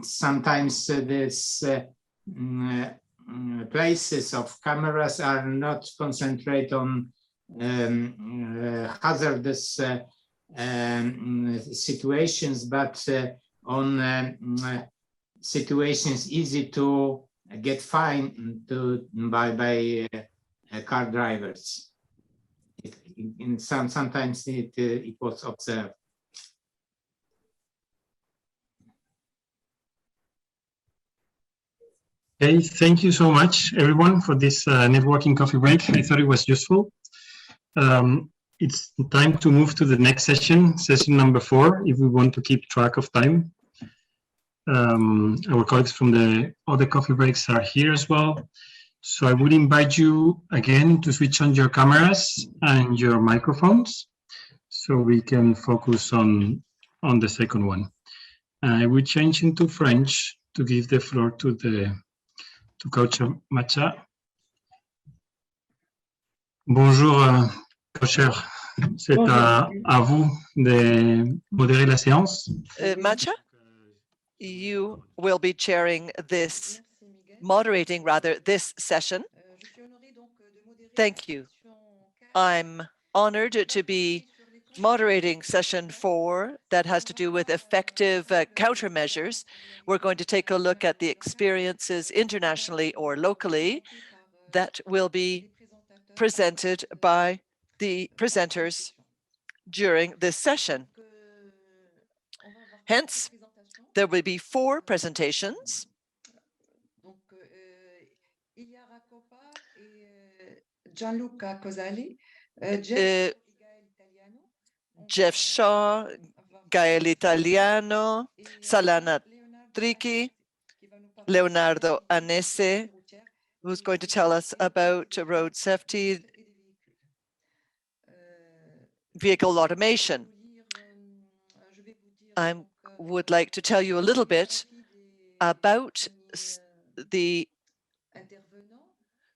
sometimes this places of cameras are not concentrate on hazardous situations, but on situations easy to get fined by car drivers. Sometimes it was observed. Okay, thank you so much, everyone, for this networking coffee break. I thought it was useful. It's time to move to the next session, session number 4, if we want to keep track of time. Our colleagues from the other coffee breaks are here as well. So I would invite you again to switch on your cameras and your microphones so we can focus on the second one. I will change into French to give the floor to Coach Machado. Bonjour, co-chair. C'est à vous de modérer la séance. Machado, you will be chairing this, moderating rather, this session. Thank you. I'm honored to be moderating session 4 that has to do with effective countermeasures. We're going to take a look at the experiences internationally or locally that will be presented by the presenters during this session. Hence, there will be 4 presentations. Gianluca Cossale, Jeff Shaw, Gael Italiano, Salana Triki, Leonardo Annese, who's going to tell us about road safety, vehicle automation. I would like to tell you a little bit about the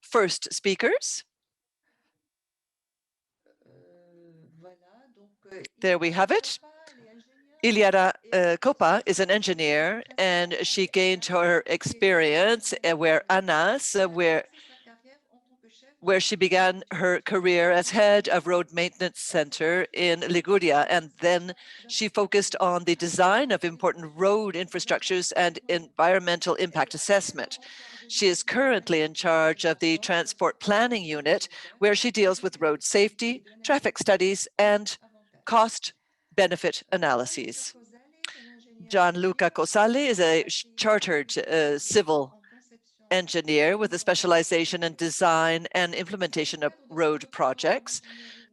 first speakers. There we have it. Ilaria Coppa is an engineer, and she gained her experience where Annese, where she began her career as head of road maintenance center in Liguria, and then she focused on the design of important road infrastructures and environmental impact assessment. She is currently in charge of the transport planning unit, where she deals with road safety, traffic studies, and cost-benefit analyses. Gianluca Cossale is a chartered civil engineer with a specialization in design and implementation of road projects.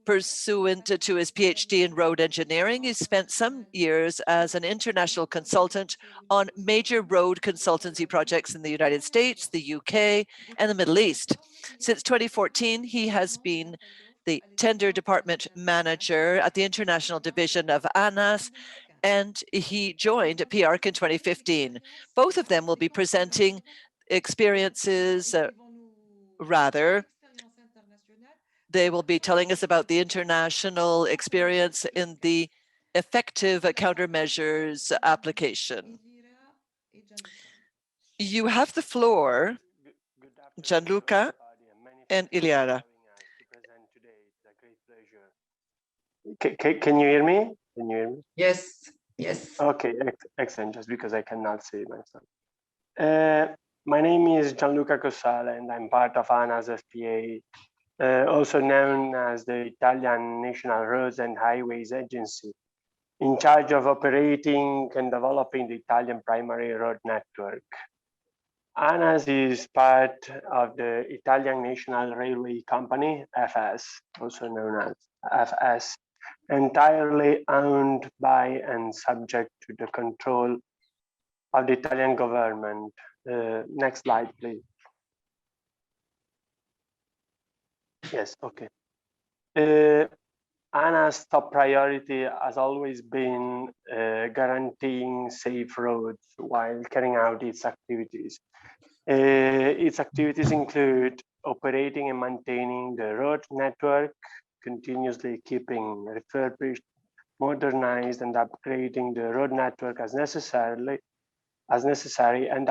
Pursuant to his PhD in road engineering, he spent some years as an international consultant on major road consultancy projects in the United States, the UK, and the Middle East. Since 2014, he has been the tender department manager at the international division of Annese, and he joined PIARC in 2015. Both of them will be presenting experiences, they will be telling us about the international experience in the effective countermeasures application. You have the floor, Gianluca and Ilaria. Can you hear me? Can you hear me? Yes, yes. Okay, excellent, just because I cannot see myself. My name is Gianluca Cossale, and I'm part of Annese S.p.A, also known as the Italian National Roads and Highways Agency, in charge of operating and developing the Italian primary road network. Annese is part of the Italian National Railway Company, FS, also known as FS, entirely owned by and subject to the control of the Italian government. Next slide, please. Yes, okay. Anna's top priority has always been guaranteeing safe roads while carrying out its activities. Its activities include operating and maintaining the road network, continuously keeping refurbished, modernized, and upgrading the road network as necessary, and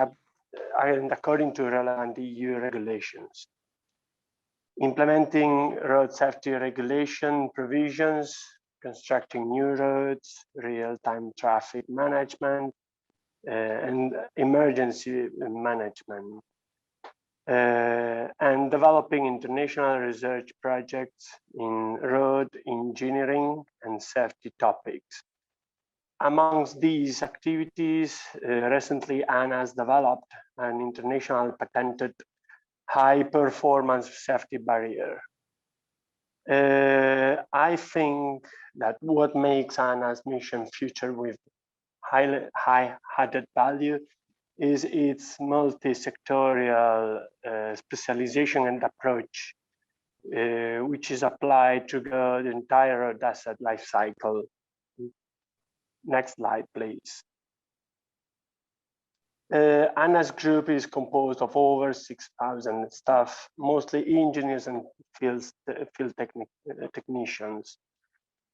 according to relevant EU regulations. Implementing road safety regulation provisions, constructing new roads, real-time traffic management, and emergency management, and developing international research projects in road engineering and safety topics. Amongst these activities, recently Annese developed an international patented high-performance safety barrier. I think that what makes Anna's mission future with high added value is its multi-sectorial specialization and approach, which is applied to the entire road asset life cycle. Next slide, please. Anna's group is composed of over 6,000 staff, mostly engineers and field technicians,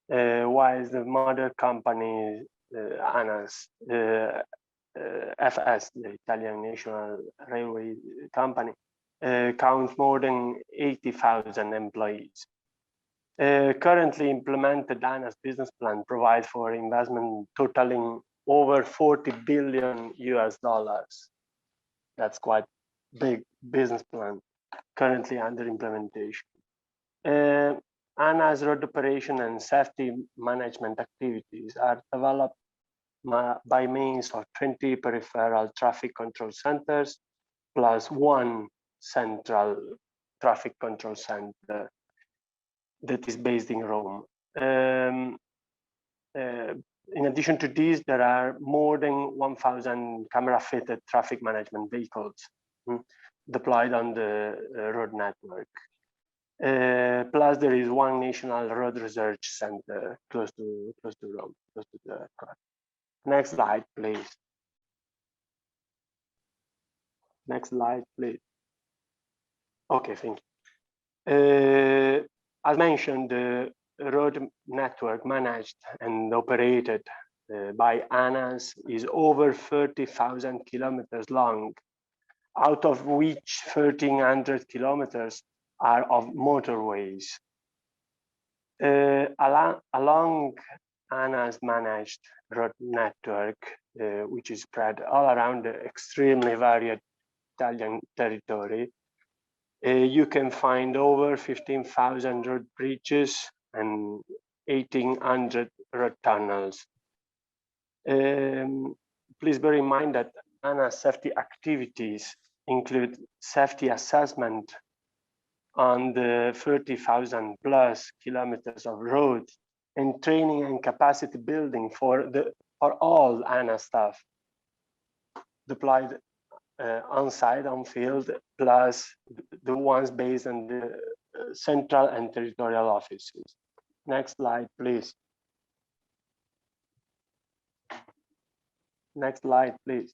while the mother company, Annese, FS, the Italian National Railway Company, counts more than 80,000 employees. Currently implemented ANA's business plan provides for investment totaling over 40 billion US dollars. That's quite big business plan currently under implementation. ANA's road operation and safety management activities are developed by means of 20 peripheral traffic control centers plus one central traffic control center that is based in Rome. In addition to these, there are more than 1,000 camera-fitted traffic management vehicles deployed on the road network. Plus, there is one national road research center close to Rome, close to the Côte. Next slide, please. Next slide, please. Okay, thank you. As mentioned, the road network managed and operated by ANAS is over 30,000 kilometers long, out of which 1,300 kilometers are of motorways. Along ANA's managed road network, which is spread all around the extremely varied Italian territory, you can find over 15,000 road bridges and 1,800 road tunnels. Please bear in mind that ANA's safety activities include safety assessment on the 30,000 plus kilometers of road and training and capacity building for all ANA staff deployed on site, on field, plus the ones based on the central and territorial offices. Next slide, please. Next slide, please.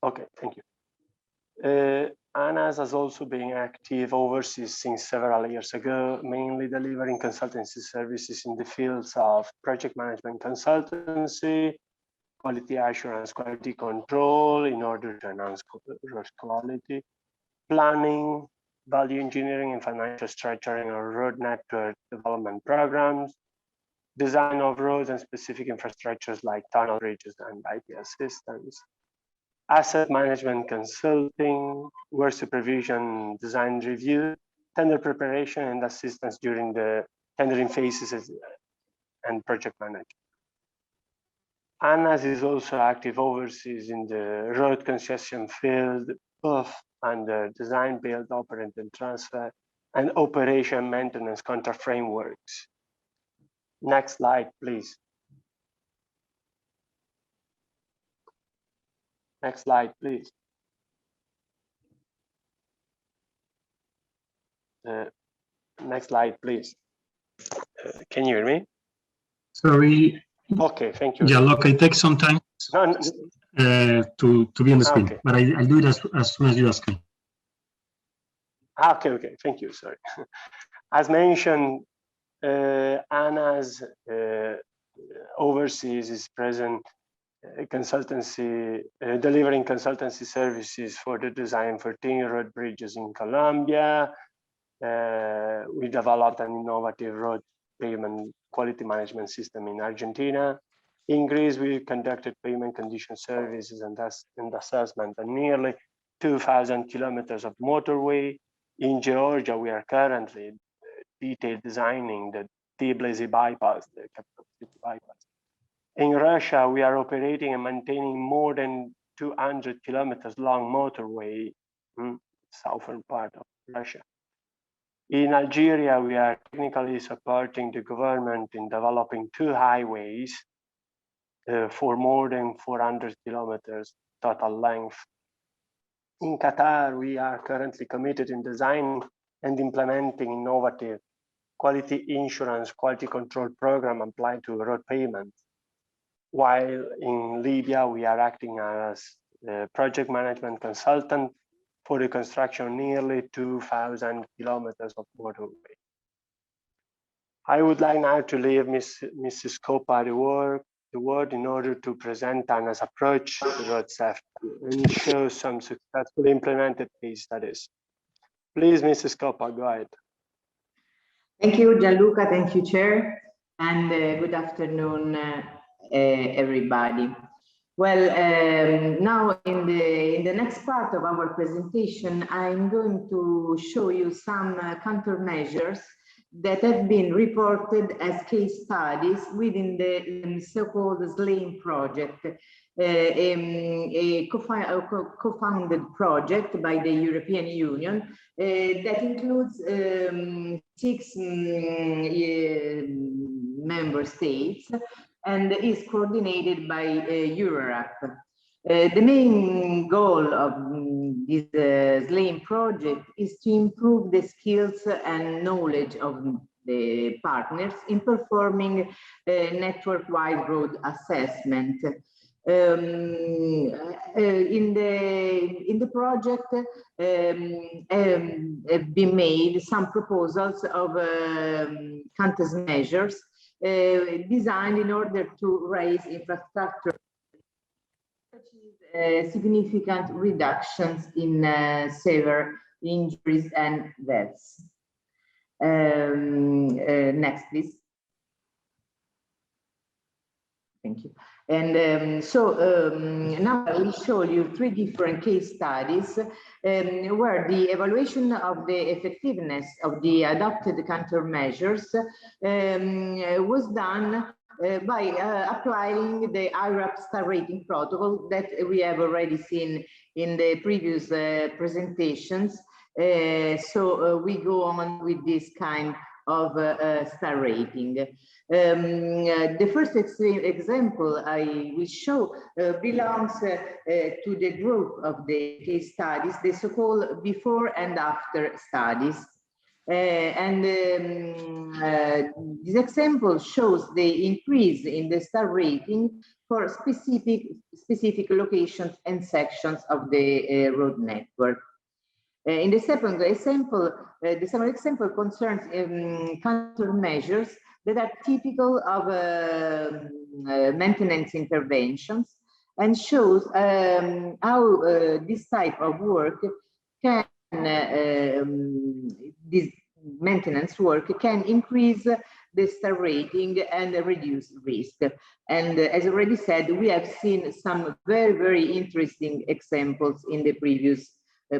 Okay, thank you. ANAS has also been active overseas since several years ago, mainly delivering consultancy services in the fields of project management consultancy, quality assurance, quality control in order to enhance road quality, planning, value engineering and financial structuring of road network development programs, design of roads and specific infrastructures like tunnel bridges and IT systems, asset management consulting, work supervision, design review, tender preparation and assistance during the tendering phases and project management. ANAS is also active overseas in the road concession field, both under design, build, operate and transfer, and operation maintenance contract frameworks. Next slide, please. Next slide, please. Next slide, please. Can you hear me? Sorry. Okay, thank you. Gianluca, it takes some time to be on the screen, okay. But I'll do it as soon as you ask me. Okay, thank you, sorry. As mentioned, ANAS overseas is present consultancy, delivering consultancy services for the design for 10 road bridges in Colombia. We developed an innovative road payment quality management system in Argentina. In Greece, we conducted payment condition services and assessment on nearly 2,000 kilometers of motorway. In Georgia, we are currently detailed designing the Tbilisi bypass, the capital city bypass. In Russia, we are operating and maintaining more than 200 kilometers long motorway, southern part of Russia. In Algeria, we are technically supporting the government in developing 2 highways for more than 400 kilometers total length. In Qatar, we are currently committed in designing and implementing innovative quality insurance, quality control program applied to road payments. While in Libya, we are acting as a project management consultant for the construction of nearly 2,000 kilometers of motorway. I would like now to leave Mrs. Coppa the word in order to present ANA's approach to road safety and show some successfully implemented case studies. Please, Mrs. Coppa, go ahead. Thank you, Gianluca. Thank you, Chair. And good afternoon, everybody. Well, now in the next part of our presentation, I'm going to show you some countermeasures that have been reported as case studies within the so-called SLAME project, a co-founded project by the European Union that includes 6 member states and is coordinated by iRAP. The main goal of this SLAME project is to improve the skills and knowledge of the partners in performing network-wide road assessment. In the project have been made some proposals of countermeasures designed in order to raise infrastructure, significant reductions in severe injuries and deaths. Next, please. Thank you. And now I will show you 3 different case studies where the evaluation of the effectiveness of the adopted countermeasures was done by applying the iRAP star rating protocol that we have already seen in the previous presentations. So we go on with this kind of star rating. The first example I will show belongs to the group of the case studies, the so-called before and after studies. This example shows the increase in the star rating for specific locations and sections of the road network. In the second example, concerns countermeasures that are typical of maintenance interventions and shows how this type of work can, this maintenance work can increase the star rating and reduce risk. And as already said, we have seen some very, very interesting examples in the previous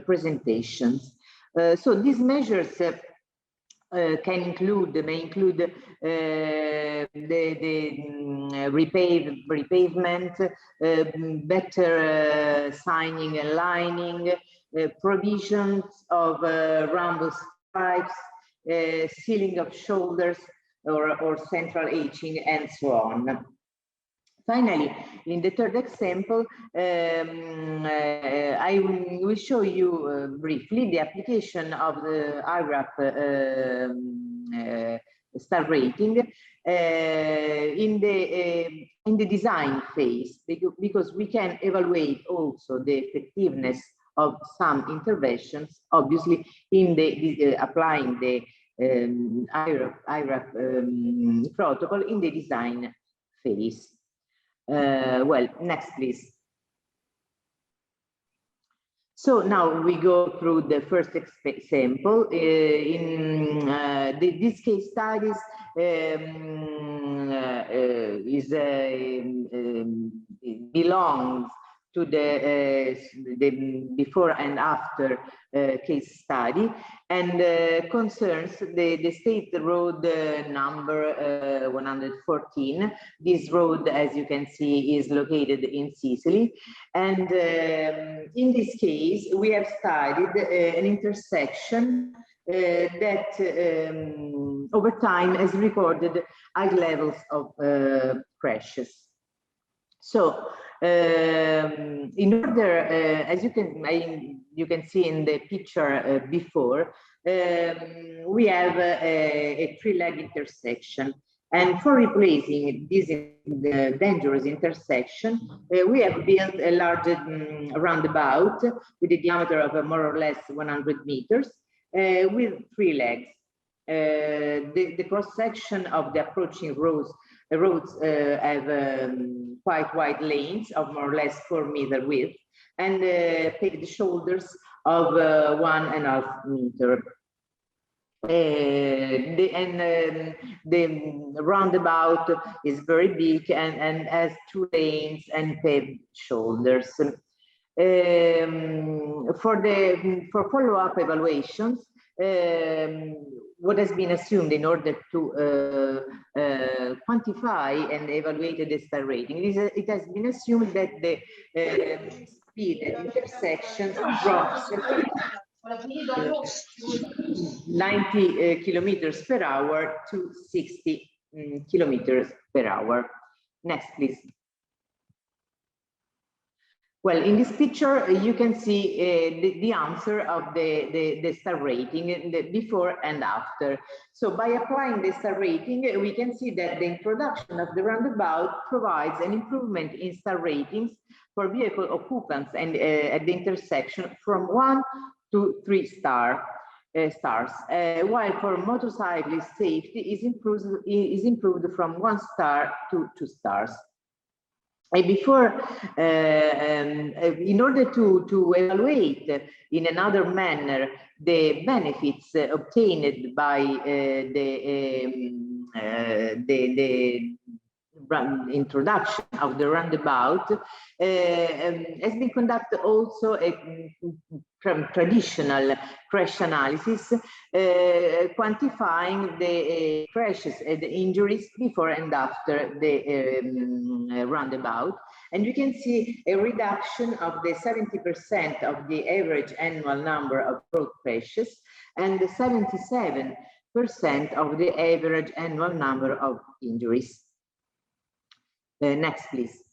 presentations. So these measures may include the repavement, better signing and lining, provisions of rumble stripes, sealing of shoulders or central etching, and so on. Finally, in the third example, I will show you briefly the application of the iRAP star rating in the design phase, because we can evaluate also the effectiveness of some interventions, obviously in the applying the iRAP protocol in the design phase. Well, next, please. So now we go through the first example. In this case studies belongs to the before and after case study, and concerns the state road number 114. This road, as you can see, is located in Sicily, and in this case we have studied an intersection that over time has recorded high levels of crashes. So in order, as you can see in the picture before, we have a 3-leg intersection, and for replacing this dangerous intersection, we have built a large roundabout with a diameter of more or less 100 meters with 3 legs. The cross section of the approaching roads have quite wide lanes of more or less 4-meter width, and paved shoulders of 1.5 meters. The roundabout is very big and has 2 lanes and paved shoulders. For follow-up evaluations, what has been assumed in order to quantify and evaluate the star rating is it has been assumed that the speed at intersections drops 90 kilometers per hour to 60 kilometers per hour. Next, please. Well, in this picture, you can see the answer of the star rating before and after. So by applying the star rating, we can see that the introduction of the roundabout provides an improvement in star ratings for vehicle occupants and at the intersection from 1 to 3 stars, while for motorcyclist safety is improved from 1 star to 2 stars. In order to evaluate in another manner the benefits obtained by the introduction of the roundabout, has been conducted also a traditional crash analysis, quantifying the crashes and the injuries before and after the roundabout. And you can see a reduction of the 70% of the average annual number of road crashes and the 77% of the average annual number of injuries. Next, please.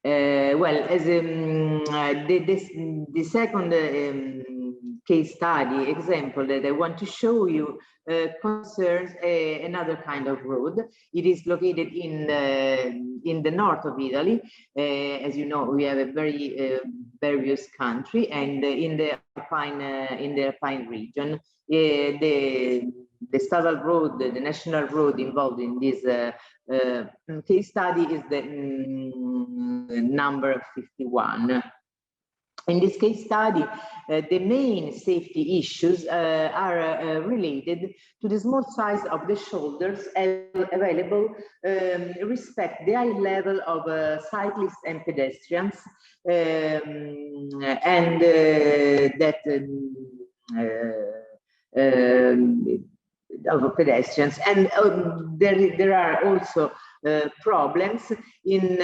Well, as the second case study example that I want to show you concerns another kind of road. It is located in the north of Italy. As you know, we have a very various country, and in the Alpine region, the stattal road, the national road involved in this case study is the number 51. In this case study, the main safety issues are related to the small size of the shoulders available, respect the high level of cyclists and pedestrians, and of pedestrians, and there are also problems in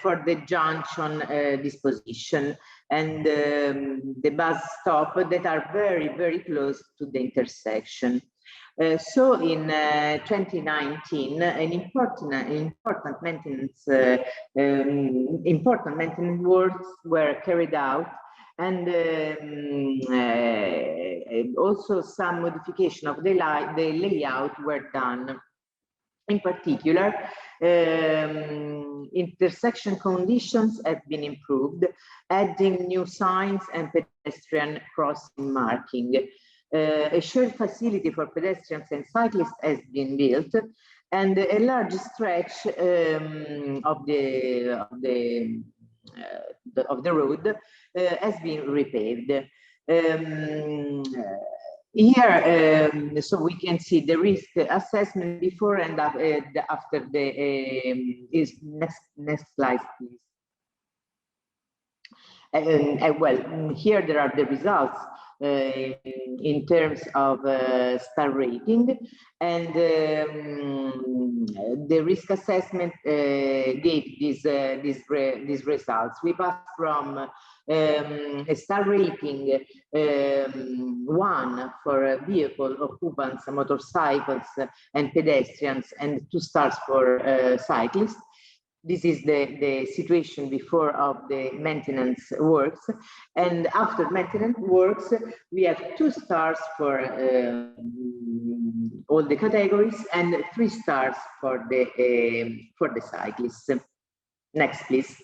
for the junction disposition and the bus stop that are very close to the intersection. So in 2019, an important maintenance works were carried out, and also some modification of the layout were done. In particular, intersection conditions have been improved, adding new signs and pedestrian crossing marking. A shared facility for pedestrians and cyclists has been built, and a large stretch of the road has been repaved. Here, so we can see the risk assessment before and after the next slide, please. Well, here there are the results in terms of star rating, and the risk assessment gave these results. We passed from a star rating 1 for vehicle occupants, motorcycles and pedestrians, and 2 stars for cyclists. This is the situation before of the maintenance works, and after maintenance works we have 2 stars for all the categories and 3 stars for the cyclists. Next, please.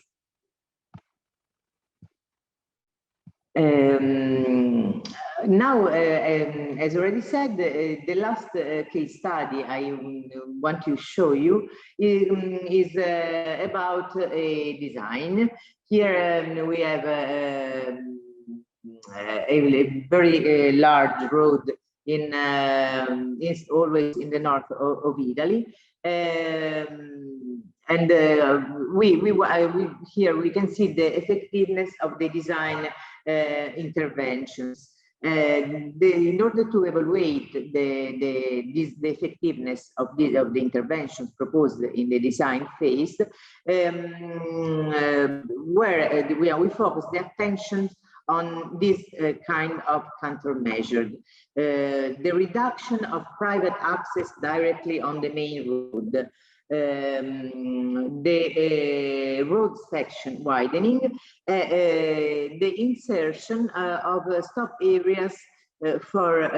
Now, as already said, the last case study I want to show you is about a design. Here we have a very large road is always in the north of Italy. And here we can see the effectiveness of the design interventions. In order to evaluate the effectiveness of the interventions proposed in the design phase, we focus the attention on this kind of countermeasure. The reduction of private access directly on the main road, the road section widening, the insertion of stop areas for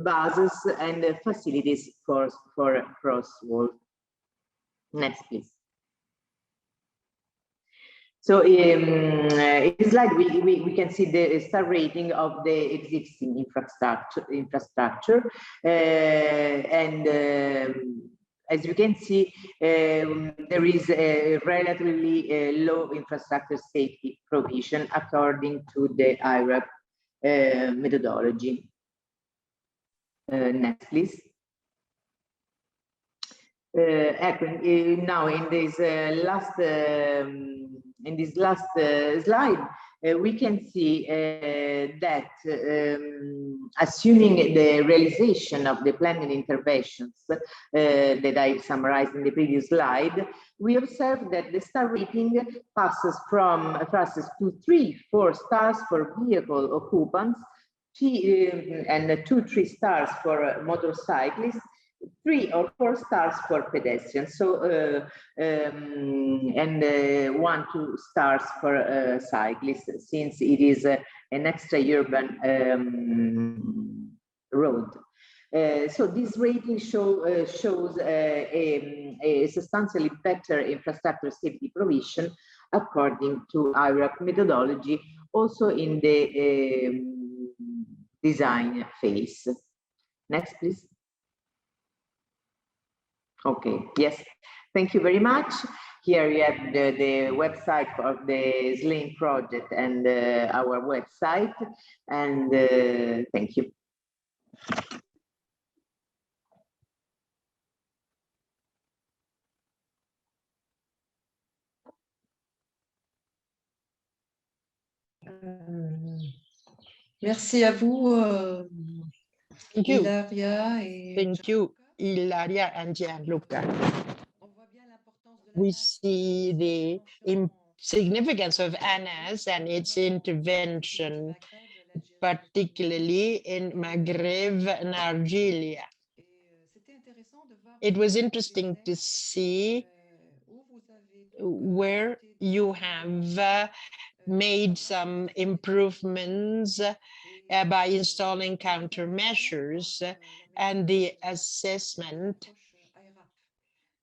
buses and facilities for crosswalk. Next, please. So in this slide, we can see the star rating of the existing infrastructure, and as you can see, there is a relatively low infrastructure safety provision according to the iRAP methodology. Next, please. Now in this last slide, we can see that assuming the realization of the planned interventions that I summarized in the previous slide, we observe that the star rating passes to 3-4 stars for vehicle occupants, and 2-3 stars for motorcyclists, 3 or 4 stars for pedestrians, so and 1-2 stars for cyclists, since it is an extra urban road. So this rating shows a substantially better infrastructure safety provision according to iRAP methodology, also in the design phase. Next, please. Okay, yes, thank you very much. Here you have the website of the SLIM project and our website, and thank you. Merci à vous, Thank you. Ilaria et Thank you, Ilaria and Gianluca. We see the significance of Annese and its intervention, particularly in Maghreb and Algeria. It was interesting to see where you have made some improvements by installing countermeasures and the assessment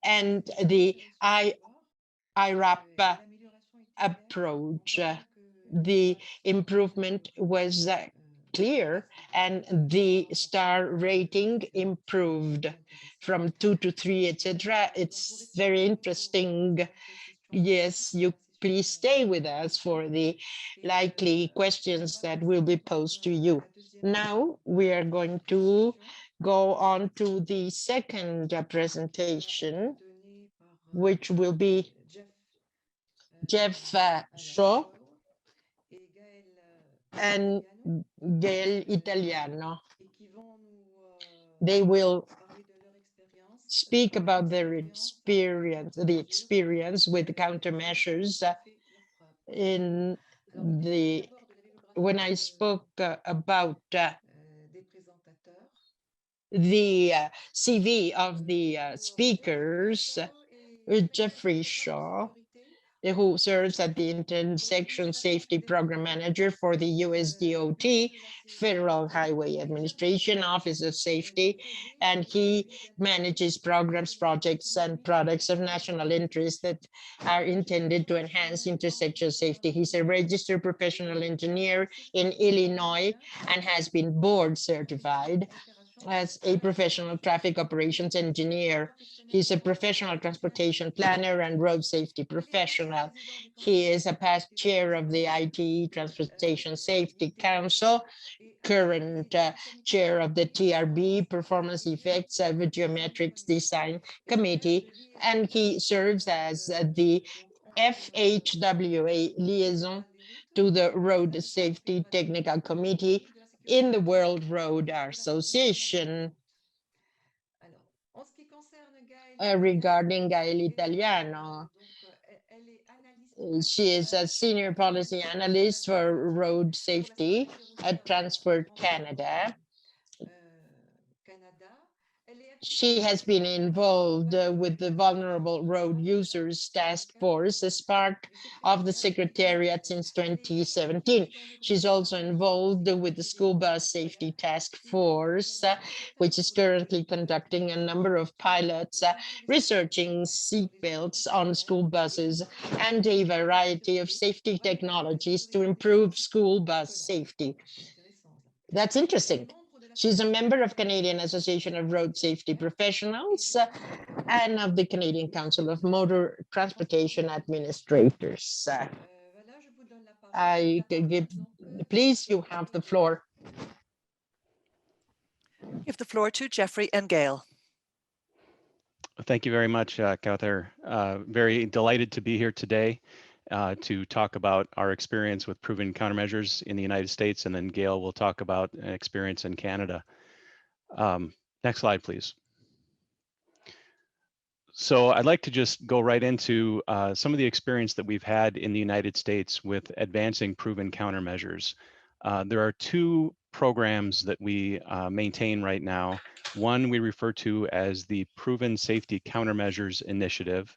and the iRAP approach. The improvement was clear, and the star rating improved from 2 to 3, etc. It's very interesting. Yes, you please stay with us for the likely questions that will be posed to you. Now we are going to go on to the second presentation, which will be Jeff Shaw and Gael Italiano. They will speak about their experience, the experience with countermeasures in the, when I spoke about the CV of the speakers, Jeffrey Shaw, who serves as the Intersection Safety Program Manager for the USDOT, Federal Highway Administration Office of Safety, and he manages programs, projects, and products of national interest that are intended to enhance intersection safety. He's a registered professional engineer in Illinois and has been board certified. as a professional traffic operations engineer. He's a professional transportation planner and road safety professional. He is a past chair of the ITE Transportation Safety Council, current chair of the TRB Performance Effects Geometrics Design Committee, and he serves as the FHWA liaison to the Road Safety Technical Committee in the World Road Association. Regarding Gael Italiano, she is a senior policy analyst for road safety at Transport Canada. She has been involved with the Vulnerable Road Users Task Force as part of the Secretariat since 2017. She's also involved with the School Bus Safety Task Force, which is currently conducting a number of pilots, researching seatbelts on school buses and a variety of safety technologies to improve school bus safety. That's interesting. She's a member of Canadian Association of Road Safety Professionals and of the Canadian Council of Motor Transportation Administrators. I give, please, you have the floor. Give the floor to Jeffrey and Gail. Thank you very much, Cote. Very delighted to be here today to talk about our experience with proven countermeasures in the United States, and then Gail will talk about an experience in Canada. Next slide, please. So I'd like to just go right into some of the experience that we've had in the United States with advancing proven countermeasures. There are two programs that we maintain right now. One we refer to as the Proven Safety Countermeasures Initiative,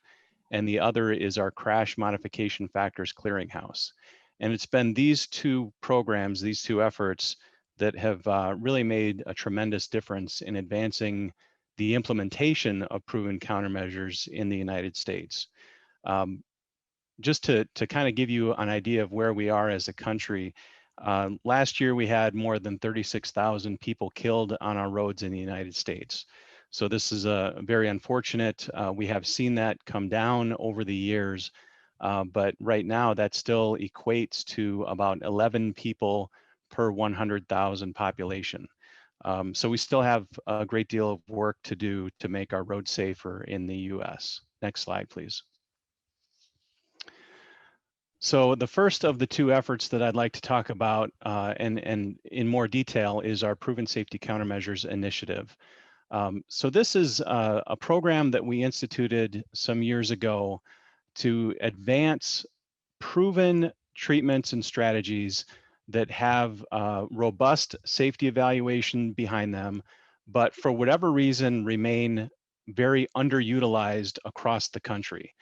and the other is our Crash Modification Factors Clearinghouse. And it's been these two programs, these two efforts, that have really made a tremendous difference in advancing the implementation of proven countermeasures in the United States. Just to kind of give you an idea of where we are as a country, last year we had more than 36,000 people killed on our roads in the United States. So this is very unfortunate. We have seen that come down over the years, but right now that still equates to about 11 people per 100,000 population. So we still have a great deal of work to do to make our roads safer in the US. Next slide, please. So the first of the two efforts that I'd like to talk about and in more detail is our Proven Safety Countermeasures Initiative. So this is a program that we instituted some years ago to advance proven treatments and strategies that have robust safety evaluation behind them, but for whatever reason remain very underutilized across the country.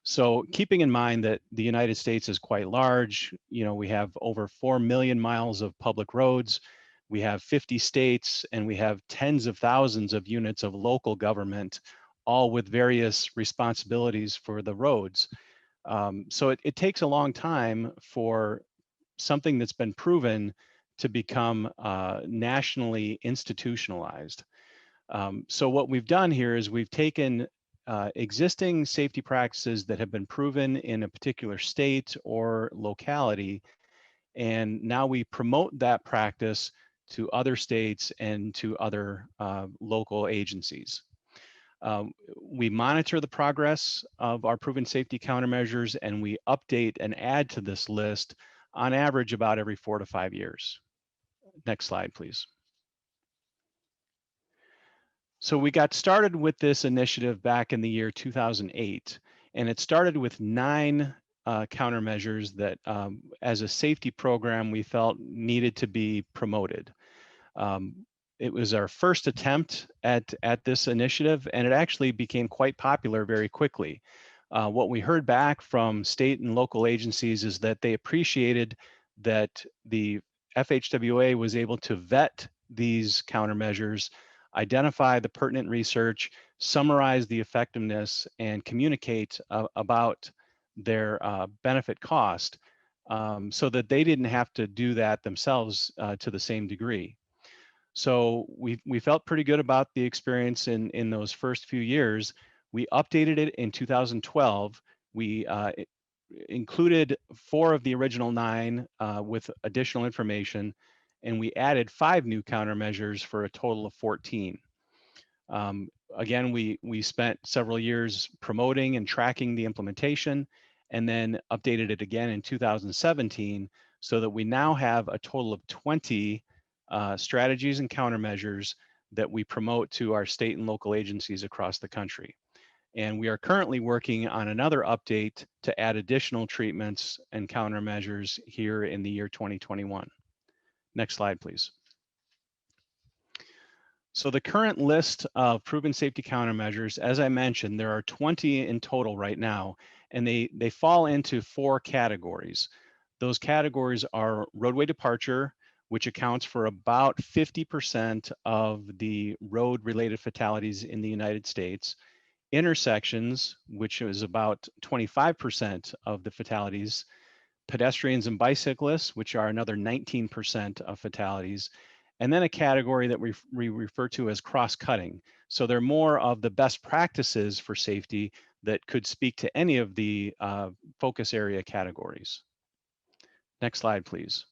So keeping in mind that the United States is quite large, you know, we have over 4 million miles of public roads, we have 50 states, and we have tens of thousands of units of local government, all with various responsibilities for the roads. So it takes a long time for something that's been proven to become nationally institutionalized. So what we've done here is we've taken existing safety practices that have been proven in a particular state or locality, and now we promote that practice to other states and to other local agencies. We monitor the progress of our proven safety countermeasures, and we update and add to this list on average about every 4 to 5 years. Next slide, please. So we got started with this initiative back in the year 2008, and it started with 9 countermeasures that as a safety program we felt needed to be promoted. It was our first attempt at this initiative, and it actually became quite popular very quickly. What we heard back from state and local agencies is that they appreciated that the FHWA was able to vet these countermeasures, identify the pertinent research, summarize the effectiveness, and communicate about their benefit cost so that they didn't have to do that themselves to the same degree. So we felt pretty good about the experience in those first few years. We updated it in 2012. We included 4 of the original 9 with additional information, and we added 5 new countermeasures for a total of 14. Again, we spent several years promoting and tracking the implementation, and then updated it again in 2017, so that we now have a total of 20 strategies and countermeasures that we promote to our state and local agencies across the country. And we are currently working on another update to add additional treatments and countermeasures here in the year 2021. Next slide, please. So the current list of proven safety countermeasures, as I mentioned, there are 20 in total right now, and they fall into 4 categories. Those categories are roadway departure, which accounts for about 50% of the road-related fatalities in the United States. Intersections, which is about 25% of the fatalities. Pedestrians and bicyclists, which are another 19% of fatalities. And then a category that we refer to as cross-cutting. So they're more of the best practices for safety that could speak to any of the focus area categories. Next slide, please.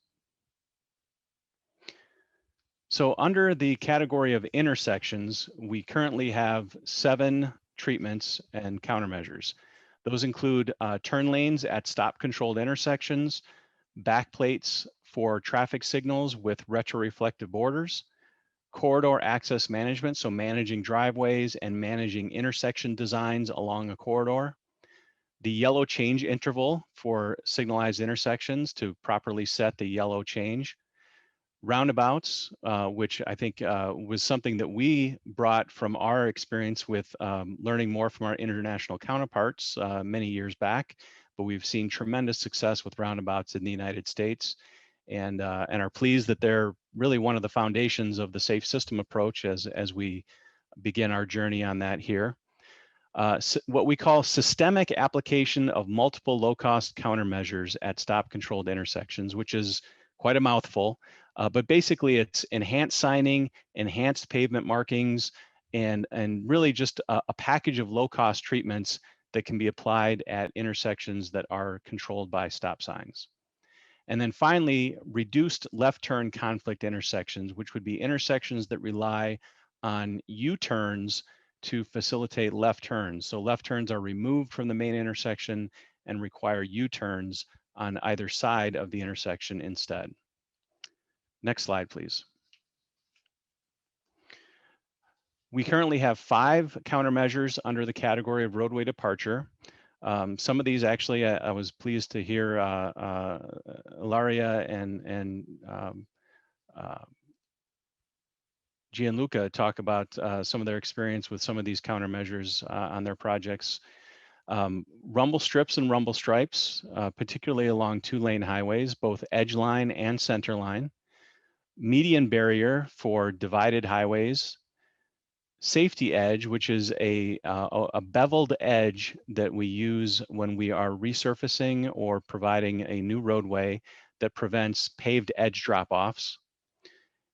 So under the category of intersections, we currently have 7 treatments and countermeasures. Those include turn lanes at stop-controlled intersections, backplates for traffic signals with retroreflective borders, corridor access management, so managing driveways and managing intersection designs along a corridor, the yellow change interval for signalized intersections to properly set the yellow change, roundabouts, which I think was something that we brought from our experience with learning more from our international counterparts many years back, but we've seen tremendous success with roundabouts in the United States, and are pleased that they're really one of the foundations of the safe system approach as we begin our journey on that here. What we call systemic application of multiple low-cost countermeasures at stop-controlled intersections, which is quite a mouthful, but basically it's enhanced signing, enhanced pavement markings, and really just a package of low-cost treatments that can be applied at intersections that are controlled by stop signs. And then finally, reduced left turn conflict intersections, which would be intersections that rely on U-turns to facilitate left turns. So left turns are removed from the main intersection and require U-turns on either side of the intersection instead. Next slide, please. We currently have 5 countermeasures under the category of roadway departure. Some of these actually, I was pleased to hear Ilaria and Gianluca talk about some of their experience with some of these countermeasures on their projects. Rumble strips and rumble stripes, particularly along 2-lane highways, both edge line and center line. Median barrier for divided highways. Safety edge, which is a beveled edge that we use when we are resurfacing or providing a new roadway that prevents paved edge drop-offs.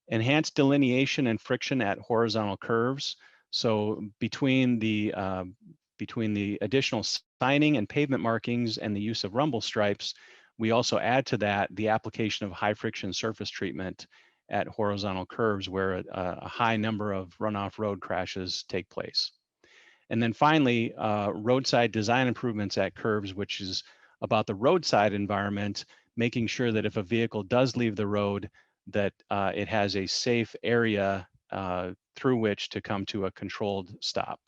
Enhanced delineation and friction at horizontal curves. So between the additional signing and pavement markings and the use of rumble stripes, we also add to that the application of high friction surface treatment at horizontal curves where a high number of runoff road crashes take place. And then finally, roadside design improvements at curves, which is about the roadside environment, making sure that if a vehicle does leave the road, that it has a safe area through which to come to a controlled stop.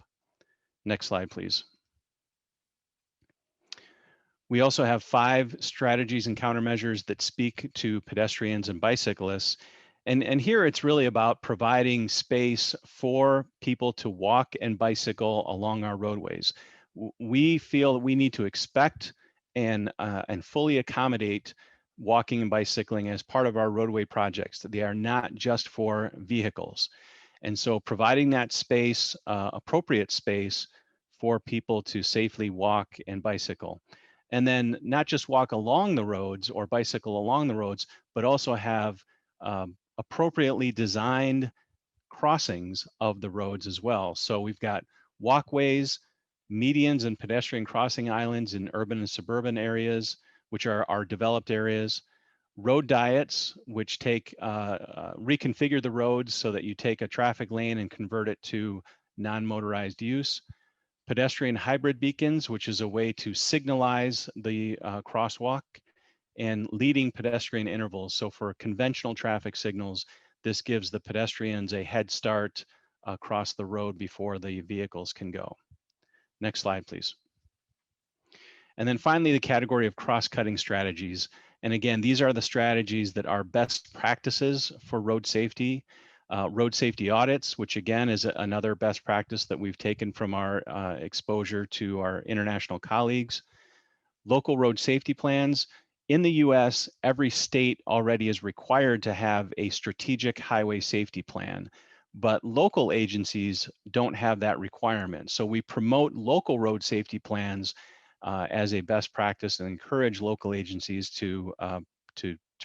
Next slide, please. We also have 5 strategies and countermeasures that speak to pedestrians and bicyclists. And here it's really about providing space for people to walk and bicycle along our roadways. We feel that we need to expect and fully accommodate walking and bicycling as part of our roadway projects, that they are not just for vehicles. And so providing that space, appropriate space for people to safely walk and bicycle. And then not just walk along the roads or bicycle along the roads, but also have appropriately designed crossings of the roads as well. So we've got walkways, medians and pedestrian crossing islands in urban and suburban areas, which are our developed areas, road diets, which take reconfigure the roads so that you take a traffic lane and convert it to non-motorized use, pedestrian hybrid beacons, which is a way to signalize the crosswalk, and leading pedestrian intervals. So for conventional traffic signals, this gives the pedestrians a head start across the road before the vehicles can go. Next slide, please. And then finally, the category of cross-cutting strategies. And again, these are the strategies that are best practices for road safety. Road safety audits, which again is another best practice that we've taken from our exposure to our international colleagues. Local road safety plans. In the US, every state already is required to have a strategic highway safety plan, but local agencies don't have that requirement. So we promote local road safety plans as a best practice and encourage local agencies to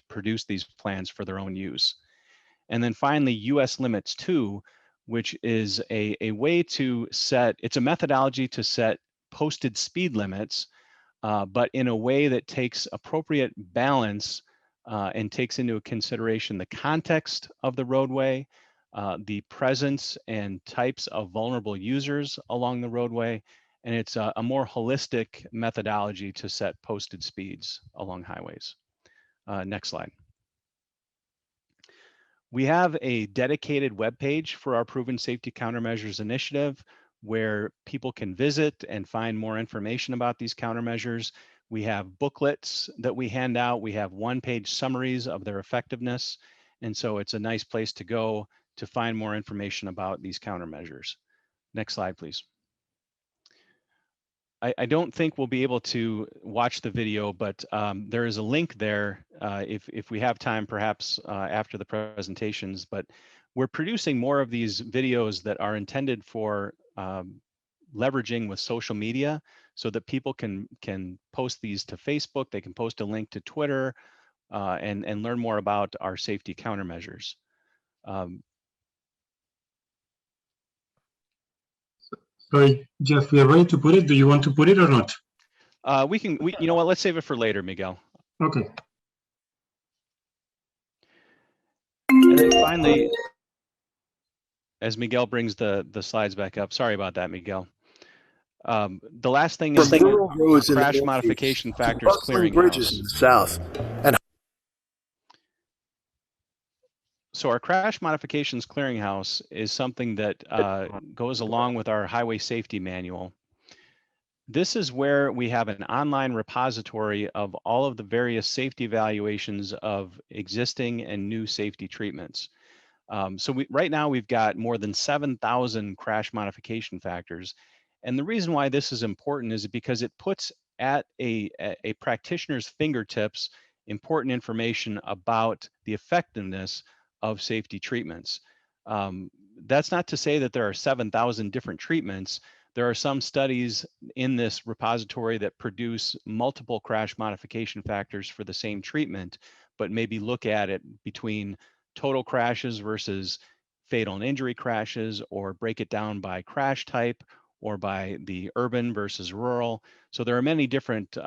produce these plans for their own use. And then finally, US Limits 2, which is a way to set, it's a methodology to set posted speed limits, but in a way that takes appropriate balance and takes into consideration the context of the roadway, the presence and types of vulnerable users along the roadway, and it's a more holistic methodology to set posted speeds along highways. Next slide. We have a dedicated webpage for our Proven Safety Countermeasures initiative where people can visit and find more information about these countermeasures. We have booklets that we hand out. We have one-page summaries of their effectiveness. And so it's a nice place to go to find more information about these countermeasures. Next slide, please. I don't think we'll be able to watch the video, but there is a link there if we have time, perhaps after the presentations. But we're producing more of these videos that are intended for leveraging with social media so that people can post these to Facebook, they can post a link to Twitter, and learn more about our safety countermeasures. Sorry, Jeff, we are ready to put it. Do you want to put it or not? You know what, let's save it for later, Miguel. Okay. And then finally, as Miguel brings the slides back up, sorry about that, Miguel. The last thing is crash modification factors clearinghouse. Bridges in the south. And so our crash modifications clearinghouse is something that goes along with our highway safety manual. This is where we have an online repository of all of the various safety evaluations of existing and new safety treatments. So right now we've got more than 7,000 crash modification factors. And the reason why this is important is because it puts at a practitioner's fingertips important information about the effectiveness of safety treatments. That's not to say that there are 7,000 different treatments. There are some studies in this repository that produce multiple crash modification factors for the same treatment, but maybe look at it between total crashes versus fatal and injury crashes, or break it down by crash type or by the urban versus rural. So there are many different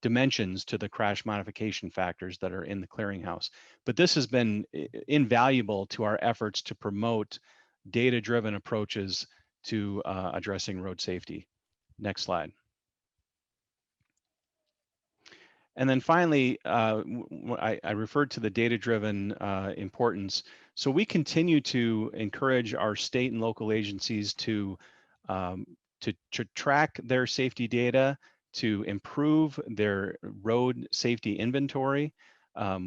dimensions to the crash modification factors that are in the clearinghouse. But this has been invaluable to our efforts to promote data-driven approaches to addressing road safety. Next slide. And then finally, I referred to the data-driven importance. So we continue to encourage our state and local agencies to track their safety data, to improve their road safety inventory.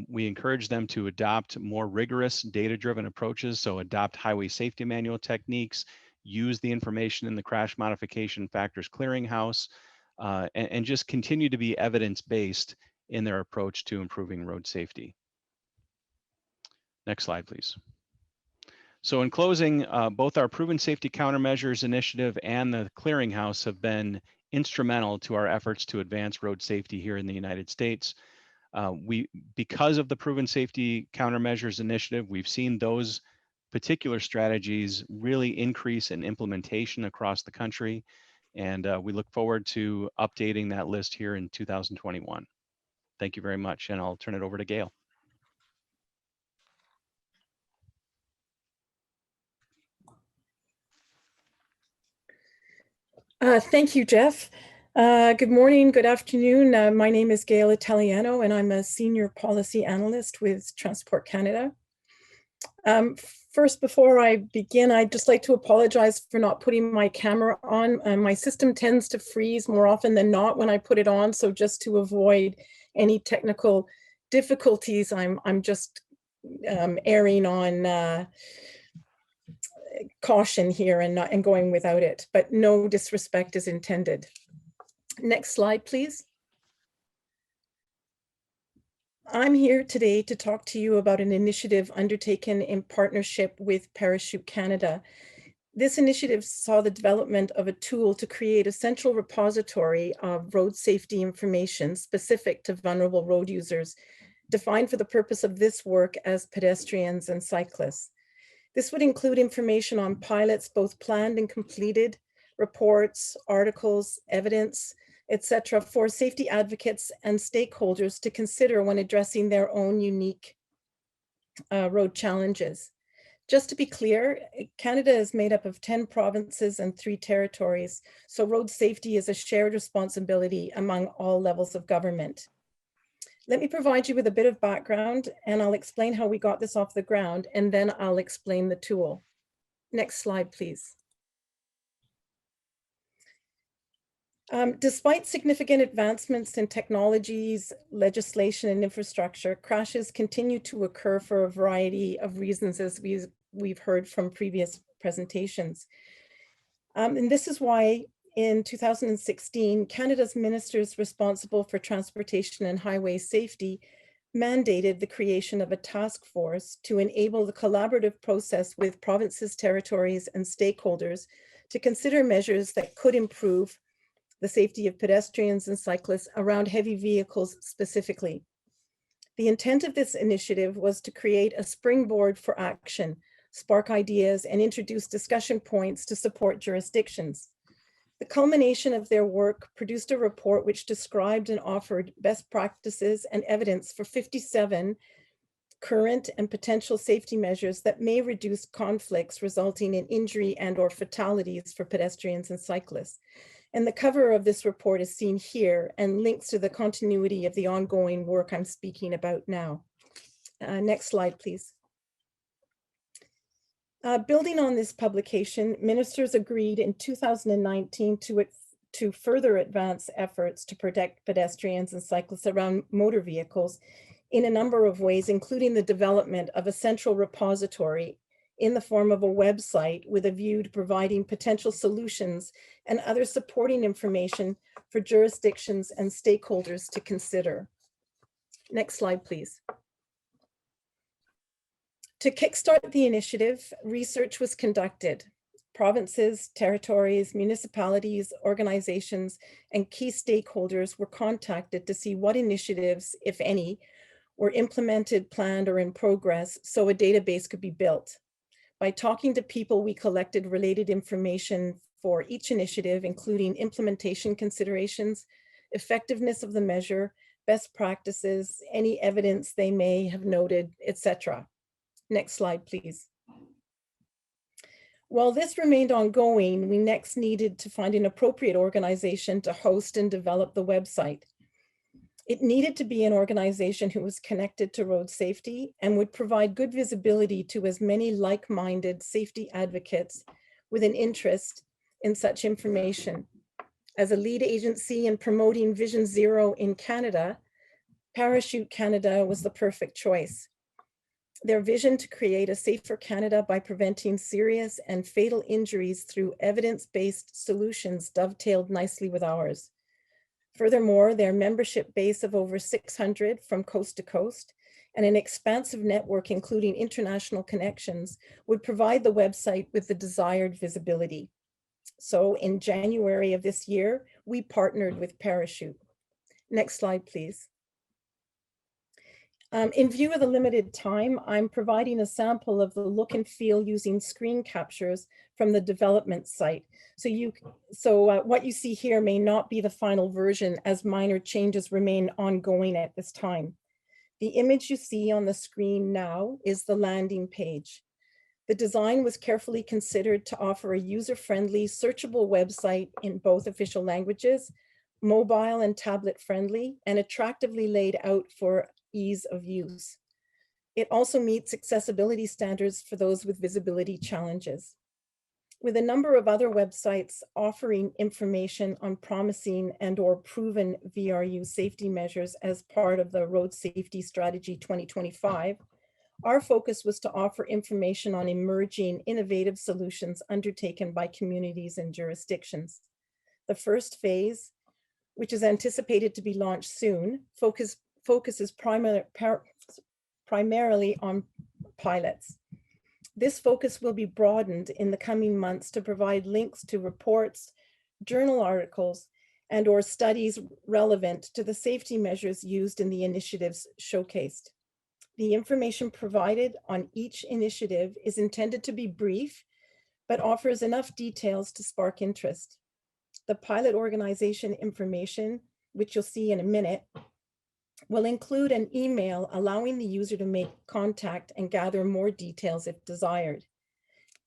We encourage them to adopt more rigorous data-driven approaches, so adopt highway safety manual techniques, use the information in the crash modification factors clearinghouse, and just continue to be evidence-based in their approach to improving road safety. Next slide, please. So in closing, both our Proven Safety Countermeasures initiative and the clearinghouse have been instrumental to our efforts to advance road safety here in the United States. Because of the Proven Safety Countermeasures Initiative, we've seen those particular strategies really increase in implementation across the country. And we look forward to updating that list here in 2021. Thank you very much. And I'll turn it over to Gael. Thank you, Jeff. Good morning, good afternoon. My name is Gael Italiano, and I'm a senior policy analyst with Transport Canada. First, before I begin, I'd just like to apologize for not putting my camera on. My system tends to freeze more often than not when I put it on, so just to avoid any technical difficulties, I'm just erring on caution here and going without it, but no disrespect is intended. Next slide, please. I'm here today to talk to you about an initiative undertaken in partnership with Parachute Canada. This initiative saw the development of a tool to create a central repository of road safety information specific to vulnerable road users, defined for the purpose of this work as pedestrians and cyclists. This would include information on pilots, both planned and completed, reports, articles, evidence, etc., for safety advocates and stakeholders to consider when addressing their own unique road challenges. Just to be clear, Canada is made up of 10 provinces and 3 territories, so road safety is a shared responsibility among all levels of government. Let me provide you with a bit of background, and I'll explain how we got this off the ground, and then I'll explain the tool. Next slide, please. Despite significant advancements in technologies, legislation, and infrastructure, crashes continue to occur for a variety of reasons, as we've heard from previous presentations. And this is why in 2016, Canada's ministers responsible for transportation and highway safety mandated the creation of a task force to enable the collaborative process with provinces, territories, and stakeholders to consider measures that could improve the safety of pedestrians and cyclists around heavy vehicles specifically. The intent of this initiative was to create a springboard for action, spark ideas, and introduce discussion points to support jurisdictions. The culmination of their work produced a report which described and offered best practices and evidence for 57 current and potential safety measures that may reduce conflicts resulting in injury and/or fatalities for pedestrians and cyclists. And the cover of this report is seen here and links to the continuity of the ongoing work I'm speaking about now. Next slide, please. Building on this publication, ministers agreed in 2019 to further advance efforts to protect pedestrians and cyclists around motor vehicles in a number of ways, including the development of a central repository in the form of a website with a view to providing potential solutions and other supporting information for jurisdictions and stakeholders to consider. Next slide, please. To kickstart the initiative, research was conducted. Provinces, territories, municipalities, organizations, and key stakeholders were contacted to see what initiatives, if any, were implemented, planned, or in progress so a database could be built. By talking to people, we collected related information for each initiative, including implementation considerations, effectiveness of the measure, best practices, any evidence they may have noted, etc. Next slide, please. While this remained ongoing, we next needed to find an appropriate organization to host and develop the website. It needed to be an organization who was connected to road safety and would provide good visibility to as many like-minded safety advocates with an interest in such information. As a lead agency in promoting Vision Zero in Canada, Parachute Canada was the perfect choice. Their vision to create a safer Canada by preventing serious and fatal injuries through evidence-based solutions dovetailed nicely with ours. Furthermore, their membership base of over 600 from coast to coast and an expansive network, including international connections, would provide the website with the desired visibility. So in January of this year, we partnered with Parachute. Next slide, please. In view of the limited time, I'm providing a sample of the look and feel using screen captures from the development site. So what you see here may not be the final version, as minor changes remain ongoing at this time. The image you see on the screen now is the landing page. The design was carefully considered to offer a user-friendly, searchable website in both official languages, mobile and tablet friendly, and attractively laid out for ease of use. It also meets accessibility standards for those with visibility challenges. With a number of other websites offering information on promising and/or proven VRU safety measures as part of the Road Safety Strategy 2025, our focus was to offer information on emerging innovative solutions undertaken by communities and jurisdictions. The first phase, which is anticipated to be launched soon, focuses primarily on pilots. This focus will be broadened in the coming months to provide links to reports, journal articles, and/or studies relevant to the safety measures used in the initiatives showcased. The information provided on each initiative is intended to be brief, but offers enough details to spark interest. The pilot organization information, which you'll see in a minute, will include an email allowing the user to make contact and gather more details if desired.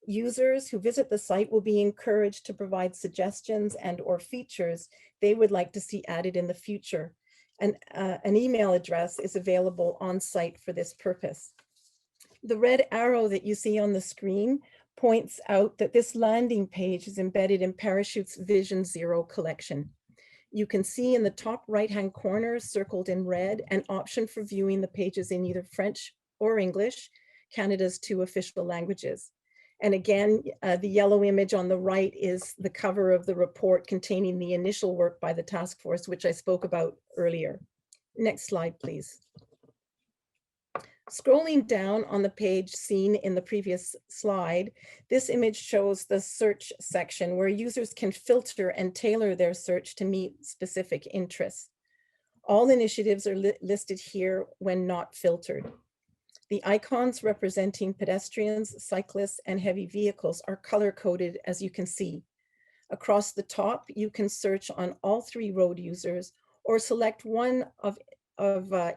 Users who visit the site will be encouraged to provide suggestions and/or features they would like to see added in the future. An email address is available on site for this purpose. The red arrow that you see on the screen points out that this landing page is embedded in Parachute's Vision Zero collection. You can see in the top right-hand corner, circled in red, an option for viewing the pages in either French or English, Canada's 2 official languages. And again, the yellow image on the right is the cover of the report containing the initial work by the task force, which I spoke about earlier. Next slide, please. Scrolling down on the page seen in the previous slide, this image shows the search section where users can filter and tailor their search to meet specific interests. All initiatives are listed here when not filtered. The icons representing pedestrians, cyclists, and heavy vehicles are color-coded, as you can see. Across the top, you can search on all 3 road users or select one of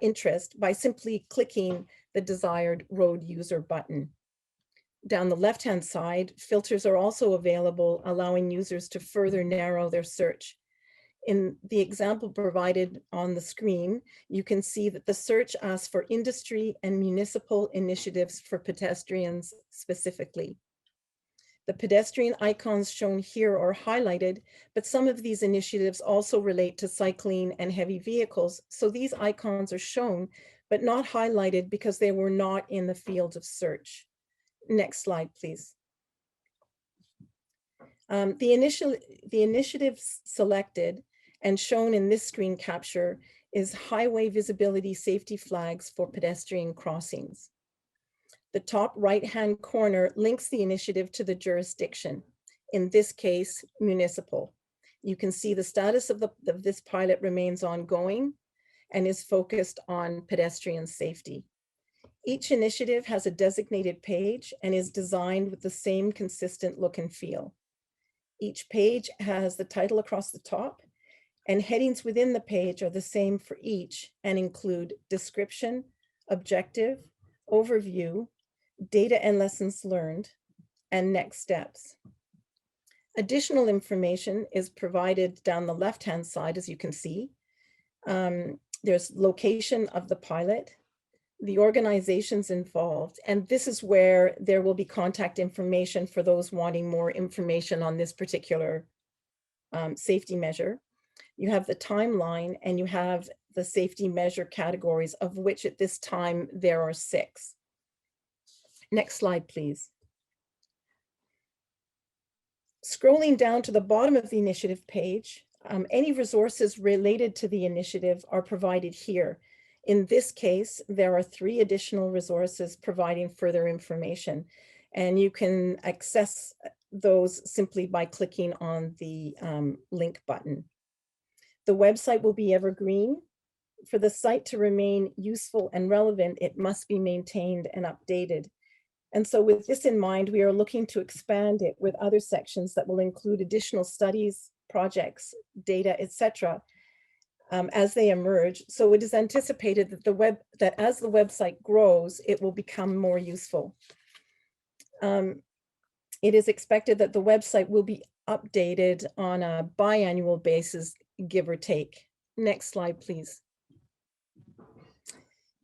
interest by simply clicking the desired road user button. Down the left-hand side, filters are also available, allowing users to further narrow their search. In the example provided on the screen, you can see that the search asks for industry and municipal initiatives for pedestrians specifically. The pedestrian icons shown here are highlighted, but some of these initiatives also relate to cycling and heavy vehicles, so these icons are shown, but not highlighted because they were not in the field of search. Next slide, please. The initiatives selected and shown in this screen capture is highway visibility safety flags for pedestrian crossings. The top right-hand corner links the initiative to the jurisdiction, in this case, municipal. You can see the status of this pilot remains ongoing and is focused on pedestrian safety. Each initiative has a designated page and is designed with the same consistent look and feel. Each page has the title across the top, and headings within the page are the same for each and include description, objective, overview, data and lessons learned, and next steps. Additional information is provided down the left-hand side, as you can see. There's location of the pilot, the organizations involved, and this is where there will be contact information for those wanting more information on this particular safety measure. You have the timeline and you have the safety measure categories, of which at this time there are 6. Next slide, please. Scrolling down to the bottom of the initiative page, any resources related to the initiative are provided here. In this case, there are 3 additional resources providing further information, and you can access those simply by clicking on the link button. The website will be evergreen. for the site to remain useful and relevant, it must be maintained and updated. And so with this in mind, we are looking to expand it with other sections that will include additional studies, projects, data, etc. As they emerge. So it is anticipated that as the website grows, it will become more useful. It is expected that the website will be updated on a biannual basis, give or take. Next slide, please.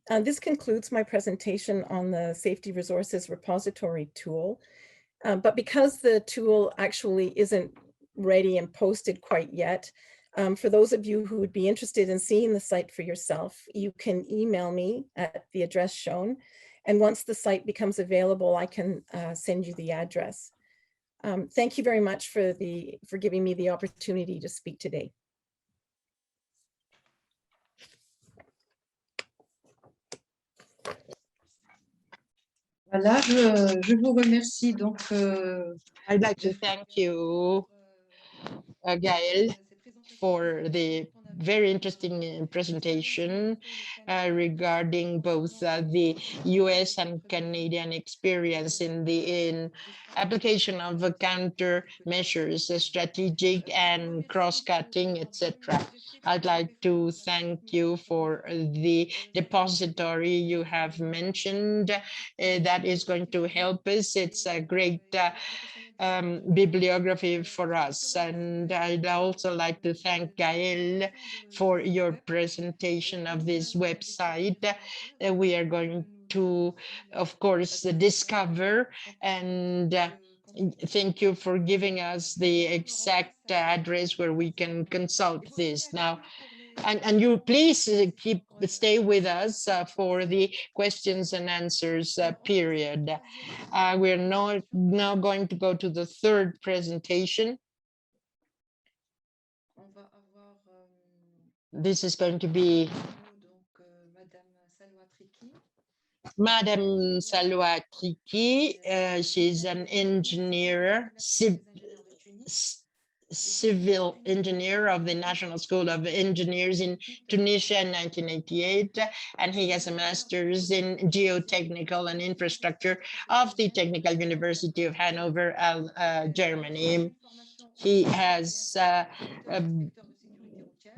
This concludes my presentation on the Safety Resources Repository tool. But because the tool actually isn't ready and posted quite yet, for those of you who would be interested in seeing the site for yourself, you can email me at the address shown. And once the site becomes available, I can send you the address. Thank you very much for giving me the opportunity to speak today. Voilà, je vous remercie donc. I'd like to thank you, Gael, for the very interesting presentation regarding both the US and Canadian experience in application of countermeasures, strategic and cross-cutting, etc. I'd like to thank you for the depository you have mentioned that is going to help us. It's a great bibliography for us. And I'd also like to thank Gael for your presentation of this website. We are going to, of course, discover, and thank you for giving us the exact address where we can consult this now. And you please stay with us for the questions and answers period. We're now going to go to the third presentation. This is going to be Mme Saloua Triki. She's an engineer, civil engineer of the National School of Engineers in Tunisia in 1988, and he has a master's in geotechnical and infrastructure of the Technical University of Hanover, Germany. He has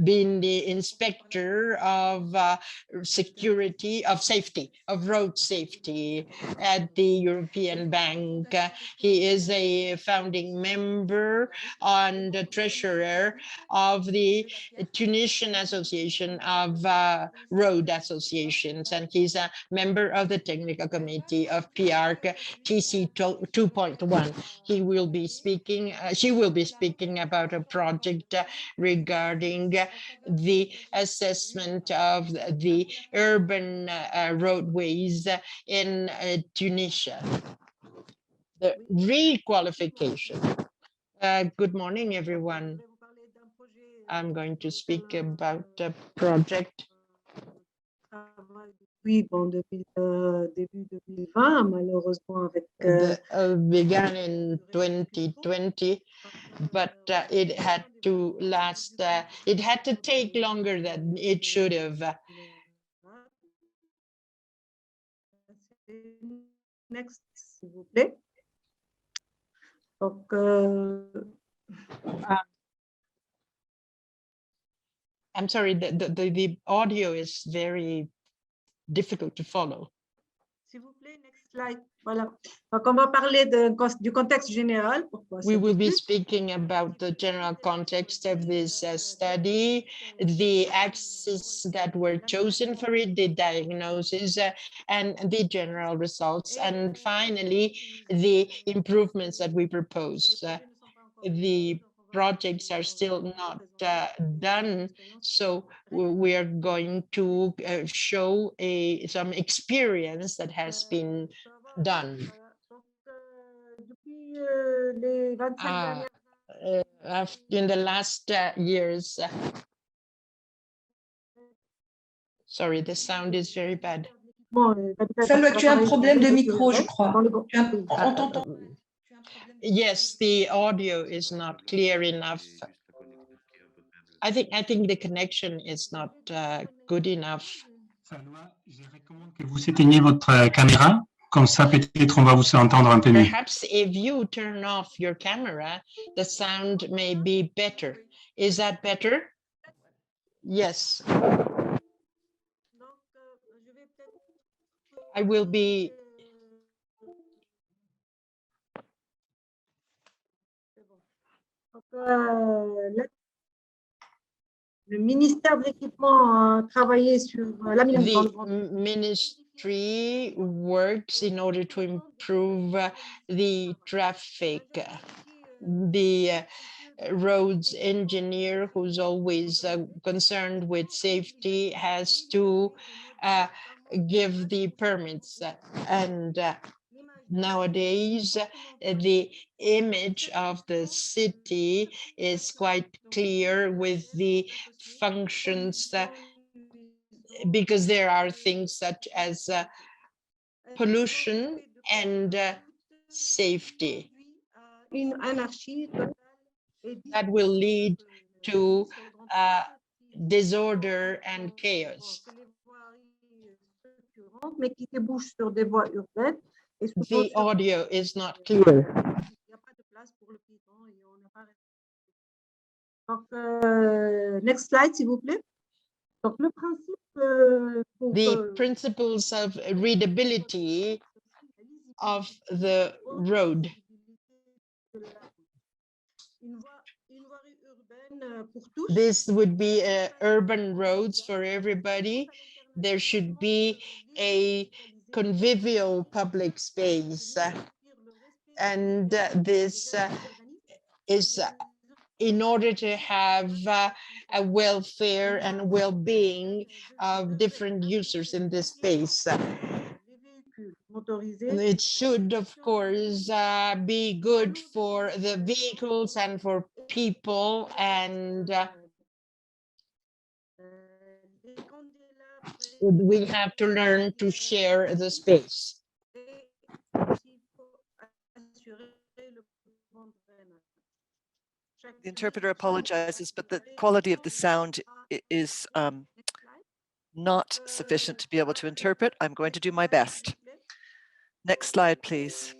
been the inspector of security, of safety, of road safety at the European Bank. He is a founding member and the treasurer of the Tunisian Association of Road Associations, and he's a member of the technical committee of PIARC TC21. He will be speaking, she will be speaking about a project regarding the assessment of the urban roadways in Tunisia. The requalification. Good morning, everyone. I'm going to speak about a project. Oui, bon, depuis début 2020, malheureusement avec... began in 2020, but it had to last, it had to take longer than it should have. Next, s'il vous plaît. Donc, I'm sorry, the audio is very difficult to follow. S'il vous plaît, next slide. Voilà. Donc, on va parler du contexte général. We will be speaking about the general context of this study, the axes that were chosen for it, the diagnosis, and the general results, and finally, the improvements that we propose. The projects are still not done, so we are going to show some experience that has been done. In the last years, sorry, the sound is very bad. Saloua, tu as un problème de micro, je crois. On t'entend. Yes, the audio is not clear enough. I think the connection is not good enough. Saloua, je recommande que vous éteignez votre caméra, comme ça peut-être on va vous entendre un peu mieux. Perhaps if you turn off your camera, the sound may be better. Is that better? Yes. I will be. Le ministère de l'équipement a travaillé sur l'amélioration. The ministry works in order to improve the traffic. The roads engineer, who's always concerned with safety, has to give the permits. And nowadays, the image of the city is quite clear with the functions, because there are things such as pollution and safety that will lead to disorder and chaos. The audio is not clear. Donc, next slide, s'il vous plaît. Donc, le principe, the principles of readability of the road. This would be urban roads for everybody. There should be a convivial public space. And this is in order to have a welfare and well-being of different users in this space. It should, of course, be good for the vehicles and for people, and we have to learn to share the space. The interpreter apologizes, but the quality of the sound is not sufficient to be able to interpret. I'm going to do my best. Next slide, please.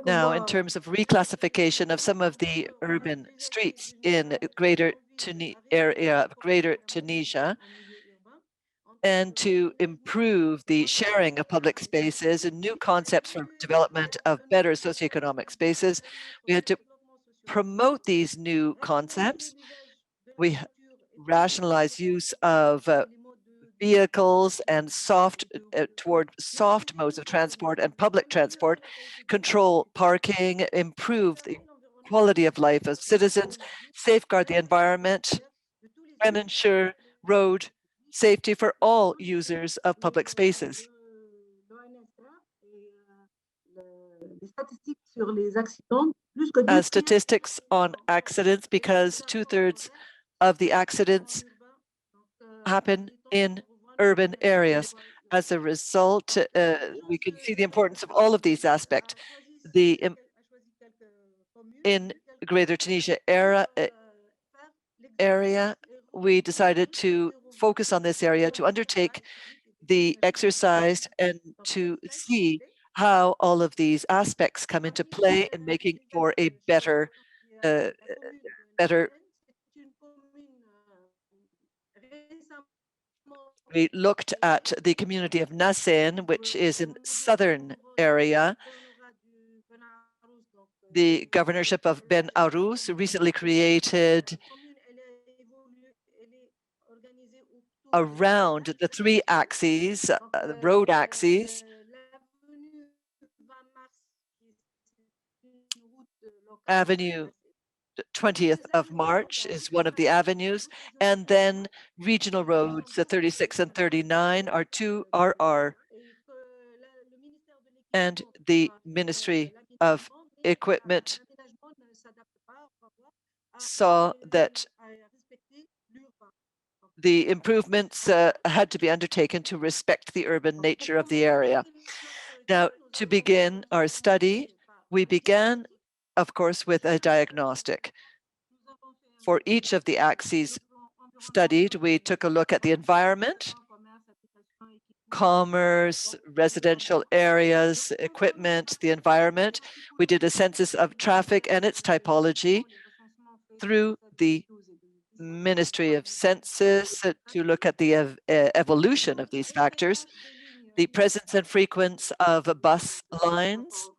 Now, in terms of reclassification of some of the urban streets in Greater Tunisia, and to improve the sharing of public spaces and new concepts for development of better socioeconomic spaces, we had to promote these new concepts. We rationalize use of vehicles and toward soft modes of transport and public transport, control parking, improve the quality of life of citizens, safeguard the environment, and ensure road safety for all users of public spaces. Statistics on accidents, because 2/3 of the accidents happen in urban areas. As a result, we can see the importance of all of these aspects. In Greater Tunisia area, we decided to focus on this area, to undertake the exercise and to see how all of these aspects come into play in making for a better We looked at the community of Nassen, which is in southern area. The governorship of Ben Arous recently created around the 3 axes, road axes. Avenue 20th of March is one of the avenues, and then regional roads, the 36 and 39 are 2 RR. And the Ministry of Equipment saw that the improvements had to be undertaken to respect the urban nature of the area. Now, to begin our study, we began, of course, with a diagnostic. For each of the axes studied, we took a look at the environment, commerce, residential areas, equipment, the environment. We did a census of traffic and its typology through the Ministry of Census to look at the evolution of these factors, the presence and frequency of bus lines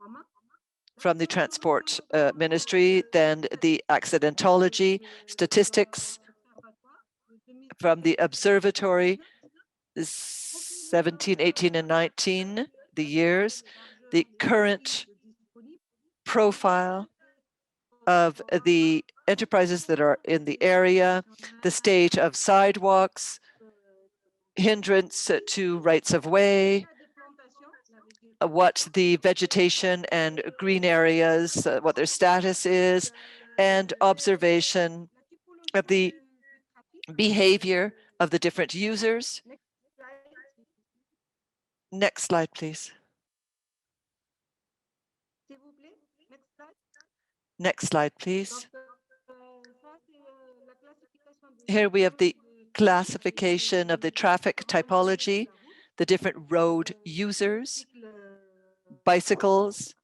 from the Transport Ministry, then the accidentology, statistics from the observatory, 17, 18, and 19, the years, the current profile of the enterprises that are in the area, the state of sidewalks, hindrance to rights of way, what the vegetation and green areas, what their status is, and observation of the behavior of the different users. Next slide, please. Next slide, please. Here we have the classification of the traffic typology, the different road users, bicycles,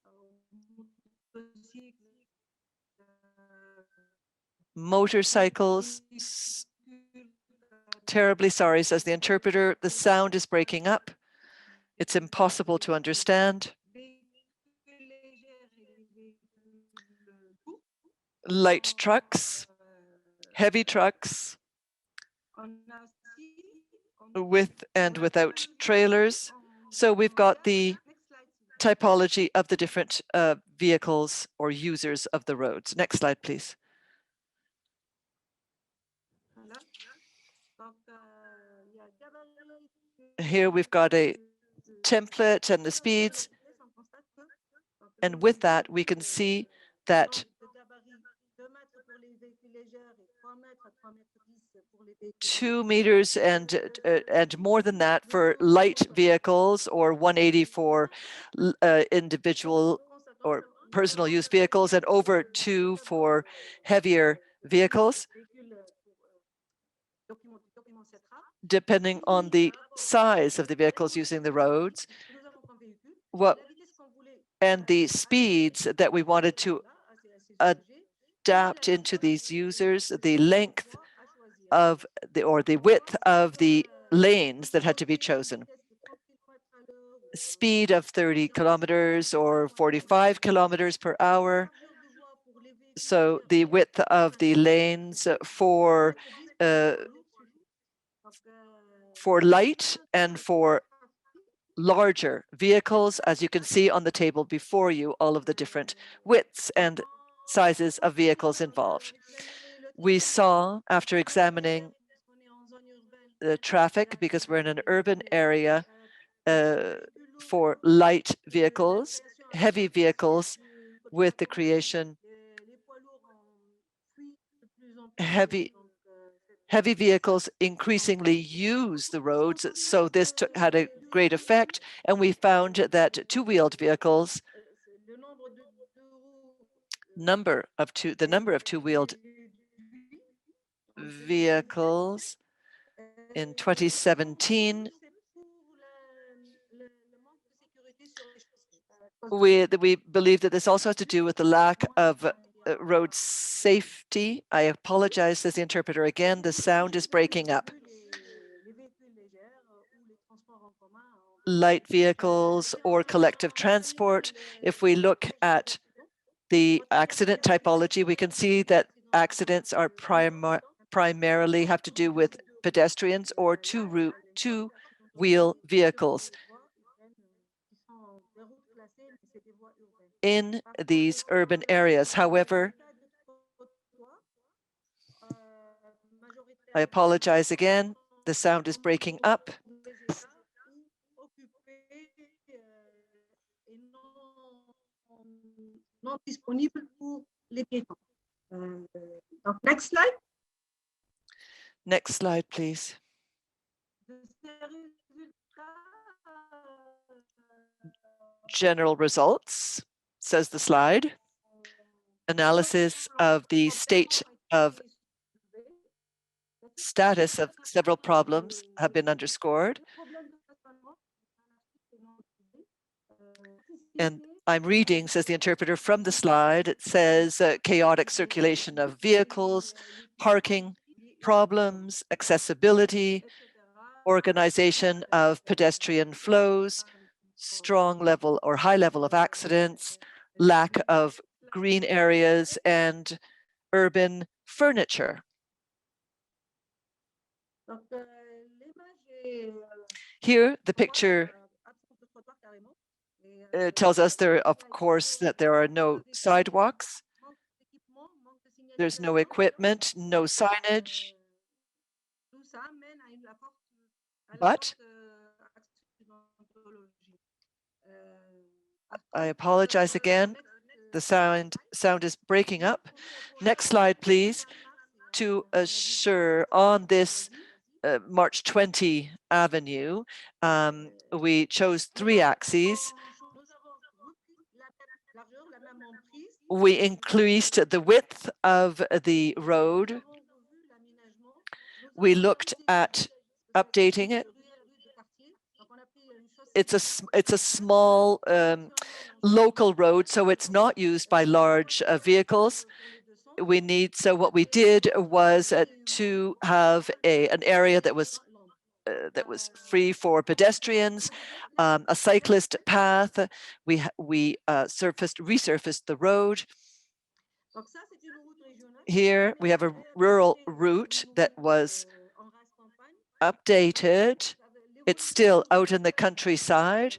motorcycles. Terribly sorry, says the interpreter, the sound is breaking up. It's impossible to understand. Light trucks, heavy trucks, with and without trailers. So we've got the typology of the different vehicles or users of the roads. Next slide, please. Here we've got a template and the speeds. And with that, we can see that 2 meters and more than that for light vehicles, or 180 for individual or personal use vehicles, and over 2 for heavier vehicles, depending on the size of the vehicles using the roads. And the speeds that we wanted to adapt into these users, the length of the width of the lanes that had to be chosen. Speed of 30 kilometers or 45 kilometers per hour. So the width of the lanes for light and for larger vehicles, as you can see on the table before you, all of the different widths and sizes of vehicles involved. We saw, after examining the traffic, because we're in an urban area, for light vehicles, heavy vehicles, with the creation, heavy vehicles increasingly use the roads, so this had a great effect, and we found that two-wheeled vehicles, the number of two-wheeled vehicles in 2017, we believe that this also has to do with the lack of road safety. I apologize, says the interpreter again, the sound is breaking up. Light vehicles or collective transport. If we look at the accident typology, we can see that accidents are primarily have to do with pedestrians or two-wheel vehicles. In these urban areas. However, I apologize again, the sound is breaking up. Next slide. Next slide, please. General results, says the slide. Analysis of the state of status of several problems have been underscored. And I'm reading, says the interpreter, from the slide. It says chaotic circulation of vehicles, parking problems, accessibility, organization of pedestrian flows, strong level or high level of accidents, lack of green areas, and urban furniture. Here, the picture tells us of course, that there are no sidewalks, there's no equipment, no signage, but I apologize again. The sound is breaking up. Next slide, please. To assure on this March 20 Avenue, we chose 3 axes. We increased the width of the road. We looked at updating it. It's a small local road, so it's not used by large vehicles. So what we did was to have an area that was free for pedestrians, a cyclist path. We resurfaced the road. Here we have a rural route that was updated. It's still out in the countryside.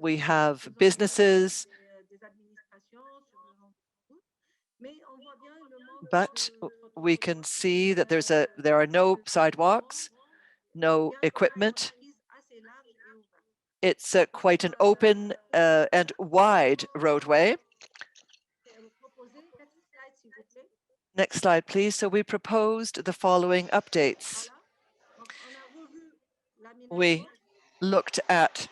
We have businesses, but we can see that there are no sidewalks, no equipment. It's quite an open and wide roadway. Next slide, please. So we proposed the following updates. We looked at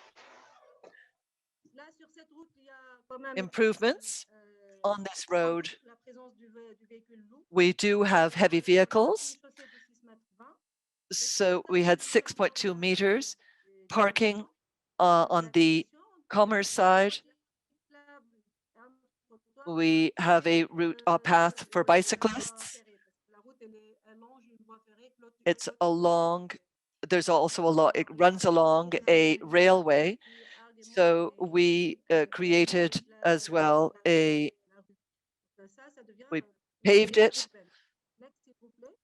improvements on this road. We do have heavy vehicles. So we had 6.2 meters parking on the commerce side. We have a route, path for bicyclists. It's along, there's also it runs along a railway. So we created as well we paved it.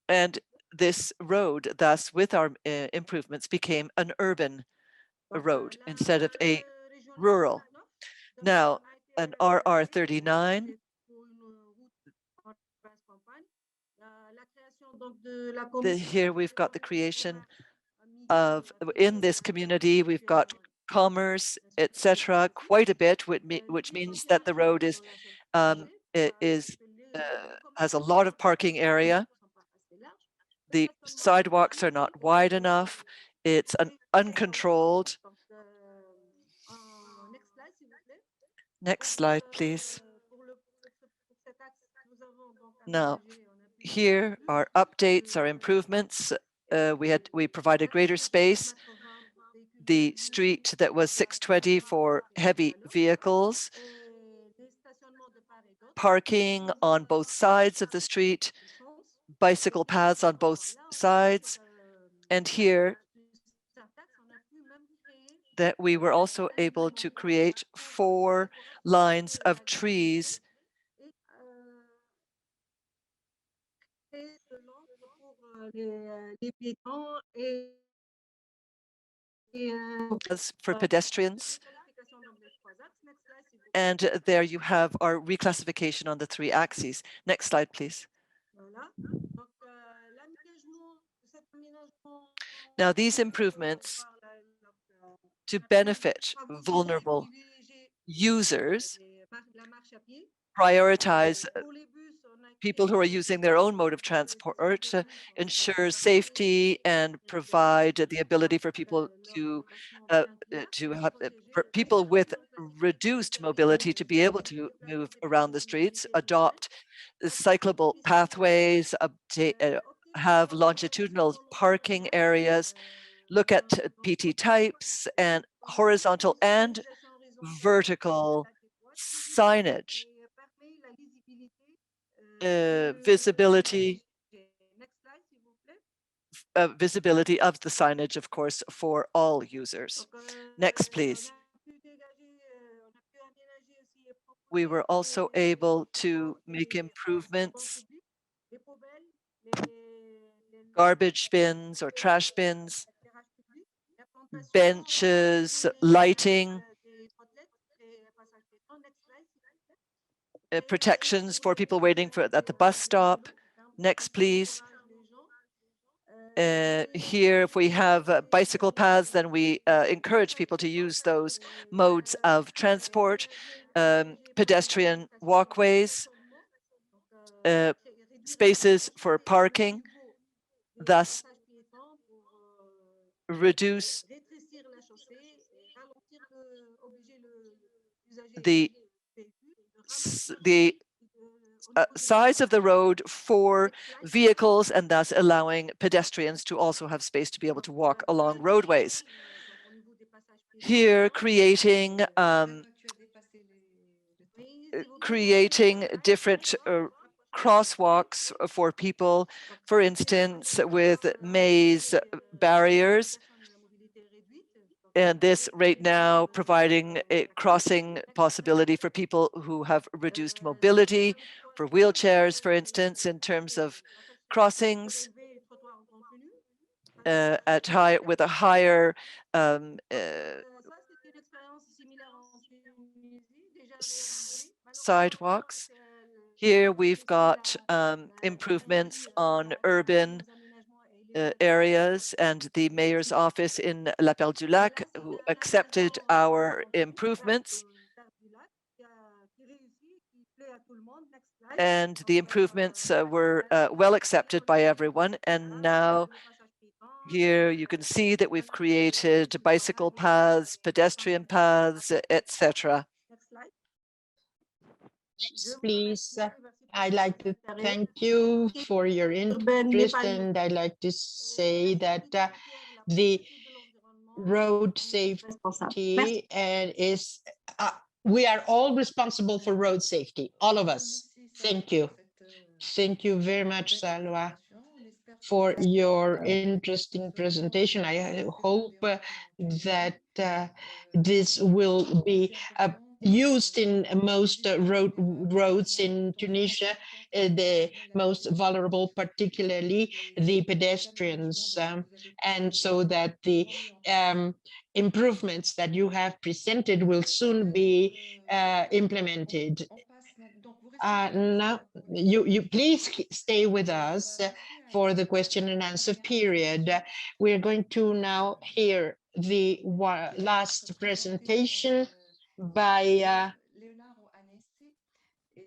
And this road, thus with our improvements, became an urban road instead of a rural. Now, an RR39, here we've got the creation of, in this community, we've got commerce, etc., quite a bit, which means that the road has a lot of parking area. The sidewalks are not wide enough. It's uncontrolled. Next slide, please. Now, here are updates, our improvements. We provided greater space. The street that was 620 for heavy vehicles, parking on both sides of the street, bicycle paths on both sides, and here that we were also able to create 4 lines of trees for pedestrians. And there you have our reclassification on the 3 axes. Next slide, please. Now, these improvements to benefit vulnerable users prioritize people who are using their own mode of transport, ensure safety and provide the ability for people to have for people with reduced mobility to be able to move around the streets, adopt cyclable pathways, have longitudinal parking areas, look at PT types and horizontal and vertical signage, visibility of the signage, of course, for all users. Next, please. We were also able to make improvements, garbage bins or trash bins, benches, lighting, protections for people waiting at the bus stop. Next, please. Here, if we have bicycle paths, then we encourage people to use those modes of transport, pedestrian walkways, spaces for parking, thus reduce the size of the road for vehicles and thus allowing pedestrians to also have space to be able to walk along roadways. Here, creating different crosswalks for people, for instance, with maze barriers. And this right now providing a crossing possibility for people who have reduced mobility, for wheelchairs, for instance, in terms of crossings with a higher sidewalks. Here we've got improvements on urban areas, and the mayor's office in La Perle du Lac who accepted our improvements. And the improvements were well accepted by everyone. And now here you can see that we've created bicycle paths, pedestrian paths, etc. Next, please. I'd like to thank you for your interest, and I'd like to say that the road safety is, we are all responsible for road safety, all of us. Thank you. Thank you very much, Saloua, for your interesting presentation. I hope that this will be used in most roads in Tunisia, the most vulnerable, particularly the pedestrians, and so that the improvements that you have presented will soon be implemented. Now, you please stay with us for the question and answer period. We're going to now hear the last presentation by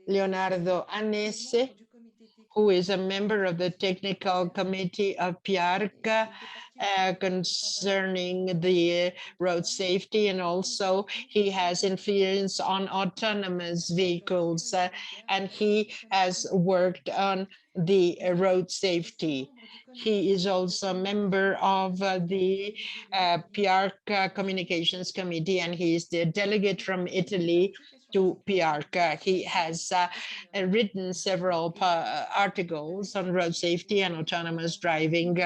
Leonardo Annese, who is a member of the technical committee of PIARC concerning the road safety, and also he has influence on autonomous vehicles, and he has worked on the road safety. He is also a member of the PIARC Communications Committee, and he is the delegate from Italy to PIARC. He has written several articles on road safety and autonomous driving.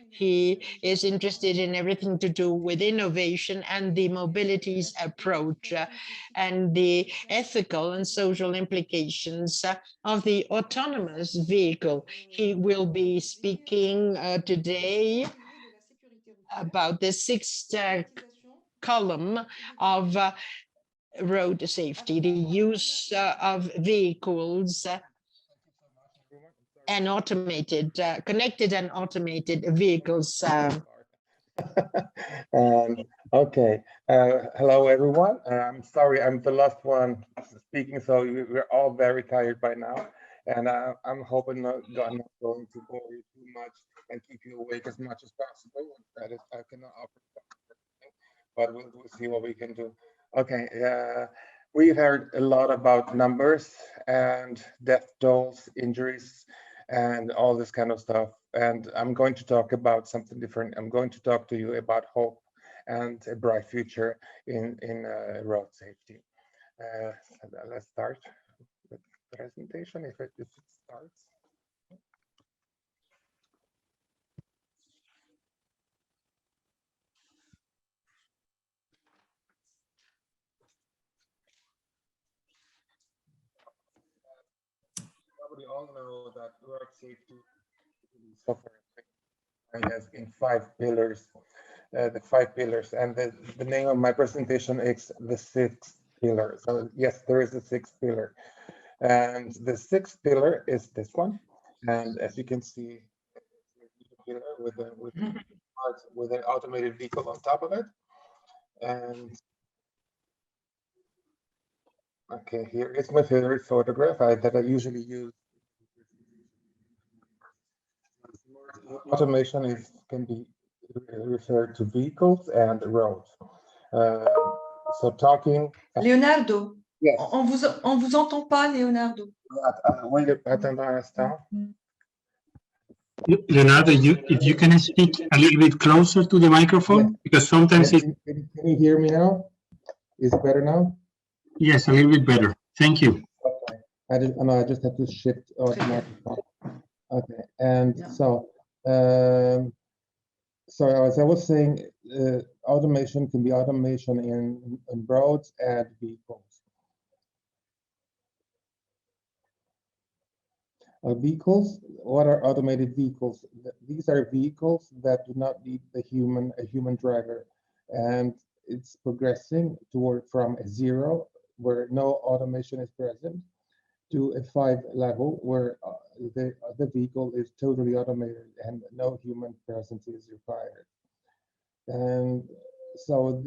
He is interested in everything to do with innovation and the mobilities approach and the ethical and social implications of the autonomous vehicle. He will be speaking today about the sixth column of road safety, the use of vehicles and automated, connected and automated vehicles. Okay. Hello, everyone. I'm sorry, I'm the last one speaking, so we're all very tired by now. And I'm hoping not going to bore you too much and keep you awake as much as possible. That is, I cannot offer something, but we'll see what we can do. Okay, we've heard a lot about numbers and death tolls, injuries, and all this kind of stuff. And I'm going to talk about something different. I'm going to talk to you about hope and a bright future in road safety. So let's start with the presentation if it starts. Probably all know that road safety has in 5 pillars. The 5 pillars, and the name of my presentation is the 6th pillar. So yes, there is a 6th pillar, and the 6th pillar is this one. And as you can see, pillar with an automated vehicle on top of it. And okay, here is my favorite photograph that I usually use. Automation can be referred to vehicles and roads. So talking. Leonardo, yes. on vous entend pas, Leonardo. Wait, attends un instant. Leonardo, if you can speak a little bit closer to the microphone, yes. Because sometimes can you hear me now? Is it better now? Yes, a little bit better. Thank you. Okay. I just have to shift automatically. Okay, and yeah. So as I was saying, automation can be automation in roads and vehicles. Vehicles, what are automated vehicles? These are vehicles that do not need a human driver, and it's progressing toward from a 0, where no automation is present, to a 5 level, where the vehicle is totally automated and no human presence is required. And so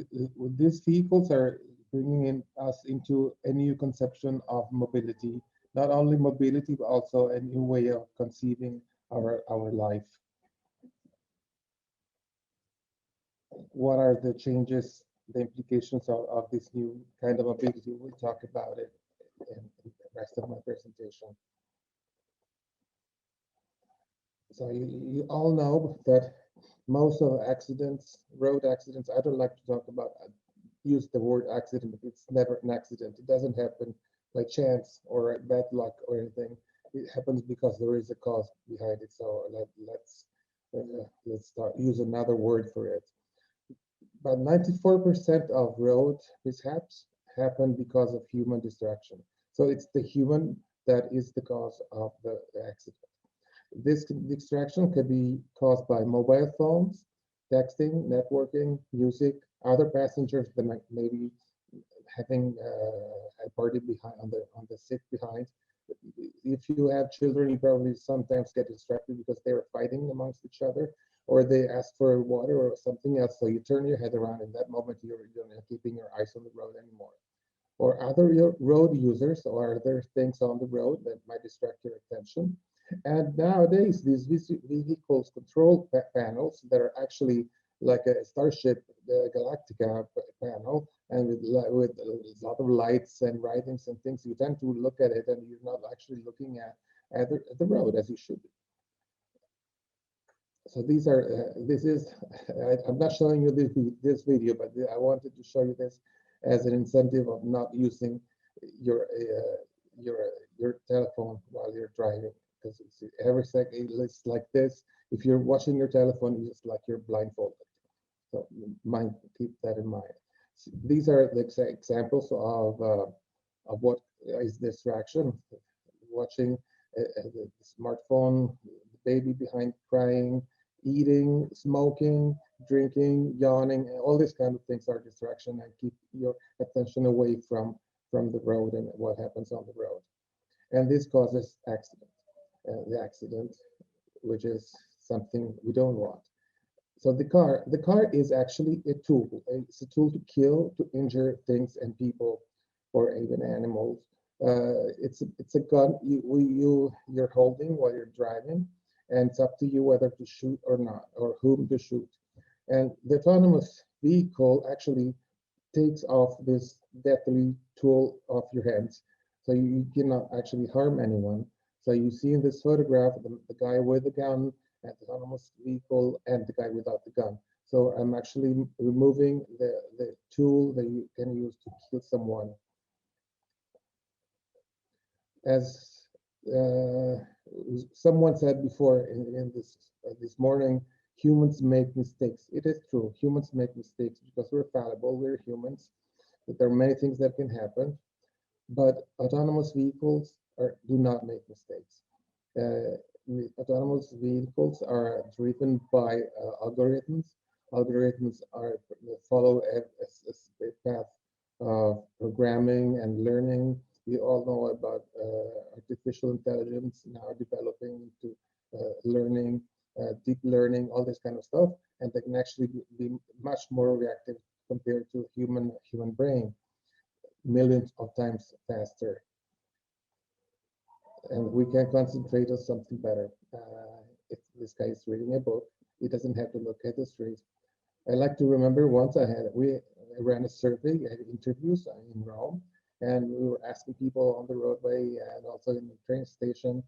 these vehicles are bringing us into a new conception of mobility. Not only mobility, but also a new way of conceiving our life. What are the changes, the implications of this new kind of mobility? We'll talk about it in the rest of my presentation. So you all know that most of accidents, road accidents, I don't like to talk about, use the word accident, but it's never an accident. It doesn't happen by chance or bad luck or anything. It happens because there is a cause behind it. So let's use another word for it. About 94% of road mishaps happen because of human distraction. So it's the human that is the cause of the accident. This distraction can be caused by mobile phones, texting, networking, music, other passengers that may be having a party behind on the seat behind. If you have children, you probably sometimes get distracted because they are fighting amongst each other, or they ask for water or something else. So you turn your head around. In that moment, you're not keeping your eyes on the road anymore. Or other road users or other things on the road that might distract your attention. And nowadays, these vehicles control panels that are actually like a Starship Galactica panel, and with a lot of lights and writings and things, you tend to look at it and you're not actually looking at the road as you should be. So these are, I'm not showing you this video, but I wanted to show you this as an incentive of not using your telephone while you're driving, because every second it's like this. If you're watching your telephone, it's like you're blindfolded. So keep that in mind. So these are the examples of what is distraction. Watching the smartphone, the baby behind crying, eating, smoking, drinking, yawning, all these kind of things are distraction and keep your attention away from the road and what happens on the road. And this causes accident. The accident, which is something we don't want. So the car is actually a tool. It's a tool to kill, to injure things and people, or even animals. It's a gun you're holding while you're driving, and it's up to you whether to shoot or not, or whom to shoot. And the autonomous vehicle actually takes off this deadly tool off your hands, so you cannot actually harm anyone. So you see in this photograph the guy with the gun and the autonomous vehicle and the guy without the gun. So I'm actually removing the tool that you can use to kill someone. As someone said before in this morning, humans make mistakes. It is true, humans make mistakes because we're fallible, we're humans. But there are many things that can happen, but autonomous vehicles do not make mistakes. Autonomous vehicles are driven by algorithms. Algorithms follow a path of programming and learning. We all know about artificial intelligence now developing into learning, deep learning, all this kind of stuff, and they can actually be much more reactive compared to human brain, millions of times faster. And we can concentrate on something better. If this guy is reading a book, he doesn't have to look at the street. I like to remember once I ran a survey, I had interviews in Rome, and we were asking people on the roadway and also in the train station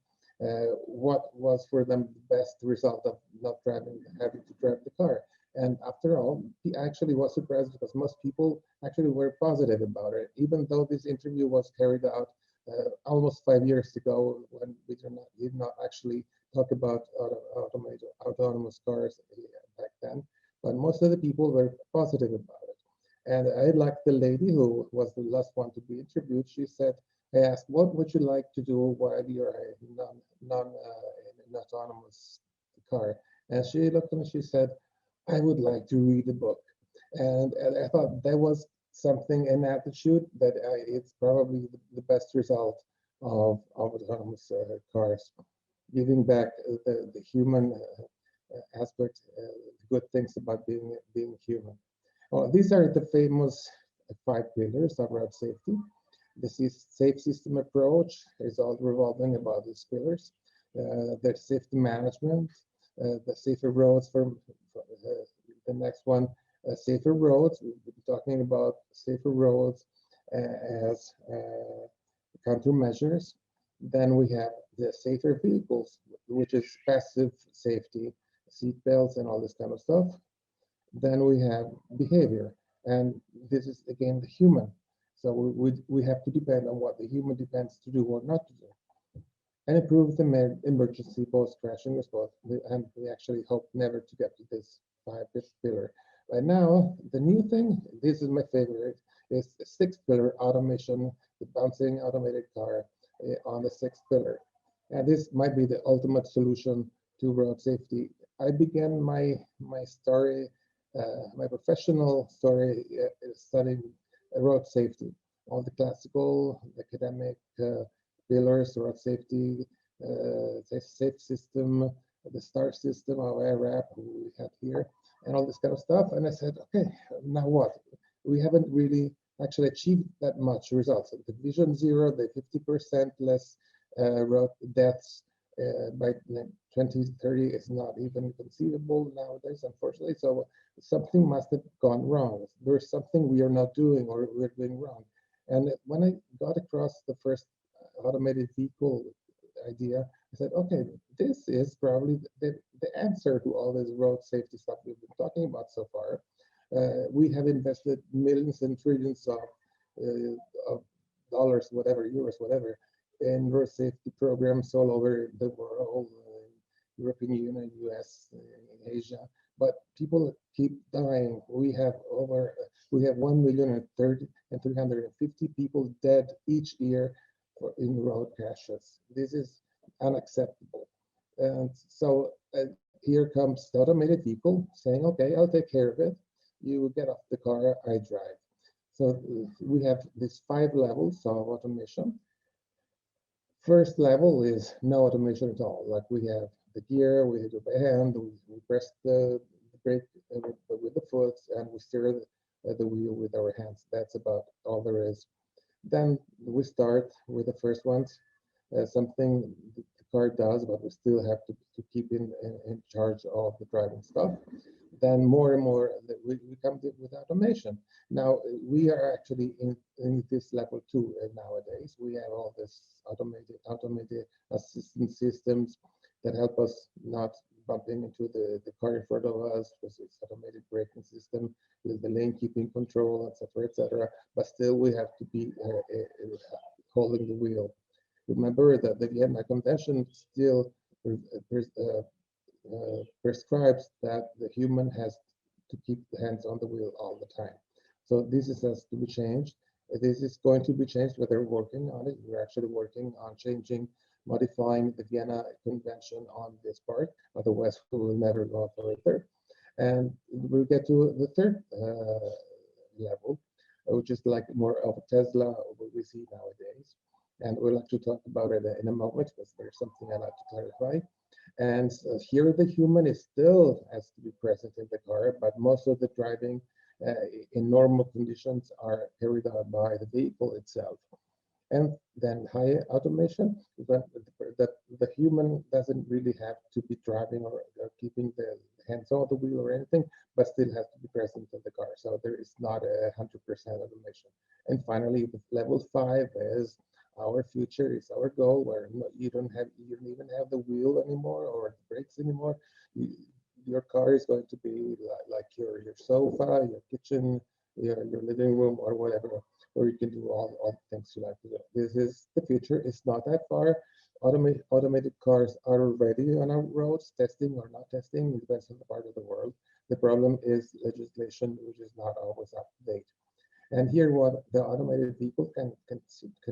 what was for them the best result of not having to drive the car. And after all, he actually was surprised because most people actually were positive about it, even though this interview was carried out almost 5 years ago when we did not actually talk about autonomous cars back then. But most of the people were positive about it. And I liked the lady who was the last one to be interviewed. She said, I asked, what would you like to do while you're in an autonomous car? And she looked at me, she said, I would like to read a book. And I thought that was something, an attitude that it's probably the best result of autonomous cars, giving back the human aspect, good things about being human. These are the famous 5 pillars of road safety. The safe system approach is all revolving about these pillars. The safety management, the safer roads for the next one, safer roads. We'll be talking about safer roads as countermeasures. Then we have the safer vehicles, which is passive safety, seat belts and all this kind of stuff. Then we have behavior, and this is again the human. So we have to depend on what the human depends to do or not to do. And improve the emergency post-crashing response. And we actually hope never to get to this 5th pillar. Right now, the new thing, this is my favorite, is the 6th pillar, automation, the bouncing automated car on the 6th pillar. And this might be the ultimate solution to road safety. I began my story, my professional story, studying road safety. All the classical academic pillars, road safety, safe system, the STAR system, our iRAP we have here, and all this kind of stuff. And I said, okay, now what? We haven't really actually achieved that much results. The Vision Zero, the 50% less road deaths by 2030 is not even conceivable nowadays, unfortunately. So something must have gone wrong. There's something we are not doing or we're doing wrong. And when I got across the first automated vehicle idea, I said, okay, this is probably the answer to all this road safety stuff we've been talking about so far. We have invested millions and trillions of dollars, whatever, euros, whatever, in road safety programs all over the world, European Union, US, Asia, but people keep dying. We have 1,350,000 people dead each year in road crashes. This is unacceptable. And so here comes the automated vehicle saying, okay, I'll take care of it. You get off the car, I drive. So we have these 5 levels of automation. First level is no automation at all. Like we have the gear, we hit it by hand, we press the brake with the foot, and we steer the wheel with our hands. That's about all there is. Then we start with the first ones, something the car does, but we still have to keep in charge of the driving stuff. Then more and more we come with automation. Now we are actually in this level 2 nowadays. We have all this automated assistance systems that help us not bumping into the car in front of us, because it's automated braking system with the lane keeping control, etc. But still we have to be holding the wheel. Remember that the Vienna Convention still prescribes that the human has to keep the hands on the wheel all the time. So this has to be changed. This is going to be changed, but they're working on it. We're actually working on modifying the Vienna Convention on this part. Otherwise, we will never go further. And we'll get to the third level, which is like more of a Tesla, what we see nowadays. And we'll actually talk about it in a moment, because there's something I'd like to clarify. And here the human still has to be present in the car, but most of the driving in normal conditions are carried out by the vehicle itself. And then high automation, that the human doesn't really have to be driving or keeping the hands on the wheel or anything, but still has to be present in the car. So there is not 100% automation. And finally, the level 5 is our future, is our goal, where you don't even have the wheel anymore or the brakes anymore. Your car is going to be like your sofa, your kitchen, your living room, or whatever, where you can do all the things you like to do. This is the future. It's not that far. Automated cars are already on our roads, testing or not testing. It depends on the part of the world. The problem is legislation, which is not always up to date. And here, what the automated vehicle can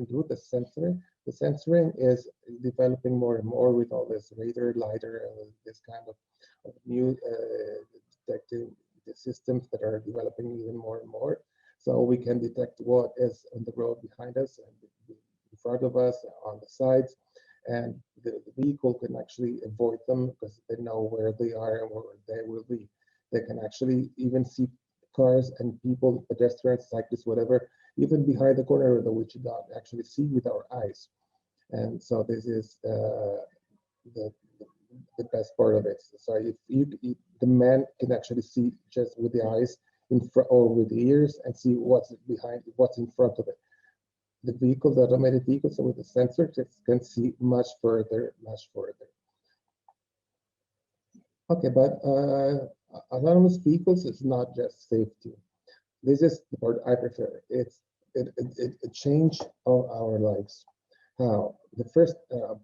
do, the sensoring. The sensoring is developing more and more with all this radar, LiDAR, this kind of new detecting systems that are developing even more and more. So we can detect what is on the road behind us and in front of us, on the sides, and the vehicle can actually avoid them because they know where they are and where they will be. They can actually even see cars and people, pedestrians, cyclists, whatever, even behind the corner, which you don't actually see with our eyes. And so this is the best part of it. So if the man can actually see just with the eyes in front or with the ears and see what's behind, what's in front of it. The vehicle, the automated vehicles with the sensor can see much further, much further. Okay, but autonomous vehicles is not just safety. This is the part I prefer. It's a change of our lives. How? The first,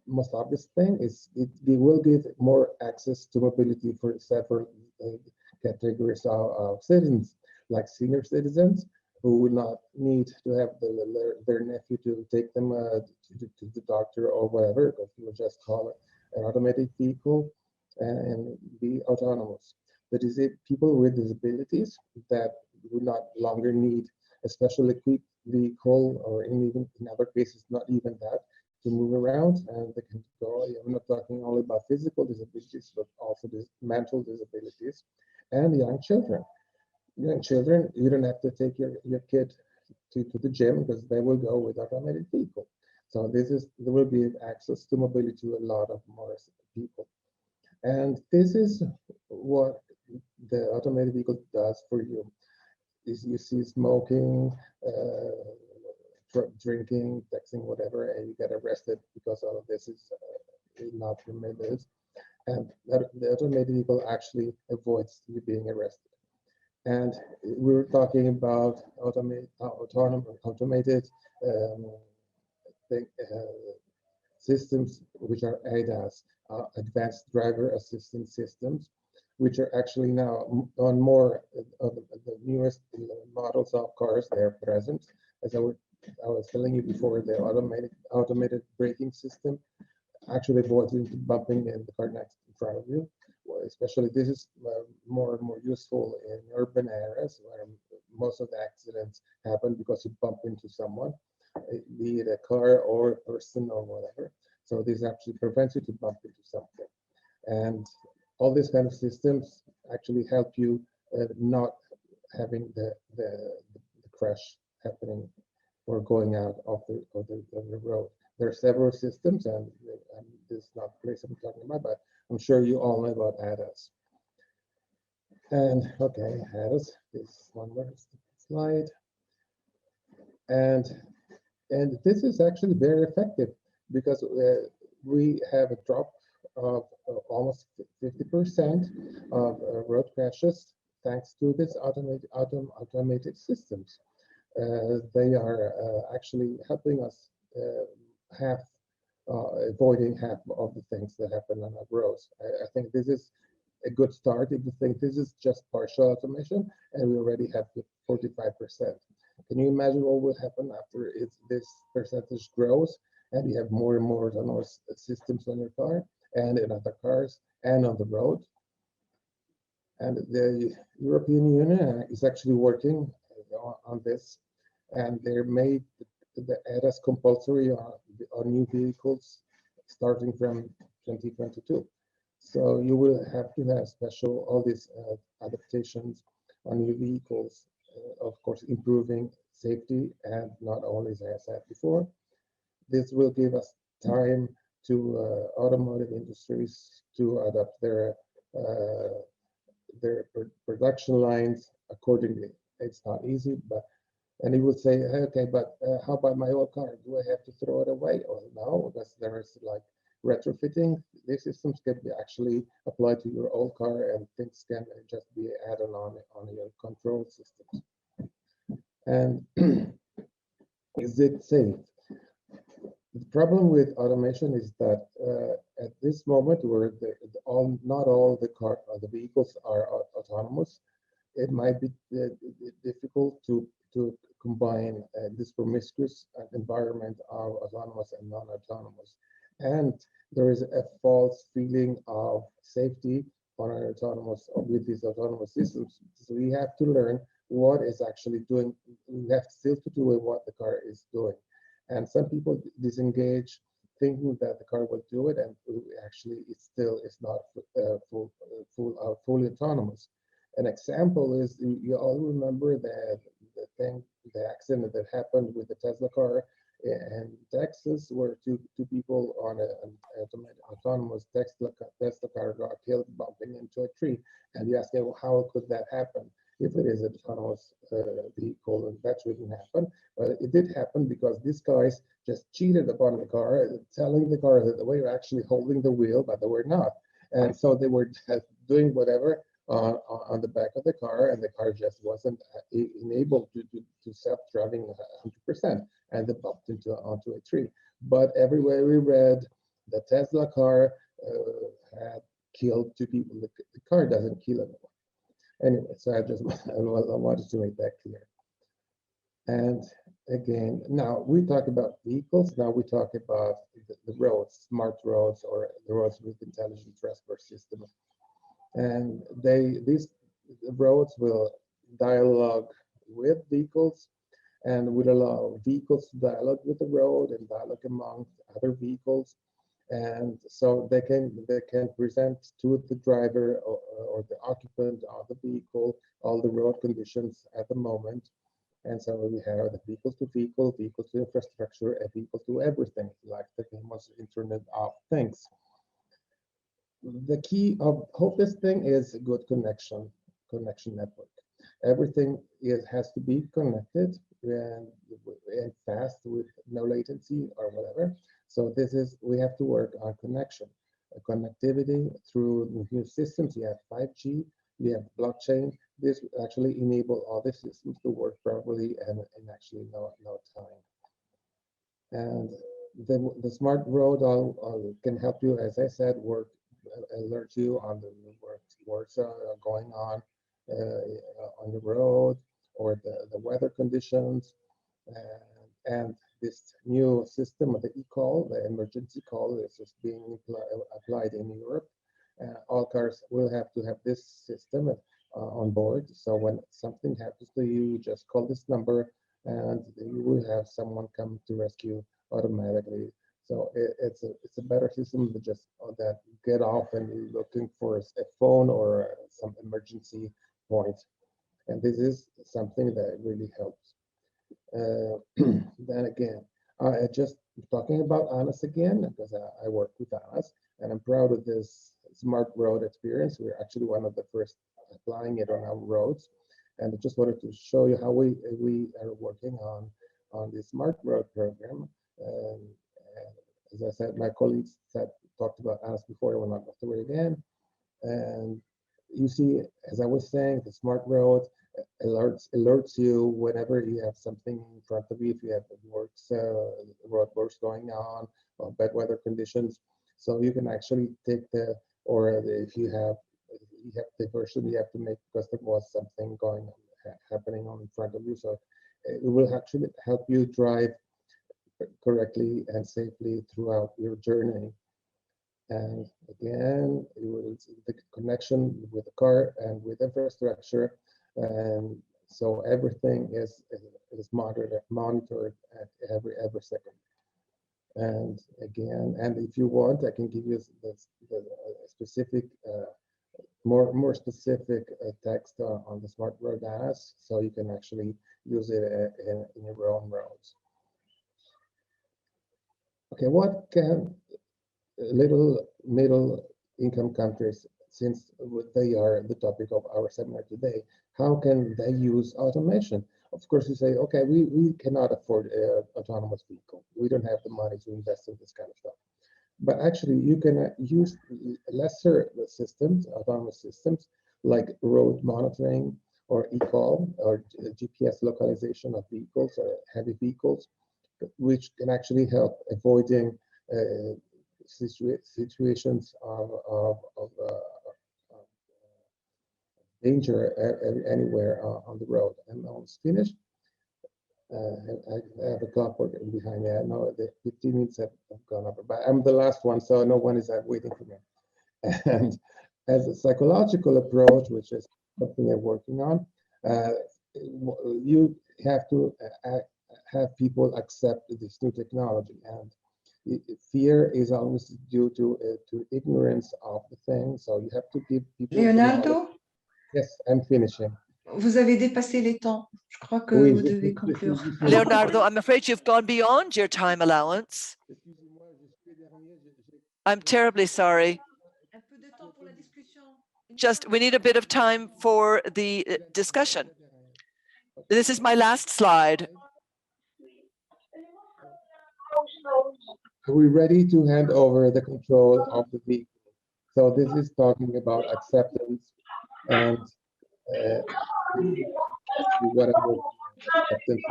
most obvious thing is it will give more access to mobility for several categories of citizens, like senior citizens who will not need to have their nephew to take them to the doctor or whatever, because you will just call it an automated vehicle and be autonomous. That is it, people with disabilities that will not longer need a special equipped vehicle, or even in other cases, not even that, to move around, and they can go. I'm not talking only about physical disabilities, but also mental disabilities, and young children. Young children, you don't have to take your kid to the gym because they will go with automated vehicle. So there will be access to mobility to a lot of more people. And this is what the automated vehicle does for you. Is you see smoking, drinking, texting, whatever, and you get arrested because all of this is not permitted. And the automated vehicle actually avoids you being arrested. And we were talking about automated systems, which are ADAS, advanced driver assistance systems, which are actually now on more of the newest models of cars. They are present. As I was telling you before, the automated braking system actually avoids you bumping in the car next in front of you. Well, especially this is more and more useful in urban areas where most of the accidents happen because you bump into someone, be it a car or a person or whatever. So this actually prevents you to bump into something. And all these kind of systems actually help you not having the crash happening. or going out of the road. There are several systems, and this is not the place I'm talking about, but I'm sure you all know about ADAS. And okay, ADAS, this one more slide. And this is actually very effective because we have a drop of almost 50% of road crashes thanks to this automated systems. They are actually helping us avoiding half of the things that happen on our roads. I think this is a good start. If you think this is just partial automation, and we already have 45%. Can you imagine what will happen after this percentage grows and you have more and more autonomous systems on your car and in other cars and on the road? And the European Union is actually working on this, and they made the ADAS compulsory on new vehicles starting from 2022. So you will have to have all these adaptations on new vehicles, of course, improving safety, and not only, as I said before. This will give us time to automotive industries to adapt their production lines accordingly. It's not easy, and he would say, okay, but how about my old car? Do I have to throw it away? Or no, because there is like retrofitting. These systems can be actually applied to your old car, and things can just be added on your control systems. And is it safe? The problem with automation is that at this moment, where not all the vehicles are autonomous, it might be difficult to combine this promiscuous environment of autonomous and non-autonomous. And there is a false feeling of safety on our with these autonomous systems. So we have to learn what is actually doing. We have still to do with what the car is doing. And some people disengage, thinking that the car will do it, and actually it's not fully autonomous. An example is, you all remember the accident that happened with the Tesla car in Texas, where two people on an autonomous Tesla car got killed bumping into a tree. And you ask, well, how could that happen? If it is an autonomous vehicle, and that shouldn't happen. But it did happen because these guys just cheated upon the car, telling the car that they were actually holding the wheel, but they were not. And so they were doing whatever on the back of the car, and the car just wasn't enabled to self-driving 100%, and they bumped onto a tree. But everywhere we read, the Tesla car had killed 2 people. The car doesn't kill anyone. Anyway, so I wanted to make that clear. And again, now we talk about vehicles. Now we talk about the roads, smart roads, or the roads with intelligent transport systems. And these roads will dialogue with vehicles, and will allow vehicles to dialogue with the road and dialogue among other vehicles. And so they can present to the driver or the occupant of the vehicle all the road conditions at the moment. And so we have the vehicle to vehicle, vehicle to infrastructure, and vehicle to everything, like the famous Internet of Things. The key of this thing is a good connection network. Everything has to be connected and fast, with no latency or whatever. So we have to work on connectivity through new systems. You have 5G, you have blockchain. This actually enable all the systems to work properly and actually no time. And the smart road can help you, as I said, alert you on the works going on the road, or the weather conditions, and this new system of the e-call, the emergency call, is just being applied in Europe. All cars will have to have this system on board. So when something happens to you, you just call this number, and you will have someone come to rescue automatically. So it's a better system than just that get off and you're looking for a phone or some emergency point. And this is something that really helps. Then again, just talking about Annese again, because I work with Annese, and I'm proud of this smart road experience. We're actually one of the first applying it on our roads. And I just wanted to show you how we are working on the smart road program. As I said, my colleagues talked about Annese before, I will not go through it again. And you see, as I was saying, the smart road alerts you whenever you have something in front of you, if you have road works going on or bad weather conditions. So you can actually take if you have the version you have to make because there was something happening in front of you. So it will actually help you drive correctly and safely throughout your journey. And again, the connection with the car and with infrastructure, and so everything is monitored at every second. And again, and if you want, I can give you the specific, more specific text on the smart road Annese, so you can actually use it in your own roads. Okay, what can little middle income countries, since they are the topic of our seminar today, how can they use automation? Of course, you say, okay, we cannot afford an autonomous vehicle. We don't have the money to invest in this kind of stuff. But actually, you can use lesser systems, autonomous systems, like road monitoring or eCall or GPS localization of vehicles or heavy vehicles, which can actually help avoiding situations of danger anywhere on the road. I'm almost finished. I have a clock behind me. I know the 15 minutes have gone over, but I'm the last one, so no one is waiting for me. And as a psychological approach, which is something I'm working on, you have to have people accept this new technology. And fear is always due to ignorance of the thing. So you have to give people. Leonardo? Yes, I'm finishing. Vous avez dépassé les temps. Je crois que vous devez conclure. Leonardo, I'm afraid you've gone beyond your time allowance. I'm terribly sorry. Just, we need a bit of time for the discussion. This is my last slide. Are we ready to hand over the control of the vehicle? So this is talking about acceptance and whatever acceptance.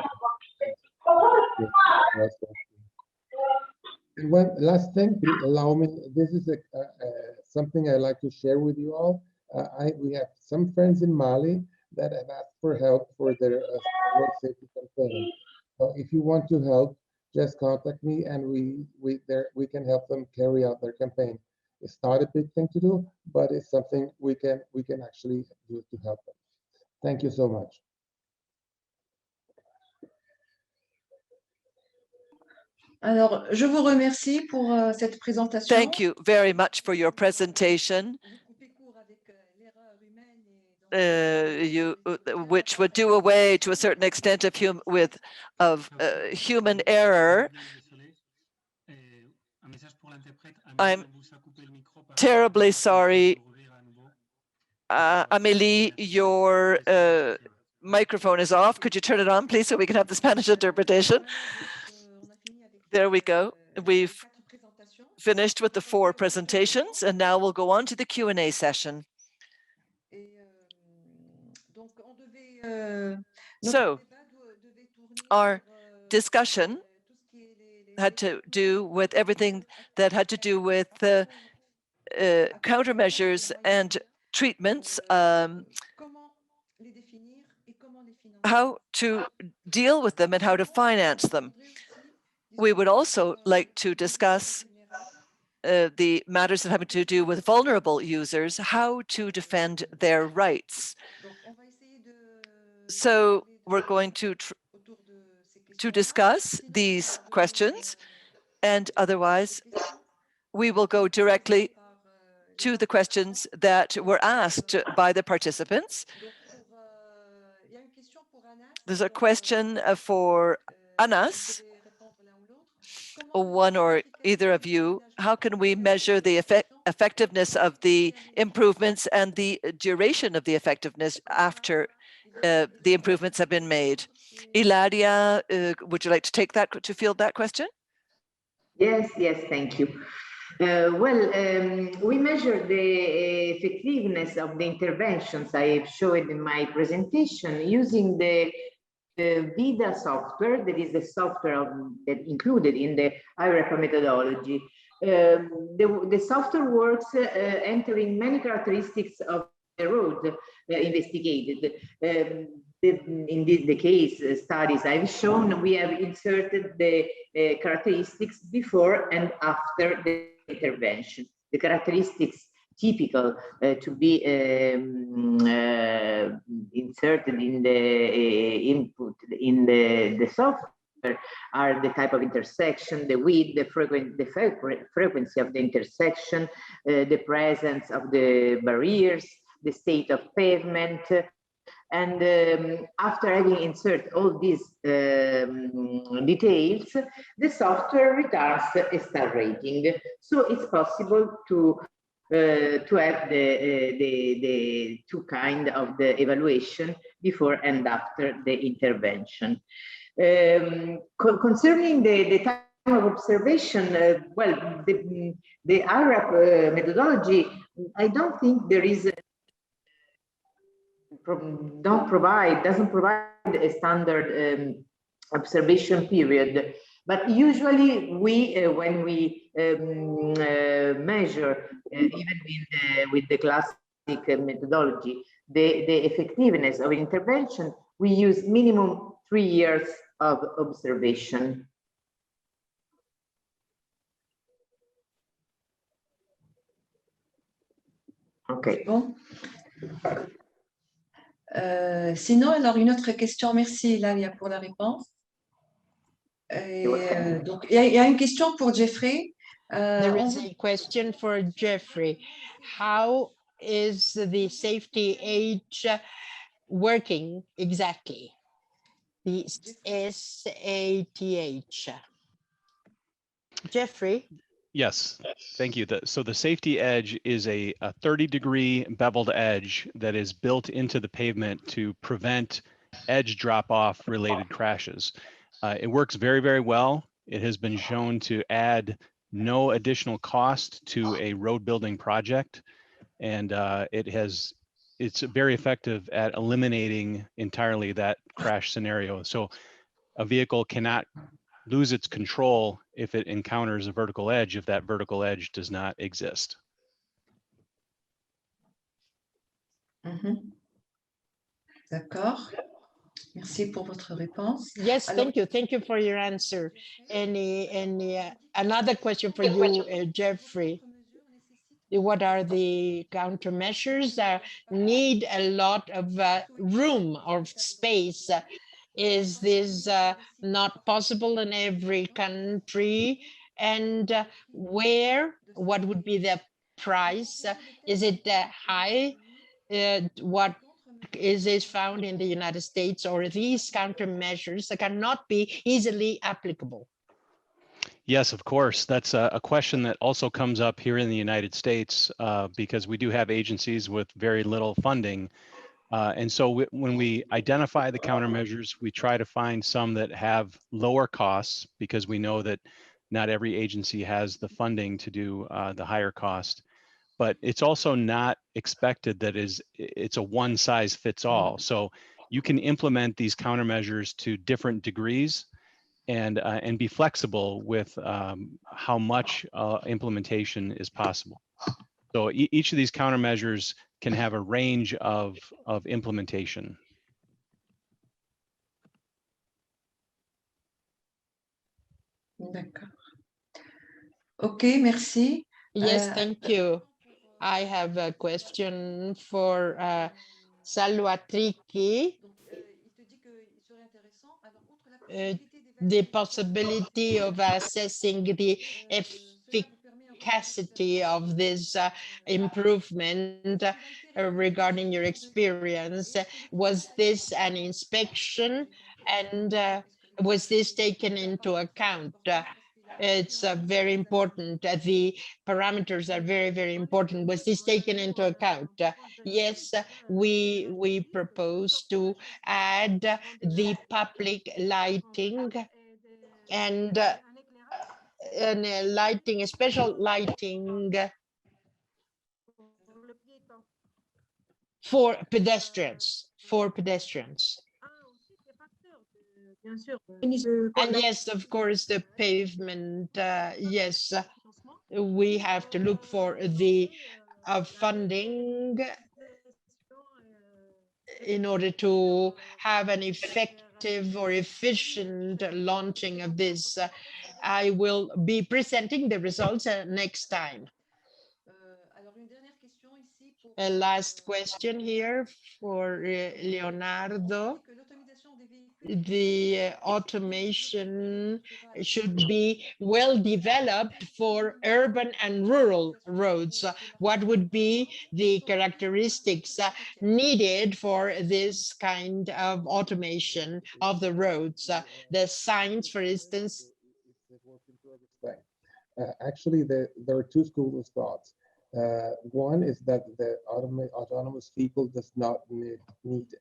And one last thing, allow me, this is something I'd like to share with you all. We have some friends in Mali that have asked for help for their road safety campaign. So if you want to help, just contact me and we can help them carry out their campaign. It's not a big thing to do, but it's something we can actually do to help them. Thank you so much. Alors, je vous remercie pour cette présentation. Thank you very much for your presentation, which would do away to a certain extent of human error. I'm terribly sorry. Amélie, your microphone is off. Could you turn it on, please, so we can have the Spanish interpretation? There we go. We've finished with the 4 presentations, and now we'll go on to the Q&A session. So, our discussion had to do with everything that had to do with countermeasures and treatments, how to deal with them and how to finance them. We would also like to discuss the matters that have to do with vulnerable users, how to defend their rights. So we're going to discuss these questions, and otherwise we will go directly to the questions that were asked by the participants. There's a question for Anas, one or either of you. How can we measure the effectiveness of the improvements and the duration of the effectiveness after the improvements have been made? Ilaria, would you like to take that, to field that question? Yes, thank you. We measure the effectiveness of the interventions I have showed in my presentation using the VIDA software, that is the software that included in the iRAP methodology. The software works entering many characteristics of the road investigated. In the case studies I've shown, we have inserted the characteristics before and after the intervention. The characteristics typical to be inserted in the input in the software are the type of intersection, the width, the frequency of the intersection, the presence of the barriers, the state of pavement. And after having inserted all these details, the software returns a star rating. So it's possible to have the two kinds of the evaluation before and after the intervention. Concerning the time of observation, the iRAP methodology, I don't think there is doesn't provide a standard observation period, but usually we when we measure even with the classic methodology the effectiveness of intervention, we use minimum 3 years of observation. Okay. Bon. Sinon, alors une autre question. Merci Ilaria pour la réponse. Donc, il y a une question pour Jeffrey. There is a question for Jeffrey. How is the safety age working exactly? The SATH. Jeffrey? Yes, thank you. So the safety edge is a 30-degree beveled edge that is built into the pavement to prevent edge drop-off related crashes. It works very, very well. It has been shown to add no additional cost to a road building project, and it's very effective at eliminating entirely that crash scenario. So a vehicle cannot lose its control if it encounters a vertical edge, if that vertical edge does not exist. D'accord. Merci pour votre réponse. Yes, Alors, thank you for your answer. Another question for you, Jeffrey. What are the countermeasures that need a lot of room or space? Is this not possible in every country? And what would be the price? Is it high? What is found in the United States, or these countermeasures that cannot be easily applicable? Yes, of course. That's a question that also comes up here in the United States because we do have agencies with very little funding. And so when we identify the countermeasures, we try to find some that have lower costs because we know that not every agency has the funding to do the higher cost. But it's also not expected that it's a one size fits all. So you can implement these countermeasures to different degrees and be flexible with how much implementation is possible. So each of these countermeasures can have a range of implementation. D'accord. Okay, merci. Yes, thank you. I have a question for Saloua Triki. The possibility of assessing the efficacy of this improvement regarding your experience? Was this an inspection, and was this taken into account? It's very important. The parameters are very, very important. Was this taken into account? Yes, we propose to add the public lighting and lighting, special lighting for pedestrians. And yes, of course, the pavement, yes, we have to look for the funding in order to have an effective or efficient launching of this. I will be presenting the results next time. A last question here for Leonardo. The automation should be well developed for urban and rural roads. What would be the characteristics needed for this kind of automation of the roads? The signs, for instance. Actually, there are two schools of thought. One is that the autonomous vehicle does not need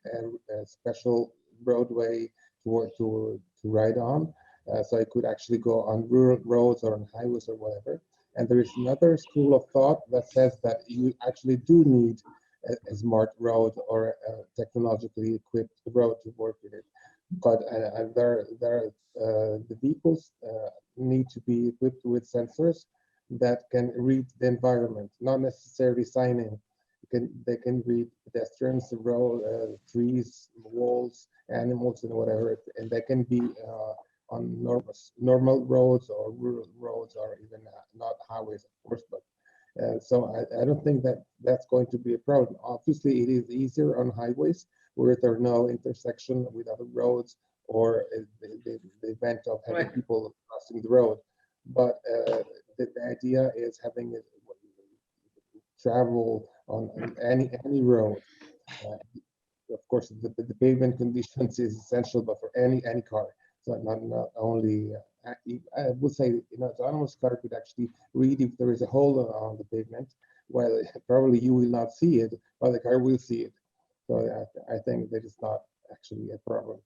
a special roadway to ride on, so it could actually go on rural roads or on highways or whatever. And there is another school of thought that says that you actually do need a smart road or a technologically equipped road to work with it. But the vehicles need to be equipped with sensors that can read the environment, not necessarily signing. They can read pedestrians, the road, trees, walls, animals, and whatever, and they can be on normal roads or rural roads or even not highways, of course. But so I don't think that that's going to be a problem. Obviously, it is easier on highways where there are no intersection with other roads or the event of having people crossing the road. But the idea is having it travel on any road. Of course, the pavement conditions is essential, but for any car. So not only, I would say, autonomous car could actually read if there is a hole on the pavement. Well, probably you will not see it, but the car will see it. So I think that is not actually a problem.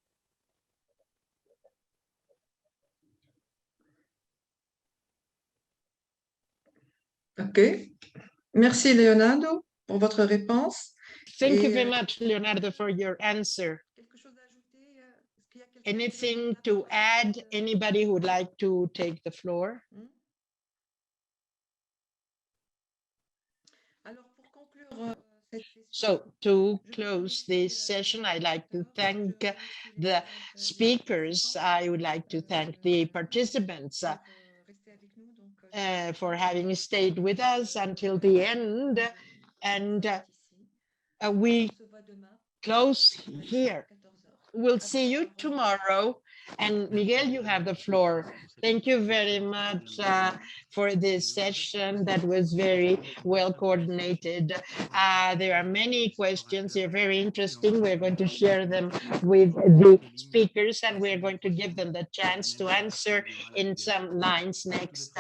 OK. Merci, Leonardo, pour votre réponse. Thank you very much, Leonardo, for your answer. Anything to add? Anybody who would like to take the floor? So to close this session, I'd like to thank the speakers. I would like to thank the participants for having stayed with us until the end. And we close here. We'll see you tomorrow. And Miguel, you have the floor. Thank you very much for this session that was very well coordinated. There are many questions. They're very interesting. We're going to share them with the speakers, and we're going to give them the chance to answer in some lines next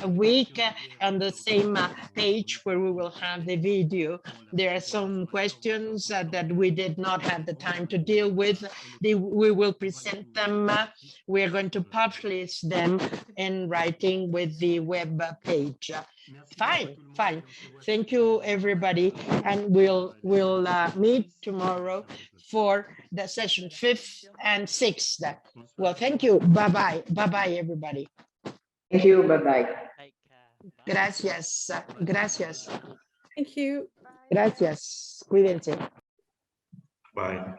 week on the same page where we will have the video. There are some questions that we did not have the time to deal with. We will present them. We are going to publish them in writing with the web page. Fine. Thank you, everybody, and we'll meet tomorrow for the session 5th and 6th. Well, thank you. Bye-bye. Bye-bye, everybody. Thank you. Bye-bye. Gracias. Thank you. Gracias. Cuídense. Bye.